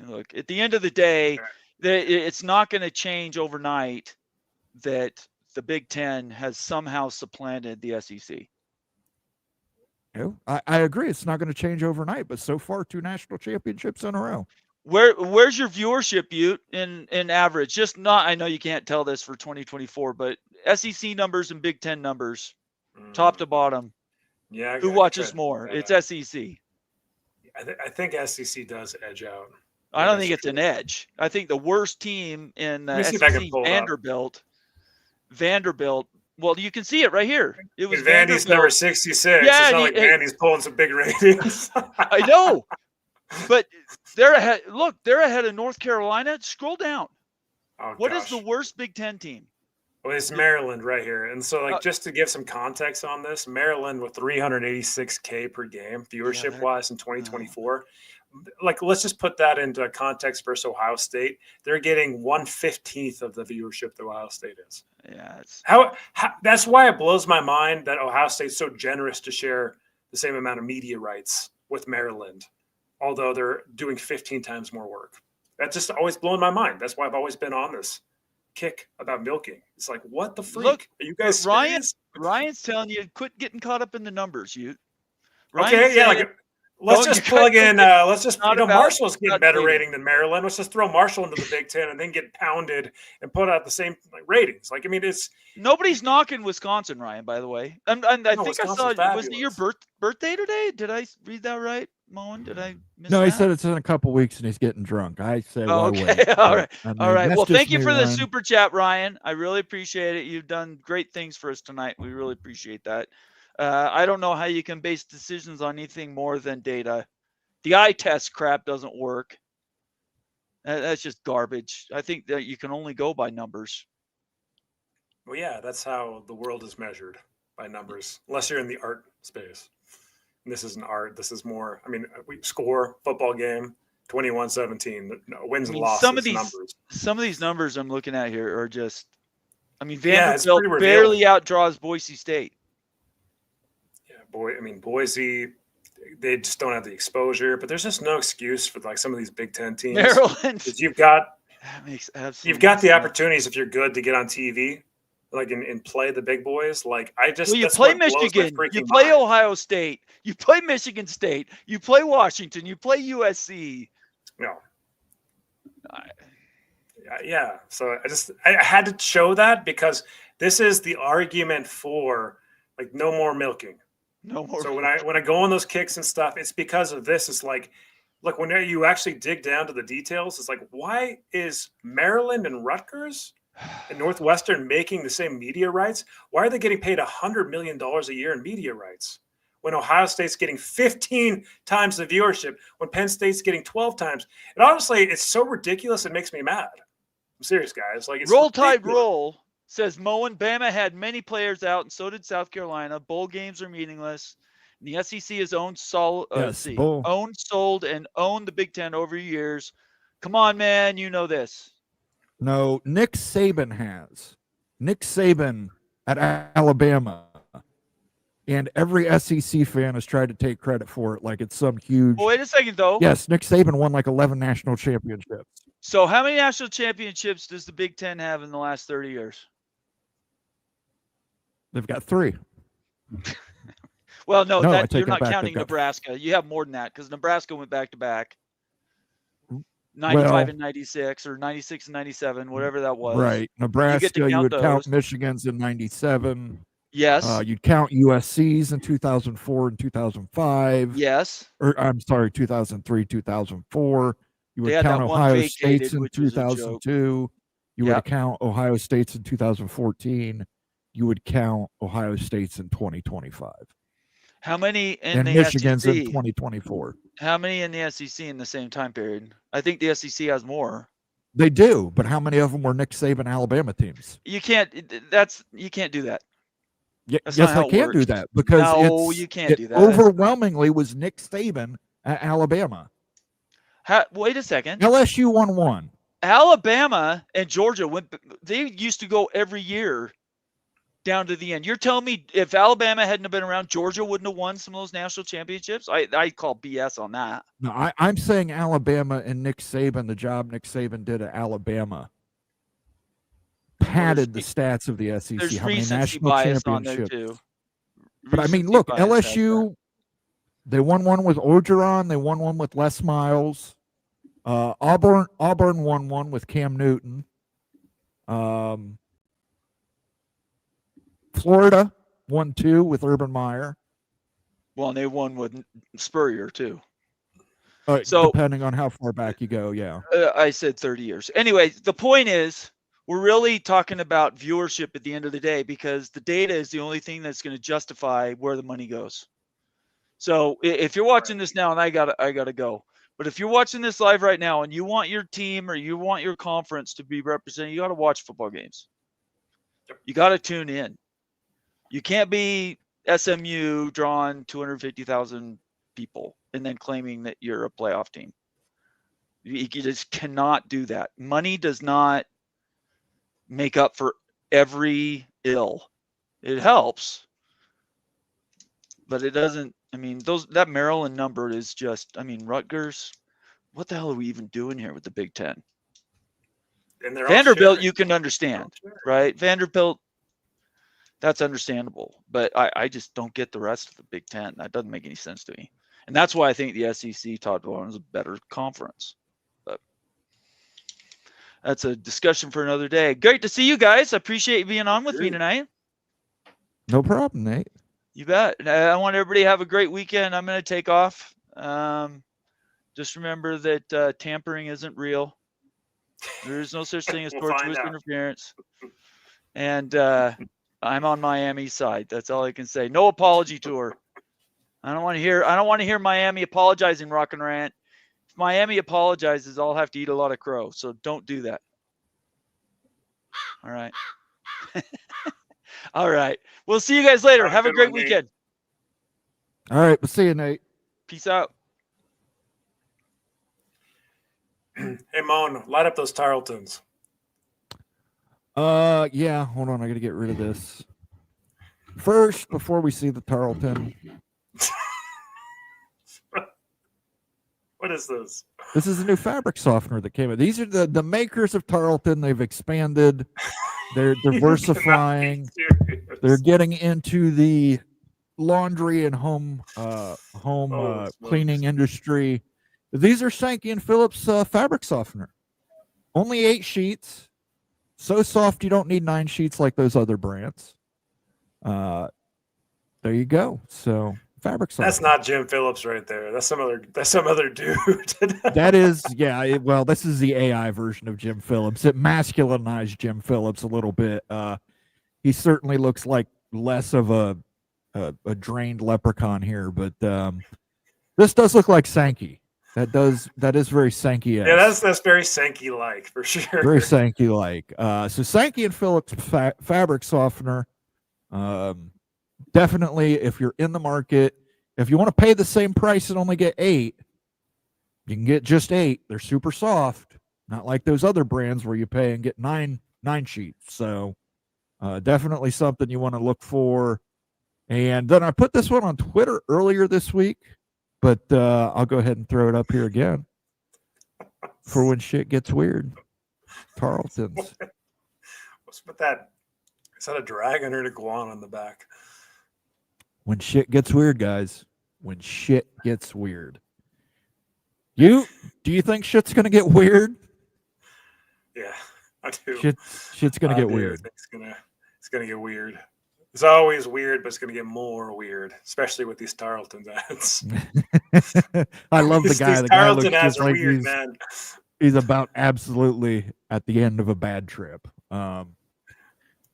look, at the end of the day, it's not going to change overnight that the Big Ten has somehow supplanted the SEC. I agree. It's not going to change overnight, but so far 2 national championships in a row. Where's your viewership, Ute, in average? Just not. I know you can't tell this for 2024, but SEC numbers and Big Ten numbers, top to bottom. Yeah. Who watches more? It's SEC. I think SEC does edge out. I don't think it's an edge. I think the worst team in Let me see if I SEC, can pull it up. Vanderbilt. Well, you can see it right here. It was Vandy's Vanderbilt. number 66. Yeah, it's not like Vandy's pulling some big ratings. I know, but they're ahead. Look, they're ahead of North Carolina. Scroll down. Oh, What is gosh. the worst Big Ten team? Well, it's Maryland right here. And so, like, just to give some context on this, Maryland with 386K per game, viewership wise in 2024. Like, let's just put that into context versus Ohio State. They're getting 1/15 of the viewership that Ohio State is. Yeah, it's How that's why it blows my mind that Ohio State's so generous to share the same amount of media rights with Maryland, although they're doing 15 times more work. That just always blown my mind. That's why I've always been on this kick about milking. It's like, what the freak? Look, are you guys Ryan. serious? Ryan's telling you quit getting caught up in the numbers. Okay, yeah, like, let's just plug in. Let's just, Marshall's getting better rating than Maryland. Let's just throw Marshall into the Big Ten and then get pounded and put out the same ratings. Like, I mean, it's nobody's knocking Wisconsin, Ryan. By the way, and I think Wisconsin's I saw. fabulous. Was it your birthday today? Did I read that right, Moen? Did I miss No, that? he said it's in a couple weeks and he's getting drunk. I said, Oh, why okay. wait? All right. I mean, All right. that's Well, just thank you me, for the Ryan. super chat, Ryan. I really appreciate it. You've done great things for us tonight. We really appreciate that. I don't know how you can base decisions on anything more than data. The eye test crap doesn't work. That's just garbage. I think that you can only go by numbers. well, yeah, that's how the world is measured, by numbers, unless you're in the art space. And this isn't art. This is more. I mean, we score football game 21-17. Wins and losses. Numbers. Some of these numbers I'm looking at here are just. I mean, Yeah, it's Vanderbilt pretty barely revealing. outdraws Boise State. Yeah, Boise, they just don't have the exposure. But there's just no excuse for like some of these Big Ten teams. Maryland. 'Cause you've got That makes absolutely. You've got the sense. opportunities if you're good to get on TV, like and play the big boys. Like I just Well, you that's play what blows my Michigan, you freaking play mind. Ohio State, you play Michigan State, you play Washington, you play USC. No, Yeah. So I had to show that because this is the argument for like no more milking. No more. So when I go on those kicks and stuff, it's because of this. It's like, look, when you actually dig down to the details, it's like, why is Maryland and Rutgers and Northwestern making the same media rights? Why are they getting paid $100 million a year in media rights when Ohio State's getting 15 times the viewership, when Penn State's getting 12 times? And honestly, it's so ridiculous, it makes me mad. I'm serious, guys. Like, it's Roll Tide ridiculous. Roll says Moen, Bama had many players out, and so did South Carolina. Bowl games are meaningless. And the SEC has owned, sold, and owned the Big Ten over years. Come on, man. You know this. No, Nick Saban has. Nick Saban at Alabama. And every SEC fan has tried to take credit for it like it's some huge. Well, wait a second, though. Yes, Nick Saban won like 11 national championships. So how many national championships does the Big Ten have in the last 30 years? They've got 3. Well, no, I take you're it not back. counting They've got- Nebraska. You have more than that because Nebraska went back to back. 95 and 96, or 96 and 97, whatever that was. Right. Nebraska, you would count those. Michigan's in 97. Yes. You'd count USC's in 2004 and 2005. Yes. Or I'm sorry, 2003, 2004. You They would had count that one Ohio vacated, State's in which was a joke. 2002. You would count Ohio State's in 2014. You would count Ohio State's in 2025. How many in And the Michigan's SEC? in 2024. How many in the SEC in the same time period? I think the SEC has more. They do, but how many of them were Nick Saban Alabama teams? You can't do that. That's Yes, not how I it can do works. that because No, it's, you can't it do that. overwhelmingly was Nick Saban at Alabama. Wait a second. LSU won 1. Alabama and Georgia they used to go every year down to the end. You're telling me if Alabama hadn't have been around, Georgia wouldn't have won some of those national championships? I call BS on that. No, I'm saying Alabama and Nick Saban, the job Nick Saban did at Alabama, padded the stats of the SEC. There's How many recency national bias on there championships? too. But I mean, Recency look, bias out there. LSU, they won one with Orgeron. They won one with Les Miles. Auburn won one with Cam Newton. Florida won 2 with Urban Meyer. Well, and they won with Spurrier too. So depending on how far back you go, yeah. I said 30 years. Anyway, the point is, we're really talking about viewership at the end of the day because the data is the only thing that's going to justify where the money goes. So if you're watching this now, and I gotta go, but if you're watching this live right now and you want your team or you want your conference to be represented, you got to watch football games. You got to tune in. You can't be SMU drawing 250,000 people and then claiming that you're a playoff team. You just cannot do that. Money does not make up for every ill. It helps, but it doesn't. I mean, that Maryland number is just, I mean, Rutgers, what the hell are we even doing here with the Big Ten? And they're all Vanderbilt, sharing. you can understand, right? Vanderbilt, that's understandable, but I just don't get the rest of the Big Ten. That doesn't make any sense to me. And that's why I think the SEC top to bottom is a better conference. But that's a discussion for another day. Great to see you guys. I appreciate you being on with me tonight. No problem, Nate. You bet. I want everybody to have a great weekend. I'm going to take off. Just remember that tampering isn't real. There is no such thing as tortuous interference. And I'm on Miami's side. That's all I can say. No apology tour. I don't want to hear Miami apologizing, Rock and Rant. If Miami apologizes, I'll have to eat a lot of crow. So don't do that. All right. All right. We'll see you guys later. Have a great weekend. All right. We'll see you, Nate. Peace out. Hey, Moan, light up those Tarletons. Yeah. Hold on. I got to get rid of this. First, before we see the Tarleton. What is this? This is a new fabric softener that came in. These are the makers of Tarleton. They've expanded. They're diversifying. They're getting into the laundry and home cleaning industry. These are Sankey and Phillips fabric softener. Only 8 sheets. So soft you don't need 9 sheets like those other brands. There you go. So fabric softener. That's not Jim Phillips right there. That's some other dude. That is, yeah. Well, this is the AI version of Jim Phillips. It masculinized Jim Phillips a little bit. He certainly looks like less of a drained leprechaun here, but this does look like Sankey. That is very Sankey. Yeah, that's very Sankey-like for sure. Very Sankey-like. So Sankey and Phillips fabric softener. Definitely, if you're in the market, if you want to pay the same price and only get 8, you can get just 8. They're super soft, not like those other brands where you pay and get 9 sheets. So definitely something you want to look for. And then I put this one on Twitter earlier this week, but I'll go ahead and throw it up here again for when shit gets weird. Tarleton's. What's with that? Is that a dragon or an iguana on the back? When shit gets weird, guys. When shit gets weird. Do you think shit's gonna get weird? Yeah, I do. Shit's gonna get weird. It's gonna get weird. It's always weird, but it's gonna get more weird, especially with these Tarleton ads. I love the guy. The guy looks just like weird, man. He's about absolutely at the end of a bad trip.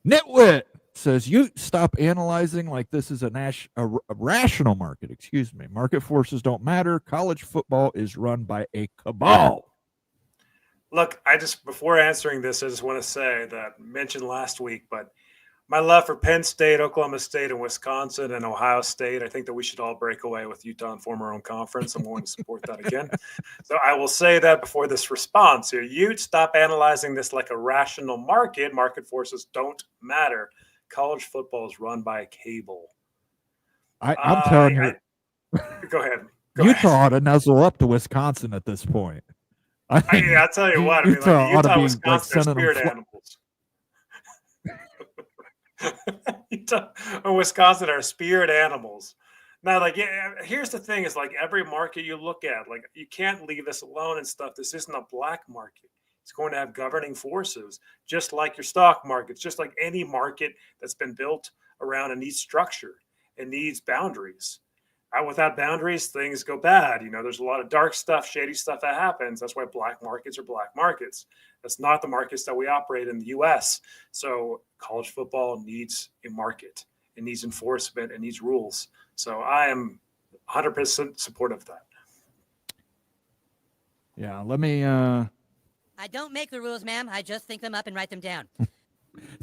Nitwit says, you stop analyzing like this is a rational market. Excuse me. Market forces don't matter. College football is run by a cabal. Look, before answering this, I just want to say that mentioned last week, but my love for Penn State, Oklahoma State, and Wisconsin, and Ohio State, I think that we should all break away with Utah and form our own conference. I'm going to support that again. So I will say that before this response here. You stop analyzing this like a rational market. Market forces don't matter. College football is run by cable. I'm telling you. Go ahead. Utah ought to nuzzle up to Wisconsin at this point. I'll tell you what. Utah, Wisconsin are spirit animals. Utah and Wisconsin are spirit animals. Now, here's the thing: is every market you look at, you can't leave this alone and stuff. This isn't a black market. It's going to have governing forces, just like your stock markets, just like any market that's been built around and needs structure and needs boundaries. Without boundaries, things go bad. There's a lot of dark stuff, shady stuff that happens. That's why black markets are black markets. That's not the markets that we operate in the U.S. So college football needs a market. It needs enforcement. It needs rules. So I am 100% supportive of that. Yeah, let me... I don't make the rules, ma'am. I just think them up and write them down.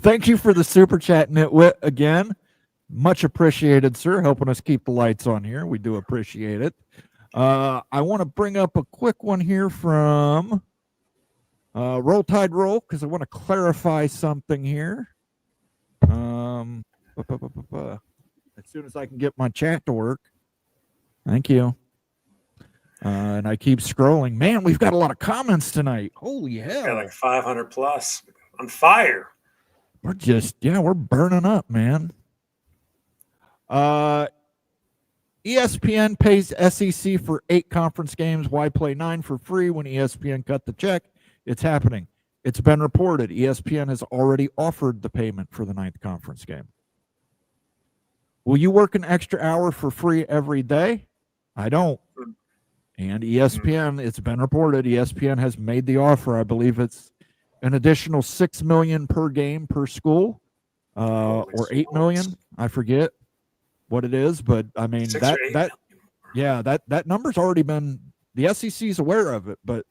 Thank you for the super chat, Nitwit, again. Much appreciated, sir, helping us keep the lights on here. We do appreciate it. I want to bring up a quick one here from Roll Tide Roll, because I want to clarify something here. As soon as I can get my chat to work. Thank you. And I keep scrolling. Man, we've got a lot of comments tonight. Holy hell. Got like 500 plus on fire. We're burning up, man. ESPN pays SEC for 8 conference games. Why play 9 for free when ESPN cut the check? It's happening. It's been reported. ESPN has already offered the payment for the 9th conference game. Will you work an extra hour for free every day? I don't. And ESPN, it's been reported, ESPN has made the offer. I believe it's an additional $6 million per game per school, or $8 million. I forget what it is, but I mean that number's already been, the SEC's aware of it, but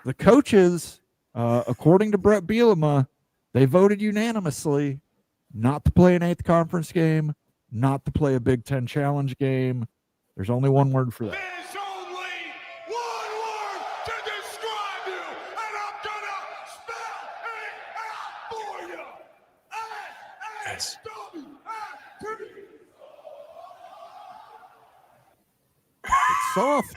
the coaches, according to Brett Bielema, they voted unanimously not to play an 8th conference game, not to play a Big Ten Challenge game. There's only one word for that. There's only one word to describe you, and I'm gonna spell it out for you. S-A-W-F-T. It's soft.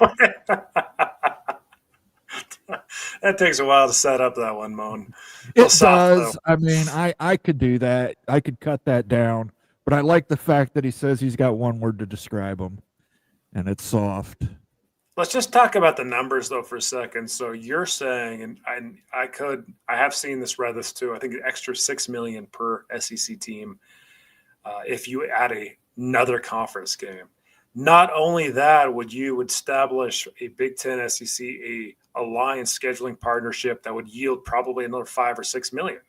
That takes a while to set up that one, Moan. It does. I mean, I could do that. I could cut that down. But I like the fact that he says he's got one word to describe him, and it's soft. Let's just talk about the numbers though for a second. So you're saying, and I have seen this, read this too. I think an extra $6 million per SEC team if you add another conference game. Not only that, would you establish a Big Ten SEC a alliance scheduling partnership that would yield probably another $5 or $6 million.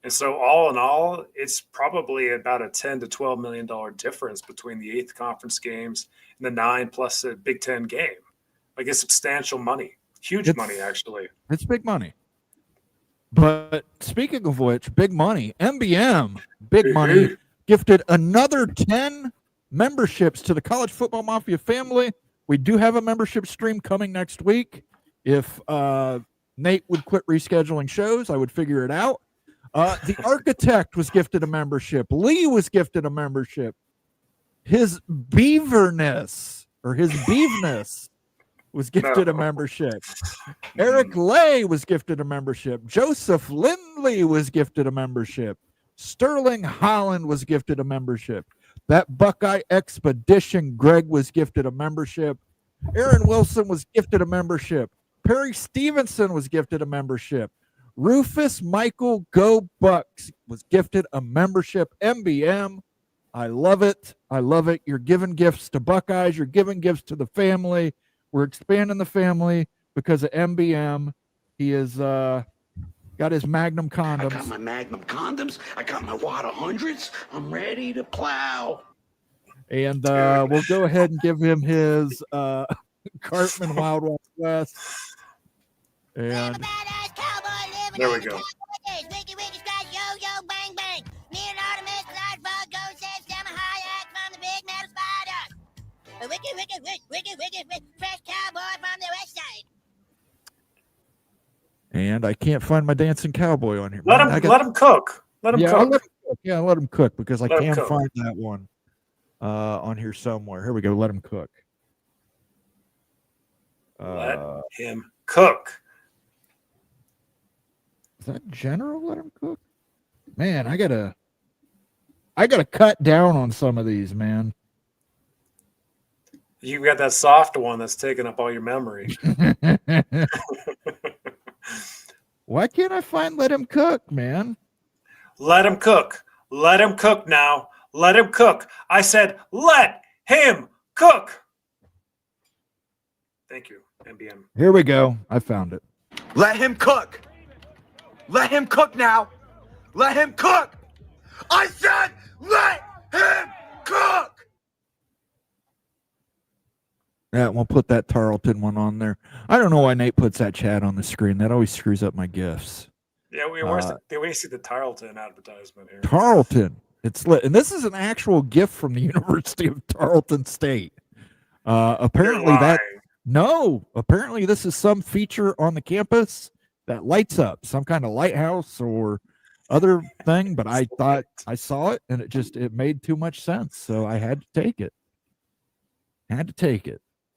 And so all in all, it's probably about a $10 to $12 million difference between the 8th conference games and the 9 plus a Big Ten game. Like it's substantial money, huge money, actually. It's big money. But speaking of which, big money, MBM, big money, gifted another 10 memberships to the College Football Mafia family. We do have a membership stream coming next week. If Nate would quit rescheduling shows, I would figure it out. The Architect was gifted a membership. Lee was gifted a membership. His Beaverness was gifted a membership. Eric Lay was gifted a membership. Joseph Lindley was gifted a membership. Sterling Holland was gifted a membership. That Buckeye Expedition Greg was gifted a membership. Aaron Wilson was gifted a membership. Perry Stevenson was gifted a membership. Rufus Michael Go Bucks was gifted a membership. MBM, I love it. I love it. You're giving gifts to Buckeyes. You're giving gifts to the family. We're expanding the family because of MBM. He is got his Magnum condoms. I got my Magnum condoms. I got my Water Hundreds. I'm ready to plow. And we'll go ahead and give him his Cartman Wild Wild West. And there we go. And I can't find my dancing cowboy on here. Let him cook. Let him cook. Let him cook because I Let him can't cook. find that one on here somewhere. Here we go. Let him cook. Let him cook. Is that general? Let him cook. Man, I gotta cut down on some of these, man. You got that soft one that's taking up all your memory. Why can't I find Let Him Cook, man? Let him cook. Let him cook now. Let him cook. I said, let him cook. Thank you, MBM. Here we go. I found it. Let him cook. Let him cook now. Let him cook. I said, let him cook. Yeah, we'll put that Tarleton one on there. I don't know why Nate puts that chat on the screen. That always screws up my gifts. Yeah, we see the Tarleton advertisement here. Tarleton. It's lit. And this is an actual gift from the University of Tarleton State. Apparently apparently this is some feature on the campus that lights up, some kind of lighthouse or other thing, but I thought I saw it and it made too much sense. So I had to take it.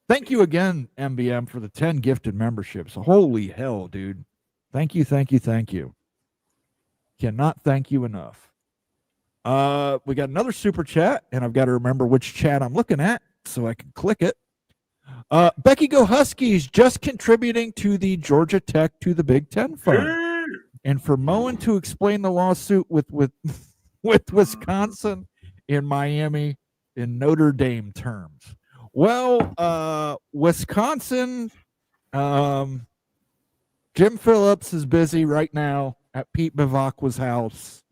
Thank you again, MBM, for the 10 gifted memberships. Holy hell, dude. Thank you. Cannot thank you enough. We got another super chat, and I've got to remember which chat I'm looking at so I can click it. Becky Go Huskies just contributing to the Georgia Tech to the Big Ten Fund. And for Moen to explain the lawsuit with Wisconsin in Miami in Notre Dame terms. Well, Wisconsin, Jim Phillips is busy right now at Pete Bavacqua's house.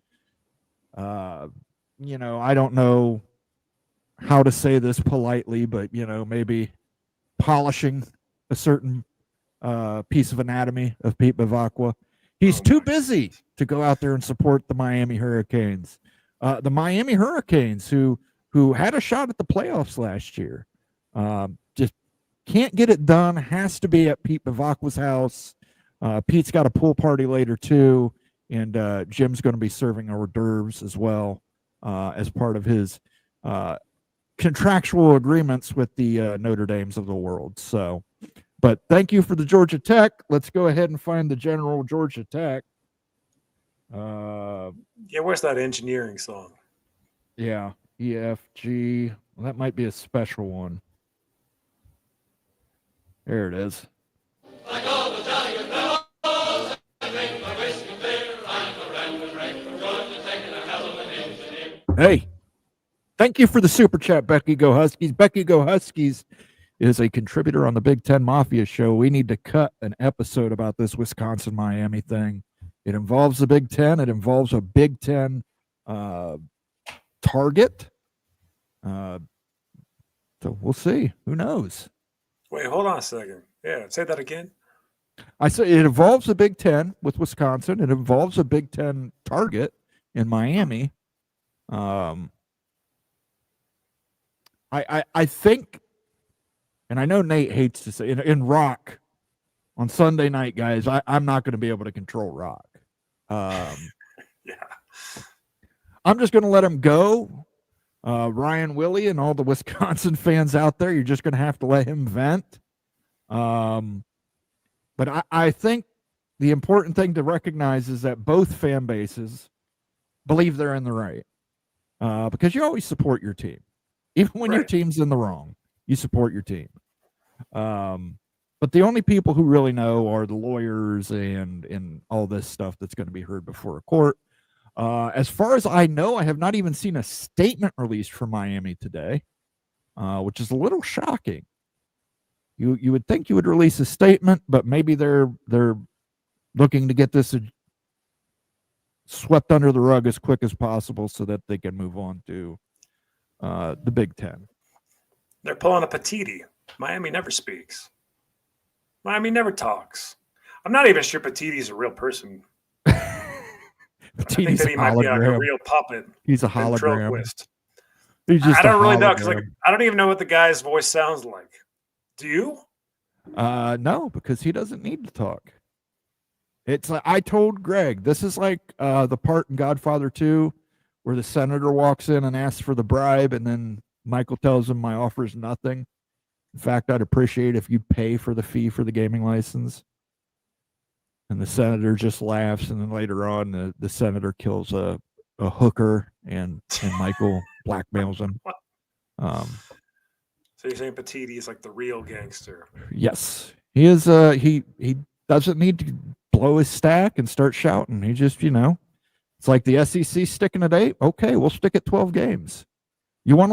I don't know how to say this politely, but, maybe polishing a certain piece of anatomy of Pete Bavacqua. He's too busy to go out there and support the Miami Hurricanes. The Miami Hurricanes, who had a shot at the playoffs last year. Just can't get it done. Has to be at Pete Bavacqua's house. Pete's got a pool party later too, and Jim's going to be serving hors d'oeuvres as well as part of his contractual agreements with the Notre Dames of the world. So, but thank you for the Georgia Tech. Let's go ahead and find the general Georgia Tech. Where's that engineering song? Yeah, EFG. Well, that might be a special one. There it is. Hey, thank you for the super chat, Becky Go Huskies. Becky Go Huskies is a contributor on the Big Ten Mafia show. We need to cut an episode about this Wisconsin-Miami thing. It involves the Big Ten. It involves a Big Ten target. So we'll see. Who knows? Wait, hold on a second. Yeah, say that again. I say it involves the Big Ten with Wisconsin. It involves a Big Ten target in Miami. I think, and I know Nate hates to say in Rock on Sunday night, guys, I'm not going to be able to control Rock. Yeah. I'm just going to let him go. Ryan Willie and all the Wisconsin fans out there, you're just going to have to let him vent. But I think the important thing to recognize is that both fan bases believe they're in the right. Because you always support your team. Even when your team's in the wrong, you support your team. But the only people who really know are the lawyers and all this stuff that's going to be heard before a court. As far as I know, I have not even seen a statement released from Miami today, which is a little shocking. You would think you would release a statement, but maybe they're looking to get this swept under the rug as quick as possible so that they can move on to the Big Ten. They're pulling a Petiti. Miami never speaks. Miami never talks. I'm not even sure Petiti's a real person. I think that he might be like a real puppet. He's a hologram. Ventriloquist. He's just I don't really know because hologram. I don't even know what the guy's voice sounds like. Do you? No, because he doesn't need to talk. It's like I told Greg, this is like the part in Godfather 2 where the senator walks in and asks for the bribe, and then Michael tells him my offer is nothing. In fact, I'd appreciate if you'd pay for the fee for the gaming license. And the senator just laughs, and then later on, the senator kills a hooker, and Michael blackmails him. So you're saying Petiti is like the real gangster? Yes, he is. He doesn't need to blow his stack and start shouting. He just, it's like the SEC sticking at 8. Okay, we'll stick at 12 games. You want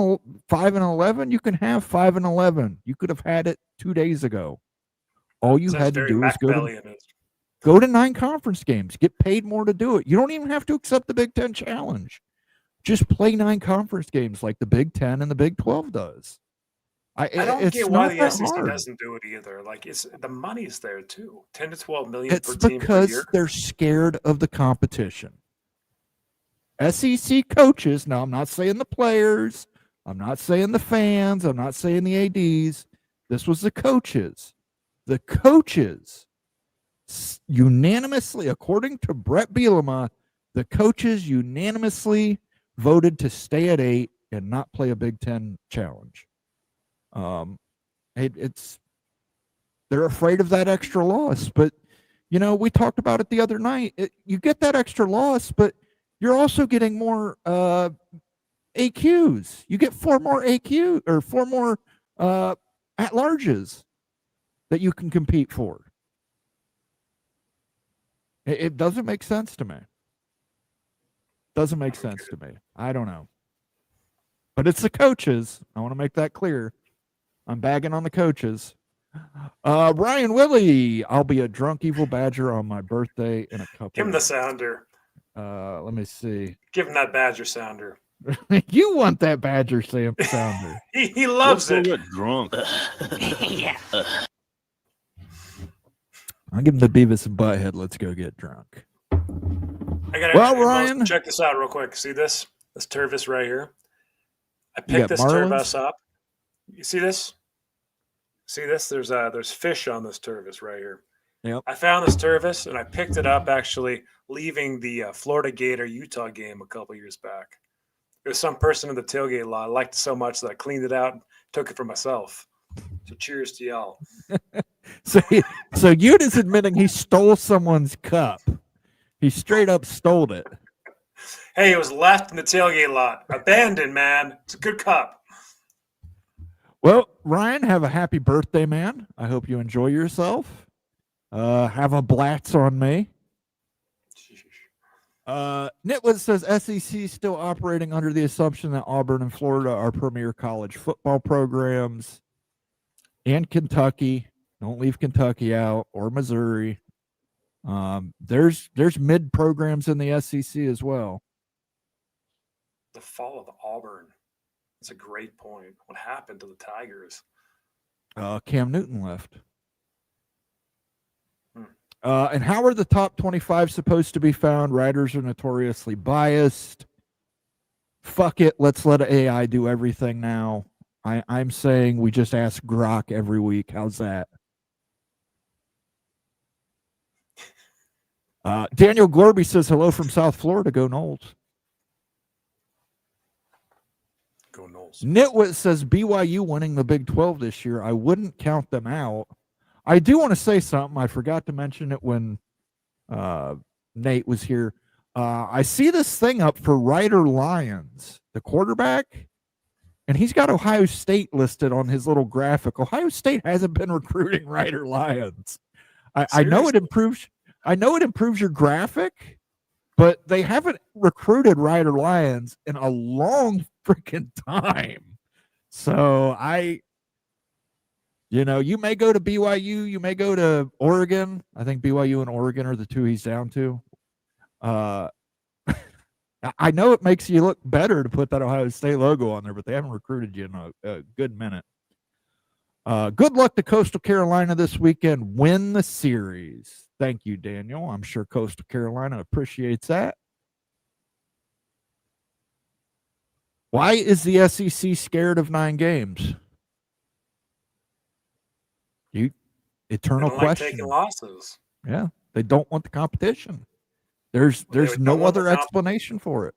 5-11? You can have 5-11. You could have had it 2 days ago. All you had to do is go to 9 conference games. Get paid more to do it. You don't even have to accept the Big Ten challenge. Just play 9 conference games like the Big Ten and the Big 12 does. I don't get why the SEC doesn't do it either. Like the money's there too. 10 to 12 million per team per year. It's because they're scared of the competition. SEC coaches, now I'm not saying the players, I'm not saying the fans, I'm not saying the ADs. This was the coaches. The coaches unanimously, according to Brett Bielema, the coaches unanimously voted to stay at 8 and not play a Big Ten challenge. They're afraid of that extra loss, but we talked about it the other night. You get that extra loss, but you're also getting more AQs. You get 4 more AQ or 4 more at-larges that you can compete for. It doesn't make sense to me. Doesn't make sense to me. I don't know. But it's the coaches. I want to make that clear. I'm bagging on the coaches. Ryan Willie, I'll be a drunk evil badger on my birthday in a couple. Give him the sounder. Let me see. Give him that badger sounder. You want that badger sounder. He loves it. Get drunk. Yeah. I'll give him the Beavis and Butthead. Let's go get drunk. Ryan, check this out real quick. See this? This Tervis right here. I picked this Tervis up. You see this? See this? There's fish on this Tervis right here. Yep. I found this Tervis and I picked it up actually leaving the Florida Gator Utah game a couple years back. There was some person in the tailgate lot. I liked it so much that I cleaned it out and took it for myself. So cheers to y'all. So Ute is admitting he stole someone's cup. He straight up stole it. Hey, it was left in the tailgate lot. Abandoned, man. It's a good cup. Well, Ryan, have a happy birthday, man. I hope you enjoy yourself. Have a blats on me. Nitwit says SEC still operating under the assumption that Auburn and Florida are premier college football programs, and Kentucky. Don't leave Kentucky out, or Missouri. There's mid programs in the SEC as well. The fall of Auburn. That's a great point. What happened to the Tigers? Cam Newton left. And how are the top 25 supposed to be found? Writers are notoriously biased. Fuck it. Let's let AI do everything now. I'm saying we just ask Grok every week. How's that? Daniel Glorby says hello from South Florida. Go Noles. Go Noles. Nitwit says BYU winning the Big 12 this year. I wouldn't count them out. I do want to say something. I forgot to mention it when Nate was here. I see this thing up for Ryder Lyons, the quarterback, and he's got Ohio State listed on his little graphic. Ohio State hasn't been recruiting Ryder Lyons. I know it improves. I know it improves your graphic, but they haven't recruited Ryder Lyons in a long freaking time. So you may go to BYU, you may go to Oregon. I think BYU and Oregon are the two he's down to. I know it makes you look better to put that Ohio State logo on there, but they haven't recruited you in a good minute. Good luck to Coastal Carolina this weekend. Win the series. Thank you, Daniel. I'm sure Coastal Carolina appreciates that. Why is the SEC scared of 9 games? Eternal question. Taking losses. Yeah, they don't want the competition. There's no other explanation for it.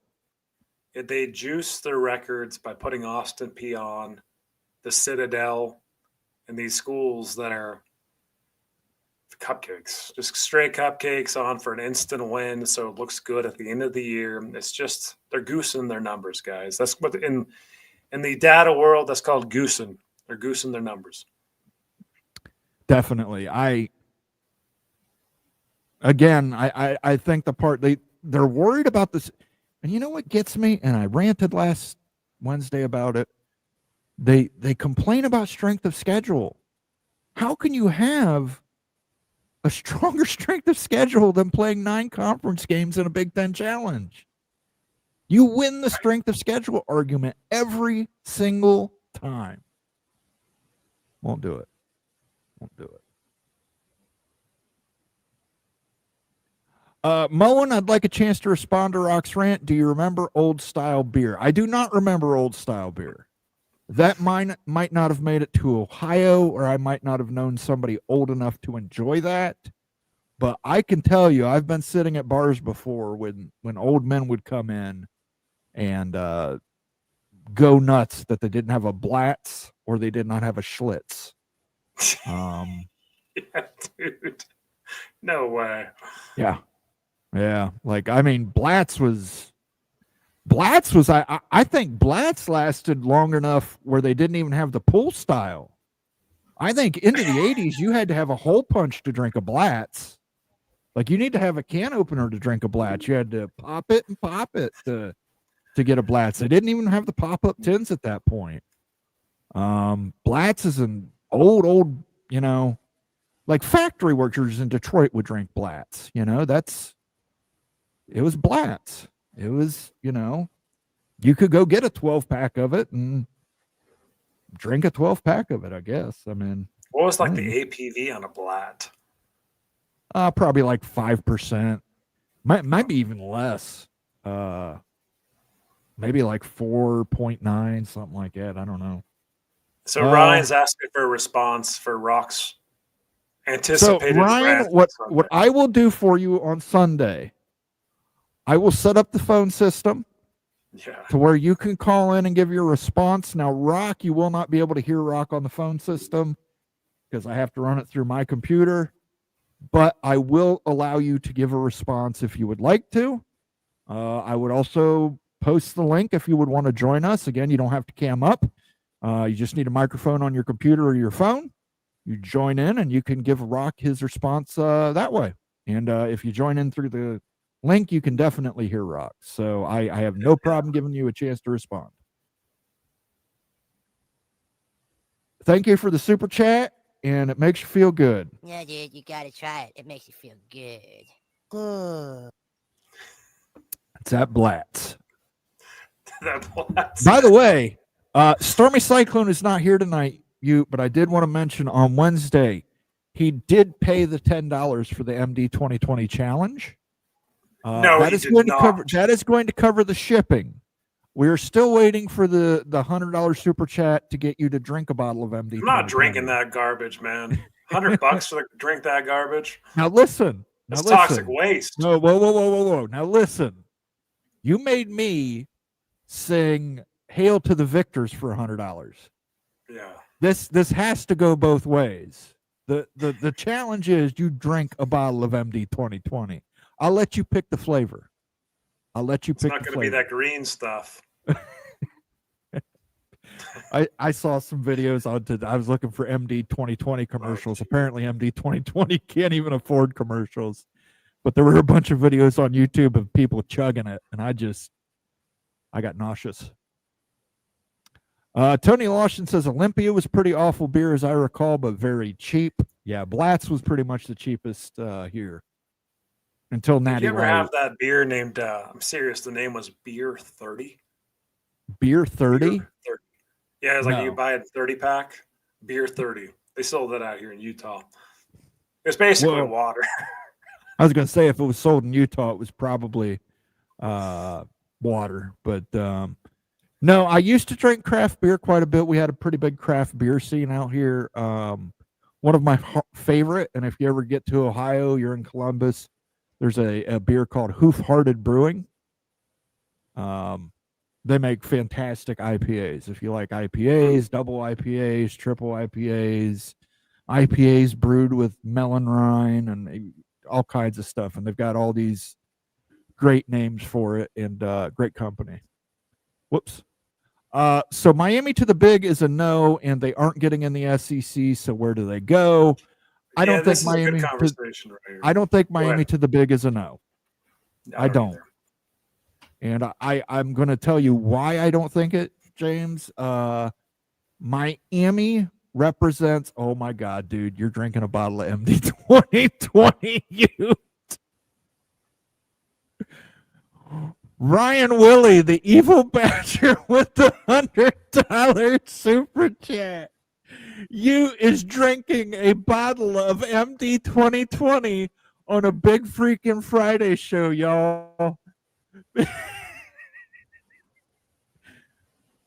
They juice their records by putting Austin Peay on, the Citadel, and these schools that are cupcakes, just straight cupcakes on for an instant win. So it looks good at the end of the year. It's just they're goosing their numbers, guys. That's what in the data world that's called goosing. They're goosing their numbers. Definitely. I think the part they're worried about this, and you know what gets me? And I ranted last Wednesday about it. They complain about strength of schedule. How can you have a stronger strength of schedule than playing 9 conference games in a Big Ten challenge? You win the strength of schedule argument every single time. Won't do it. Moen, I'd like a chance to respond to Rock's rant. Do you remember Old Style beer? I do not remember Old Style beer. That might not have made it to Ohio, or I might not have known somebody old enough to enjoy that. But I can tell you, I've been sitting at bars before when old men would come in and go nuts that they didn't have a Blatz or they did not have a Schlitz. Yeah, dude. No way. Yeah. Like, I mean, Blatz was I think Blatz lasted long enough where they didn't even have the pool style. I think into the 80s, you had to have a hole punch to drink a Blatz. Like, you need to have a can opener to drink a Blatz. You had to pop it to get a Blatz. They didn't even have the pop-up tins at that point. Blatz is an old, like factory workers in Detroit would drink Blatz. It was Blatz. It was, you could go get a 12-pack of it and drink a 12-pack of it, I guess. I mean, what was like the APV on a Blatt? Probably like 5%. Might be even less. Maybe like 4.9, something like that. I don't know. So Ryan's asking for a response for Rock's anticipated. So Ryan, what I will do for you on Sunday, I will set up the phone system to where you can call in and give your response. Now, Rock, you will not be able to hear Rock on the phone system because I have to run it through my computer, but I will allow you to give a response if you would like to. I would also post the link if you would want to join us. Again, you don't have to cam up. You just need a microphone on your computer or your phone. You join in and you can give Rock his response that way. And if you join in through the link, you can definitely hear Rock. So I have no problem giving you a chance to respond. Thank you for the super chat, and it makes you feel good. Yeah, dude, you gotta try it. It makes you feel good. Good. It's at Blatz. That's By the way, Stormy Cyclone is not here tonight, but I did want to mention on Wednesday, he did pay the $10 for the MD 2020 challenge. No, that he is did going not. to cover. That is going to cover the shipping. We are still waiting for the $100 super chat to get you to drink a bottle of MD. I'm not drinking that garbage, man. $100 to drink that garbage. Now listen. It's toxic waste. No, whoa. Now listen. You made me sing "Hail to the Victors" for $100. Yeah. This has to go both ways. The challenge is you drink a bottle of MD 2020. I'll let you pick the flavor. It's not going to be that green stuff. I saw some videos I was looking for MD 2020 commercials. Apparently MD 2020 can't even afford commercials. But there were a bunch of videos on YouTube of people chugging it, and I got nauseous. Tony Lawson says Olympia was pretty awful beer as I recall, but very cheap. Yeah, Blatz was pretty much the cheapest here. Until Natty. Did you ever have that beer named, I'm serious, the name was Beer 30? Beer 30? Beer 30. Yeah, it's like No. you buy a 30-pack, Beer 30. They sold that out here in Utah. It's basically water. I was going to say if it was sold in Utah, it was probably water. But no, I used to drink craft beer quite a bit. We had a pretty big craft beer scene out here. One of my favorite, and if you ever get to Ohio, you're in Columbus, there's a beer called Hoof-Hearted Brewing. They make fantastic IPAs. If you like IPAs, double IPAs, triple IPAs, IPAs brewed with melon rind and all kinds of stuff. And they've got all these great names for it and great company. Whoops. So Miami to the Big is a no, and they aren't getting in the SEC. So where do they go? I don't think Miami. I don't think Miami to the Big is a no. I don't. And I'm going to tell you why I don't think it, James. Miami represents. Oh my God, dude! You're drinking a bottle of MD 2020. You. Ryan Willie, the evil badger with the $100 super chat. You is drinking a bottle of MD 2020 on a big freaking Friday show, y'all.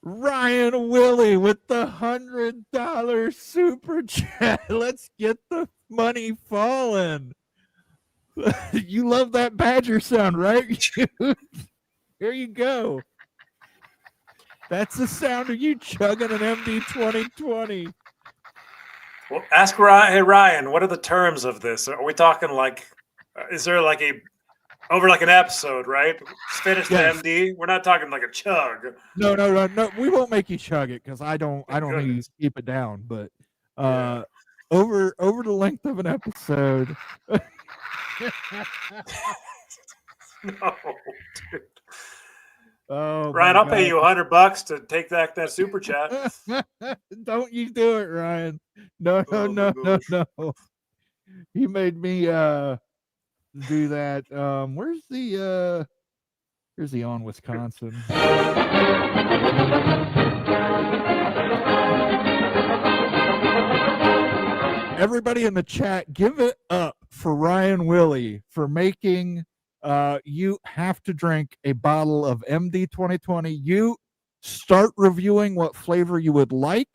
Ryan Willie with the $100 super chat. Let's get the money falling. You love that badger sound, right? Here you go. That's the sound of you chugging an MD 2020. Well, ask Ryan. Hey, Ryan, what are the terms of this? Are we talking like, is there like over like an episode, right? Finish the MD. We're not talking like a chug. No. We won't make you chug it because I don't think you keep it down. But over the length of an episode. No, dude. Oh, Ryan, I'll pay you $100 to take that super chat. Don't you do it, Ryan? No. He made me do that. Here's the on Wisconsin. Everybody in the chat, give it up for Ryan Willie for making you have to drink a bottle of MD 2020. You start reviewing what flavor you would like.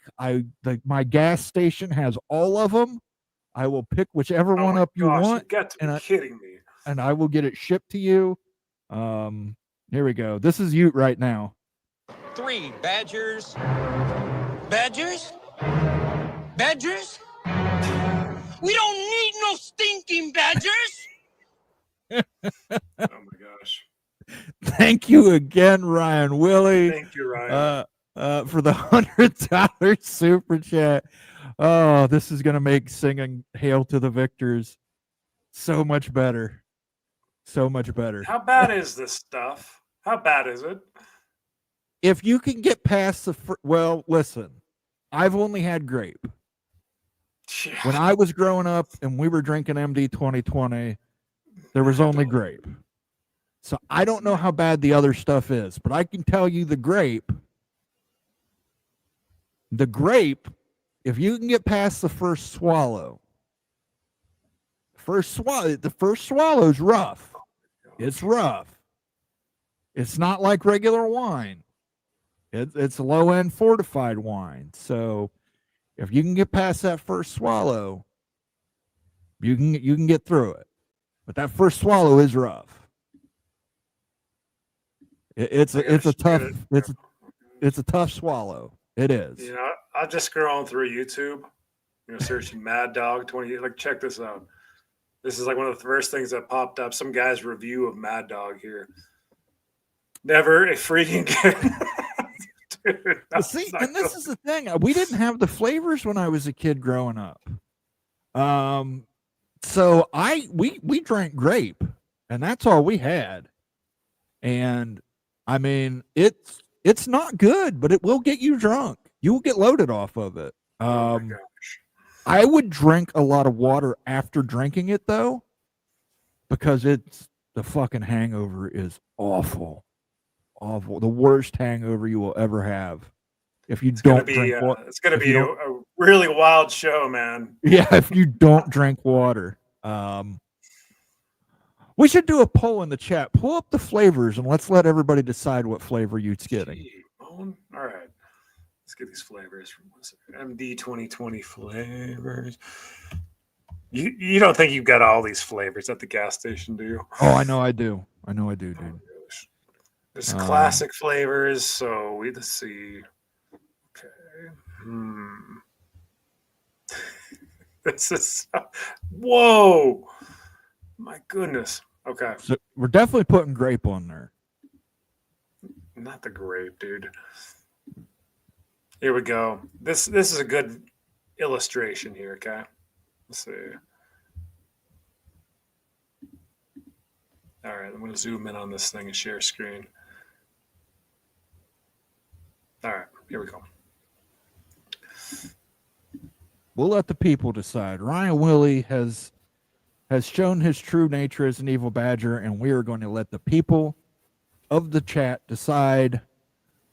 My gas station has all of them. I will pick whichever one up you want. You got to be kidding me. And I will get it shipped to you. Here we go. This is Ute right now. 3 badgers. Badgers? Badgers? We don't need no stinking badgers! Oh my gosh. Thank you again, Ryan Willie. Thank you, Ryan. for the $100 super chat. Oh, this is gonna make singing "Hail to the Victors" so much better. So much better. How bad is this stuff? How bad is it? If you can get past the well, listen, I've only had grape. When I was growing up and we were drinking MD 2020, there was only grape. So I don't know how bad the other stuff is, but I can tell you the grape, if you can get past the first swallow, the first swallow's rough. It's rough. It's not like regular wine. It's low end fortified wine. So if you can get past that first swallow, you can get through it. But that first swallow is rough. It's a tough swallow. It is. You know, I'll just scroll through YouTube, searching Mad Dog 20. Like, check this out. This is like one of the first things that popped up. Some guy's review of Mad Dog here. Never a freaking Dude, see, and this is the thing. We didn't have the flavors when I was a kid growing up. So we drank grape, and that's all we had. And I mean, it's not good, but it will get you drunk. You will get loaded off of it. Oh my gosh. I would drink a lot of water after drinking it, though, because the fucking hangover is awful. Awful. The worst hangover you will ever have. If you don't drink water. It's going to be a really wild show, man. Yeah, if you don't drink water. We should do a poll in the chat. Pull up the flavors and let's let everybody decide what flavor you're getting. All right. Let's get these flavors from MD 2020 flavors. You don't think you've got all these flavors at the gas station, do you? Oh, I know I do. Dude. There's classic flavors, so let's see. Okay. This is whoa. My goodness. Okay. So we're definitely putting grape on there. Not the grape, dude. Here we go. This is a good illustration here, okay? Let's see. All right, I'm going to zoom in on this thing and share screen. All right, here we go. We'll let the people decide. Ryan Willie has shown his true nature as an evil badger, and we are going to let the people of the chat decide.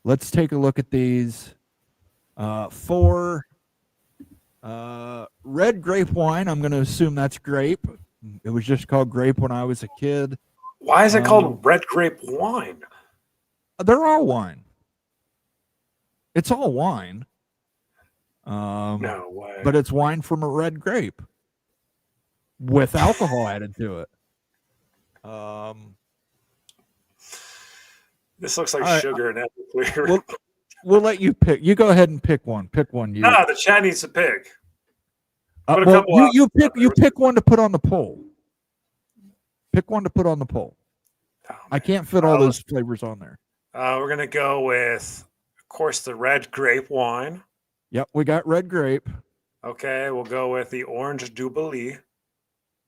Let's take a look at these. For red grape wine, I'm going to assume that's grape. It was just called grape when I was a kid. Why is it called red grape wine? They're all wine. It's all wine. No way. But it's wine from a red grape with alcohol added to it. This looks like sugar and Everclear. We'll let you pick. You go ahead and pick one. Pick one. No, the chat needs to pick. You pick one to put on the poll. Pick one to put on the poll. Oh, I can't fit all those flavors on there. We're gonna go with, of course, the red grape wine. Yep, we got red grape. Okay, we'll go with the orange jubilee.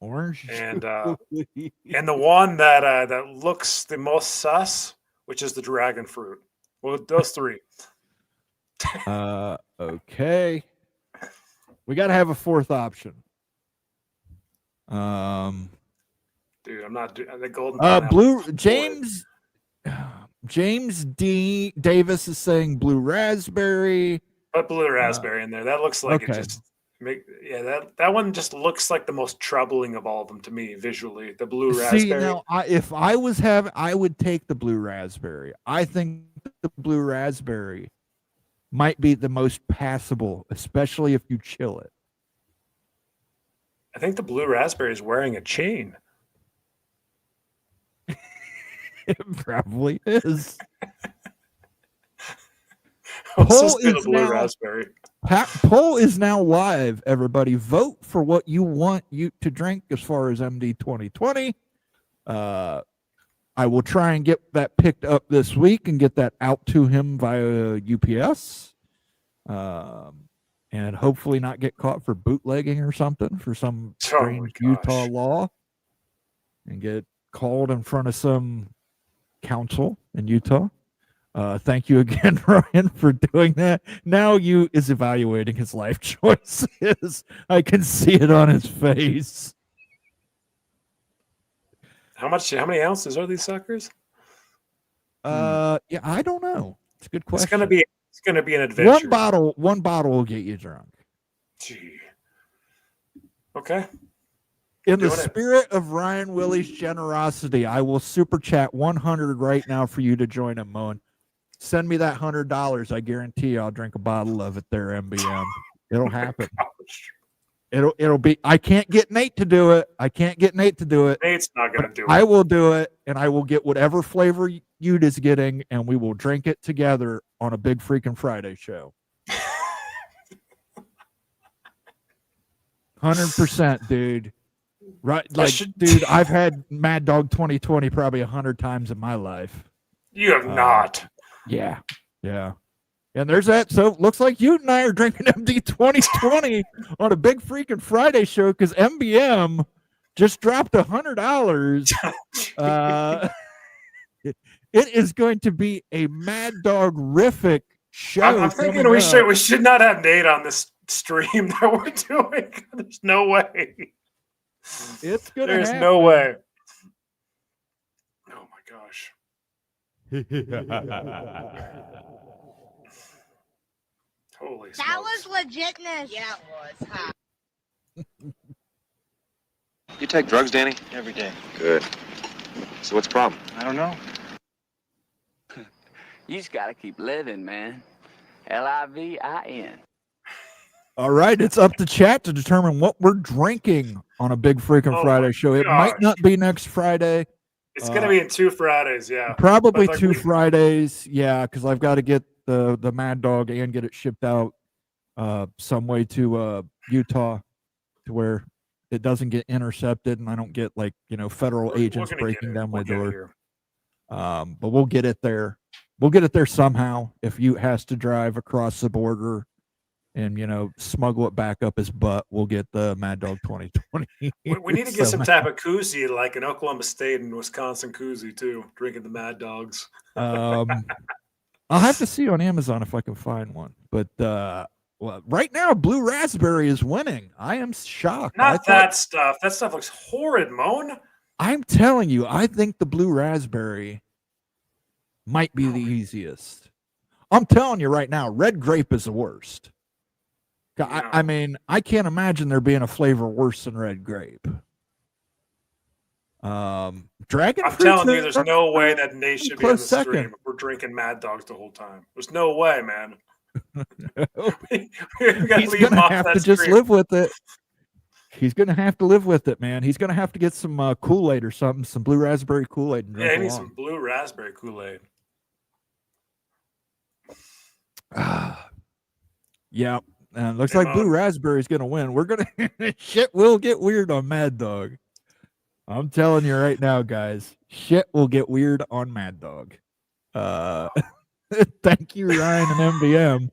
Orange and and the one that looks the most sus, which is the dragon fruit. Well, those three. Okay. We got to have a fourth option. Dude, I'm not doing the golden. Blue James D. Davis is saying blue raspberry. Put blue raspberry in there. That looks like it just that one just looks like the most troubling of all of them to me visually. The blue raspberry. See, now if I was I would take the blue raspberry. I think the blue raspberry might be the most passable, especially if you chill it. I think the blue raspberry is wearing a chain. It probably is. Poll is now live, everybody. Vote for what you want to drink as far as MD 2020. I will try and get that picked up this week and get that out to him via UPS. And hopefully not get caught for bootlegging or something for some strange Utah law and get called in front of some council in Utah. Thank you again, Ryan, for doing that. Now you is evaluating his life choices. I can see it on his face. How many ounces are these suckers? Yeah, I don't know. It's a good question. It's gonna be an adventure. One bottle will get you drunk. Gee. Okay. In the spirit of Ryan Willie's generosity, I will super chat 100 right now for you to join him, Moen. Send me that $100. I guarantee I'll drink a bottle of it there, MBM. It'll happen. It'll be. I can't get Nate to do it. Nate's not gonna do it. I will do it, and I will get whatever flavor Ute is getting, and we will drink it together on a big freaking Friday show. 100%, dude. Right, like, dude, I've had Mad Dog 2020 probably 100 times in my life. You have not. Yeah. And there's that. So it looks like you and I are drinking MD 2020 on a big freaking Friday show because MBM just dropped $100. It is going to be a Mad Dog-rific show. I'm thinking we should not have Nate on this stream that we're doing. There's no way. It's gonna. There's happen. no way. Oh my gosh. Holy smokes. That was legitness. Yeah, it was. Huh? You take drugs, Danny? Every day. Good. So what's the problem? I don't know. You just gotta keep living, man. LIVIN. All right, it's up to chat to determine what we're drinking on a big freaking Friday show. It might not be next Friday. It's going to be in 2 Fridays, yeah. Probably like 2 Fridays, yeah, because I've got to get the Mad Dog and get it shipped out some way to Utah to where it doesn't get intercepted and I don't get federal agents breaking down my door. But we'll get it there. We'll get it there somehow. If Ute has to drive across the border and smuggle it back up his butt, we'll get the Mad Dog 2020. We need to get some type of koozie, like an Oklahoma State and Wisconsin koozie too, drinking the Mad Dogs. I'll have to see on Amazon if I can find one. But right now, Blue Raspberry is winning. I am shocked. Not that stuff. That stuff looks horrid, Moan. I'm telling you, I think the Blue Raspberry might be the easiest. I'm telling you right now, Red Grape is the worst. I mean, I can't imagine there being a flavor worse than Red Grape. Dragon I'm telling you, there's no way that Nate should be on the stream if we're drinking Mad Dogs the whole time. There's no way, man. He's going to have to just live with it. He's going to have to live with it, man. He's going to have to get some Kool-Aid or something, some Blue Raspberry Kool-Aid. Yeah, he needs some Blue Raspberry Kool-Aid. Yeah. And looks like Blue Raspberry is going to win. We're going to shit will get weird on Mad Dog. I'm telling you right now, guys, shit will get weird on Mad Dog. Thank you, Ryan and MBM.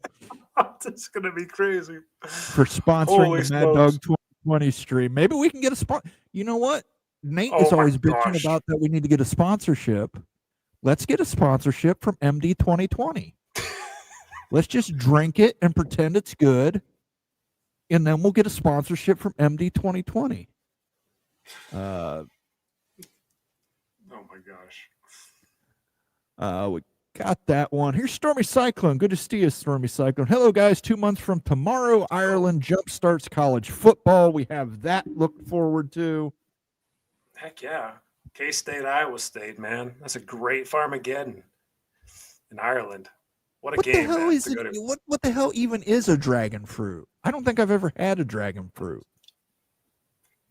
It's going to be crazy. For sponsoring the Mad Dog 2020 stream. Maybe we can get a spot. You know what? Nate is always bitching about that we need to get a sponsorship. Let's get a sponsorship from MD 2020. Let's just drink it and pretend it's good, and then we'll get a sponsorship from MD 2020. Oh my gosh. We got that one. Here's Stormy Cyclone. Good to see you, Stormy Cyclone. Hello, guys. 2 months from tomorrow, Ireland jump starts college football. We have that look forward to. Heck yeah. K-State, Iowa State, man. That's a great Farmageddon in Ireland. What the hell is it? What the hell even is a dragon fruit? I don't think I've ever had a dragon fruit.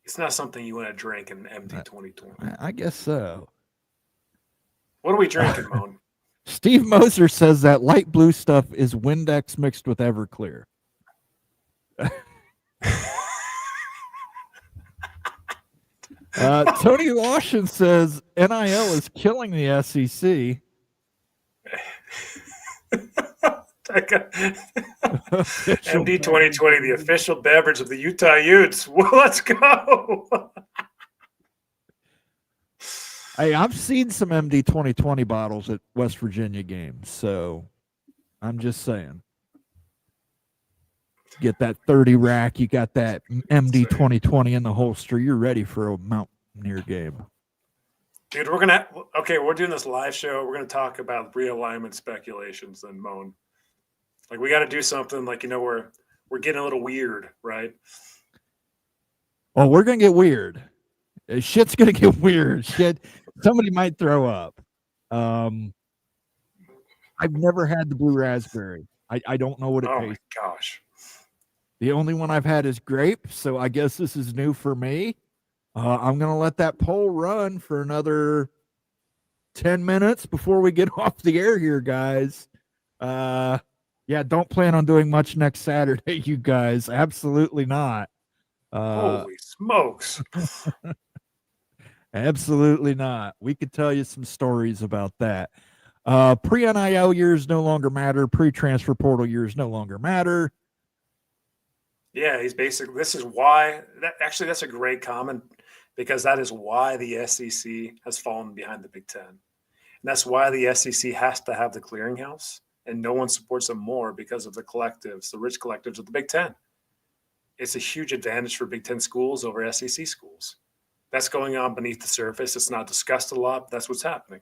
It's not something you want to drink in MD 2020. I guess so. What are we drinking, Moan? Steve Moser says that light blue stuff is Windex mixed with Everclear. Tony Lawson says NIL is killing the SEC. MD 2020, the official beverage of the Utah Utes. Well, let's go. Hey, I've seen some MD 2020 bottles at West Virginia games, so I'm just saying. Get that 30 rack, you got that MD 2020 in the holster, you're ready for a Mountaineer game. Dude, we're doing this live show. We're gonna talk about realignment speculations and Moan. Like, we got to do something like, we're getting a little weird, right? Oh, we're gonna get weird. Shit's gonna get weird. Shit, somebody might throw up. I've never had the blue raspberry. I don't know what it tastes. Oh my gosh. The only one I've had is grape, so I guess this is new for me. I'm gonna let that poll run for another 10 minutes before we get off the air here, guys. Yeah, don't plan on doing much next Saturday, you guys. Absolutely not. Holy smokes. Absolutely not. We could tell you some stories about that. Pre-NIL years no longer matter. Pre-transfer portal years no longer matter. Yeah, this is why, that's a great comment, because that is why the SEC has fallen behind the Big Ten. And that's why the SEC has to have the clearinghouse, and no one supports them more because of the collectives, the rich collectives of the Big Ten. It's a huge advantage for Big Ten schools over SEC schools. That's going on beneath the surface. It's not discussed a lot, but that's what's happening.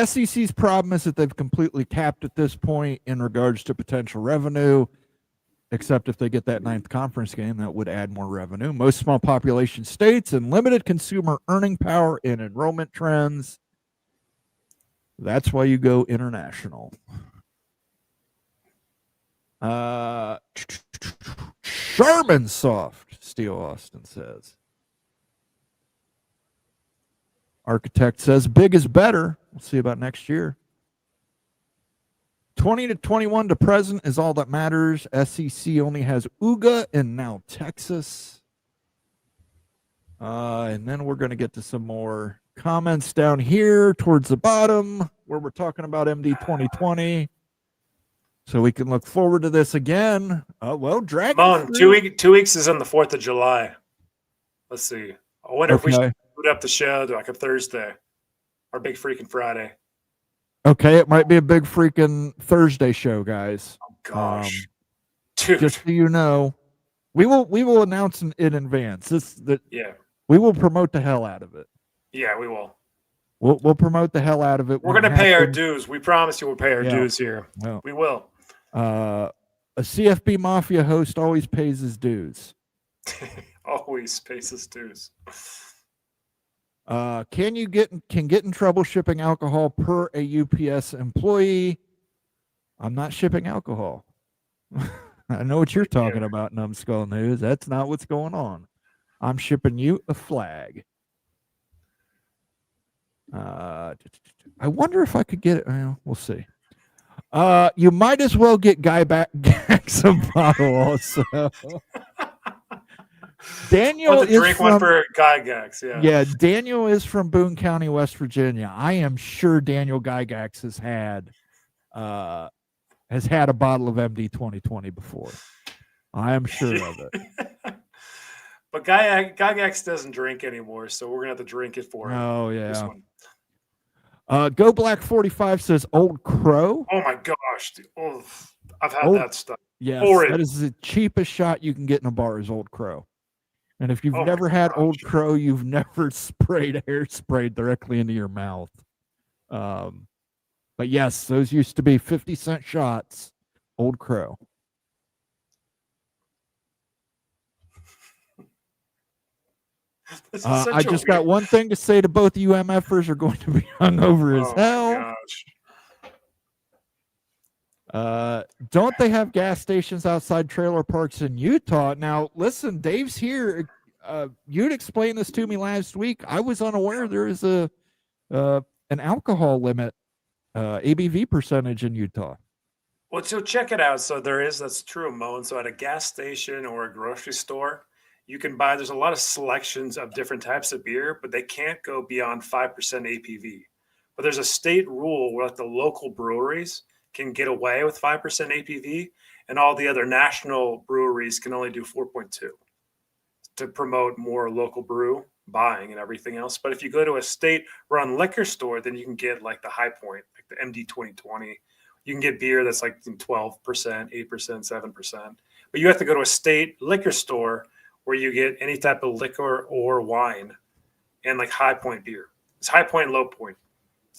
SEC's problem is that they've completely capped at this point in regards to potential revenue, except if they get that 9th conference game, that would add more revenue. Most small population states and limited consumer earning power and enrollment trends. That's why you go international. Sherman soft, Steel Austin says. Architect says big is better. We'll see about next year. 20 to 21 to present is all that matters. SEC only has UGA and now Texas. And then we're going to get to some more comments down here towards the bottom where we're talking about MD 2020. So we can look forward to this again. Well, Dragon. Come on, 2 weeks is on the 4th of July. Let's see. I wonder if we should put up the show to like a Thursday or big freaking Friday. Okay, it might be a big freaking Thursday show, guys. Oh gosh, dude. Just so you know, we will announce it in advance. Yeah, we will promote the hell out of it. Yeah, we will. We'll promote the hell out of it. We're going to pay our dues. We promise you we'll pay our dues here. No. We will. A CFB Mafia host always pays his dues. Always pays his dues. Can get in trouble shipping alcohol per a UPS employee? I'm not shipping alcohol. I know what you're talking about, Numbskull News. That's not what's going on. I'm shipping you a flag. I wonder if I could get it. Well, we'll see. You might as well get Guy back some bottle also. Daniel is drink from, one for Gygax, yeah. Daniel is from Boone County, West Virginia. I am sure Daniel Gygax has had a bottle of MD 2020 before. I am sure of it. But Gygax doesn't drink anymore, so we're gonna have to drink it for him. Oh yeah. Go Black 45 says Old Crow. Oh my gosh, dude. Oh, I've had that stuff. Yes, that is the cheapest shot you can get in a bar is Old Crow. And if you've never had Old Crow, you've never sprayed hairspray directly into your mouth. But yes, those used to be 50-cent shots. Old Crow. I just got one thing to say to both you MFers are going to be hungover as hell. Don't they have gas stations outside trailer parks in Utah? Now, listen, Dave's here. You'd explained this to me last week. I was unaware there is an alcohol limit, ABV percentage in Utah. Well, so check it out. So there is, that's true, Mo. And so at a gas station or a grocery store, you can buy, there's a lot of selections of different types of beer, but they can't go beyond 5% APV. But there's a state rule where like the local breweries can get away with 5% APV, and all the other national breweries can only do 4.2 to promote more local brew buying and everything else. But if you go to a state-run liquor store, then you can get like the high point, like the MD 2020. You can get beer that's like 12%, 8%, 7%. But you have to go to a state liquor store where you get any type of liquor or wine and like high point beer. It's high point and low point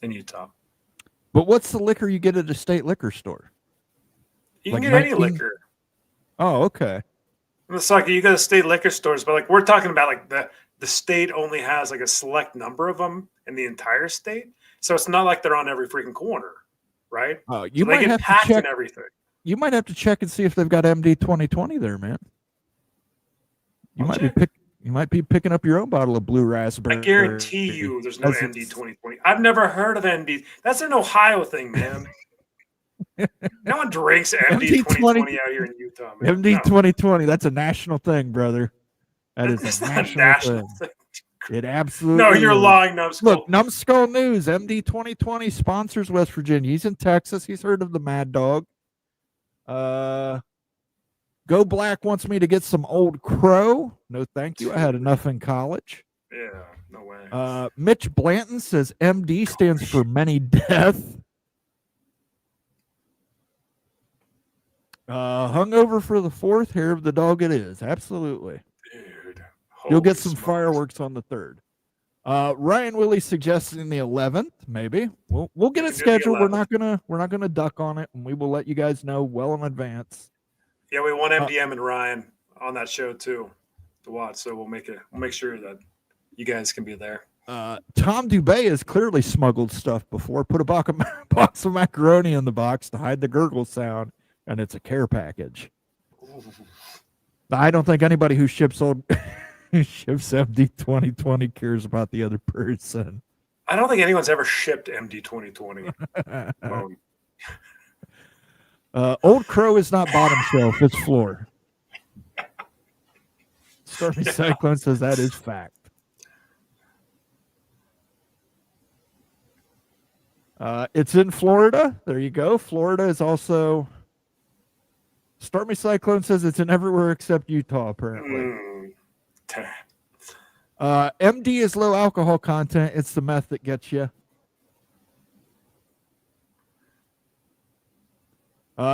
in Utah. But what's the liquor you get at a state liquor store? You can Like get any 19? liquor. Oh, okay. It's like you go to state liquor stores, but like we're talking about like the state only has like a select number of them in the entire state. So it's not like they're on every freaking corner, right? Oh, you So might they get have to packed check. and everything. You might have to check and see if they've got MD 2020 there, man. You might be picking up your own bottle of blue raspberry. I guarantee you there's no MD 2020. I've never heard of MD. That's an Ohio thing, man. No one drinks MD 2020 out here in Utah, man. MD No. 2020, that's a national thing, brother. That is It's a not a national, national thing. thing. It absolutely No, you're is. lying, Numbskull. Look, Numbskull News, MD 2020 sponsors West Virginia. He's in Texas. He's heard of the Mad Dog. Go Black wants me to get some Old Crow. No, thank you. I had enough in college. Yeah, no way. Mitch Blanton says MD stands for many death. Hungover for the fourth, hair of the dog it is. Absolutely. Dude, You'll get holy some smokes. fireworks on the 3rd. Ryan Willie suggesting the 11th, maybe. We'll get We a can do the schedule. We're 11th. not gonna duck on it, and we will let you guys know well in advance. Yeah, we want MDM and Ryan on that show too to watch. So we'll make sure that you guys can be there. Tom Dubay has clearly smuggled stuff before. Put a box of macaroni in the box to hide the gurgle sound, and it's a care package. I don't think anybody who ships MD 2020 cares about the other person. I don't think anyone's ever shipped MD 2020. Old Crow is not bottom shelf, it's floor. Stormy Cyclone says that is fact. It's in Florida. There you go. Florida is also. Stormy Cyclone says it's in everywhere except Utah, apparently. MD is low alcohol content. It's the meth that gets you.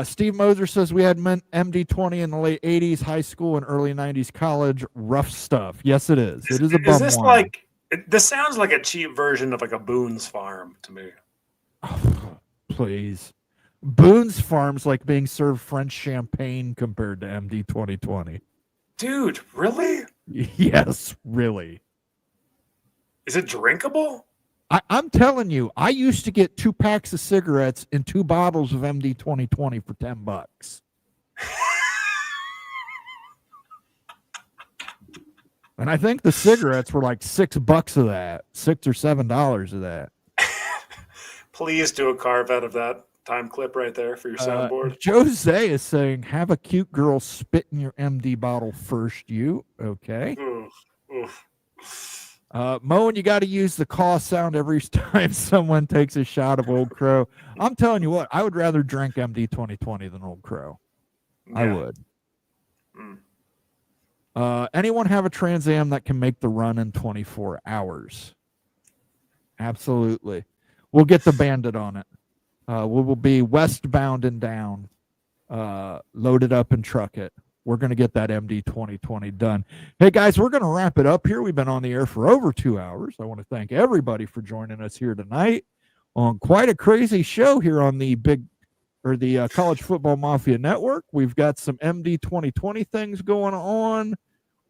Steve Moser says we had MD20 in the late 80s, high school, and early 90s college. Rough stuff. Yes, it is. It is a bum Is this wine. like this sounds like a cheap version of like a Boone's Farm to me. Oh, please. Boone's Farm's like being served French champagne compared to MD 2020. Dude, really? Yes, really. Is it drinkable? I'm telling you, I used to get 2 packs of cigarettes and 2 bottles of MD 2020 for $10. And I think the cigarettes were like $6 of that, $6 or $7 of that. Please do a carve out of that time clip right there for your soundboard. Jose is saying, have a cute girl spit in your MD bottle first, you. Okay. Oof, oof. Moen, you got to use the caw sound every time someone takes a shot of Old Crow. I'm telling you what, I would rather drink MD 2020 than Old Crow. Yeah. I would. Anyone have a Trans Am that can make the run in 24 hours? Absolutely. We'll get the Bandit on it. We will be westbound and down, load it up and truck it. We're going to get that MD 2020 done. Hey, guys, we're going to wrap it up here. We've been on the air for over 2 hours. I want to thank everybody for joining us here tonight on quite a crazy show here on the College Football Mafia Network. We've got some MD 2020 things going on.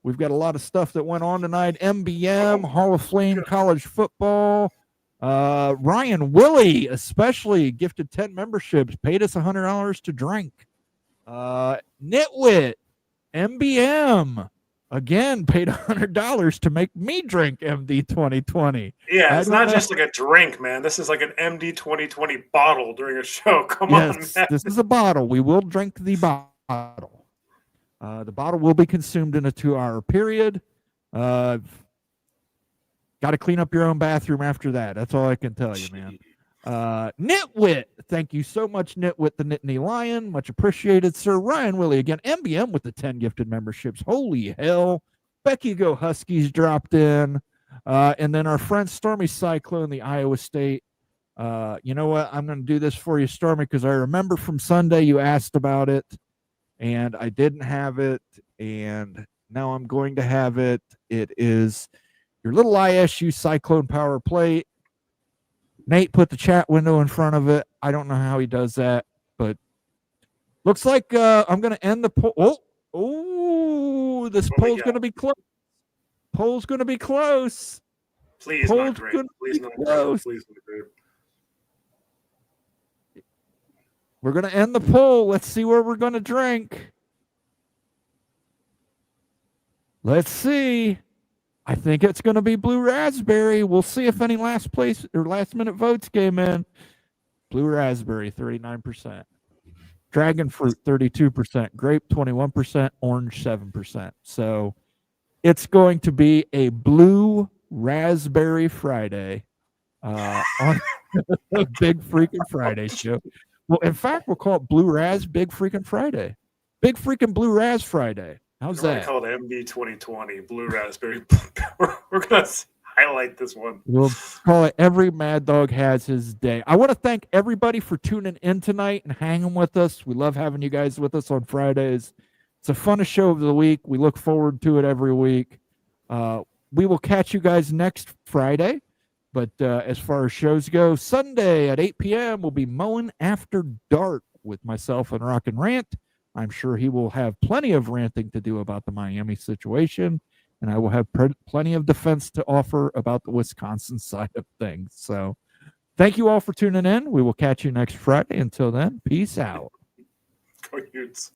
We've got a lot of stuff that went on tonight. MBM, Hall of Fame college football. Ryan Willie especially gifted 10 memberships, paid us $100 to drink. Nitwit, MBM, again, paid $100 to make me drink MD 2020. Yeah, it's not just like a drink, man. This is like an MD 2020 bottle during a show. Come on, man. This is a bottle. We will drink the bottle. The bottle will be consumed in a 2-hour period. Got to clean up your own bathroom after that. That's all I can tell you, man. Nitwit, thank you so much, Nitwit the Nittany Lion. Much appreciated, sir. Ryan Willie again. MBM with the 10 gifted memberships. Holy hell. Becky Go Huskies dropped in. And then our friend Stormy Cyclone, the Iowa State. You know what? I'm going to do this for you, Stormy, because I remember from Sunday you asked about it, and I didn't have it, and now I'm going to have it. It is your little ISU Cyclone power plate. Nate put the chat window in front of it. I don't know how he does that, but looks like I'm going to end the poll. This poll's going to be close. Poll's going to be close. Please not great. Please not great. Please not great. We're going to end the poll. Let's see where we're going to drink. Let's see. I think it's going to be blue raspberry. We'll see if any last minute votes came in. Blue raspberry, 39%. Dragon fruit, 32%. Grape, 21%. Orange, 7%. So it's going to be a blue raspberry Friday on a Big Freaking Friday show. Well, in fact, we'll call it Blue Raz Big Freaking Friday. Big freaking Blue Raz Friday. How's that? Called MB 2020 Blue Raspberry. We're going to highlight this one. We'll call it Every Mad Dog Has His Day. I want to thank everybody for tuning in tonight and hanging with us. We love having you guys with us on Fridays. It's the funnest show of the week. We look forward to it every week. We will catch you guys next Friday. But as far as shows go, Sunday at 8 p.m. we'll be mowing after dark with myself and Rock and Rant. I'm sure he will have plenty of ranting to do about the Miami situation, and I will have plenty of defense to offer about the Wisconsin side of things. So thank you all for tuning in. We will catch you next Friday. Until then, peace out. Go Utes.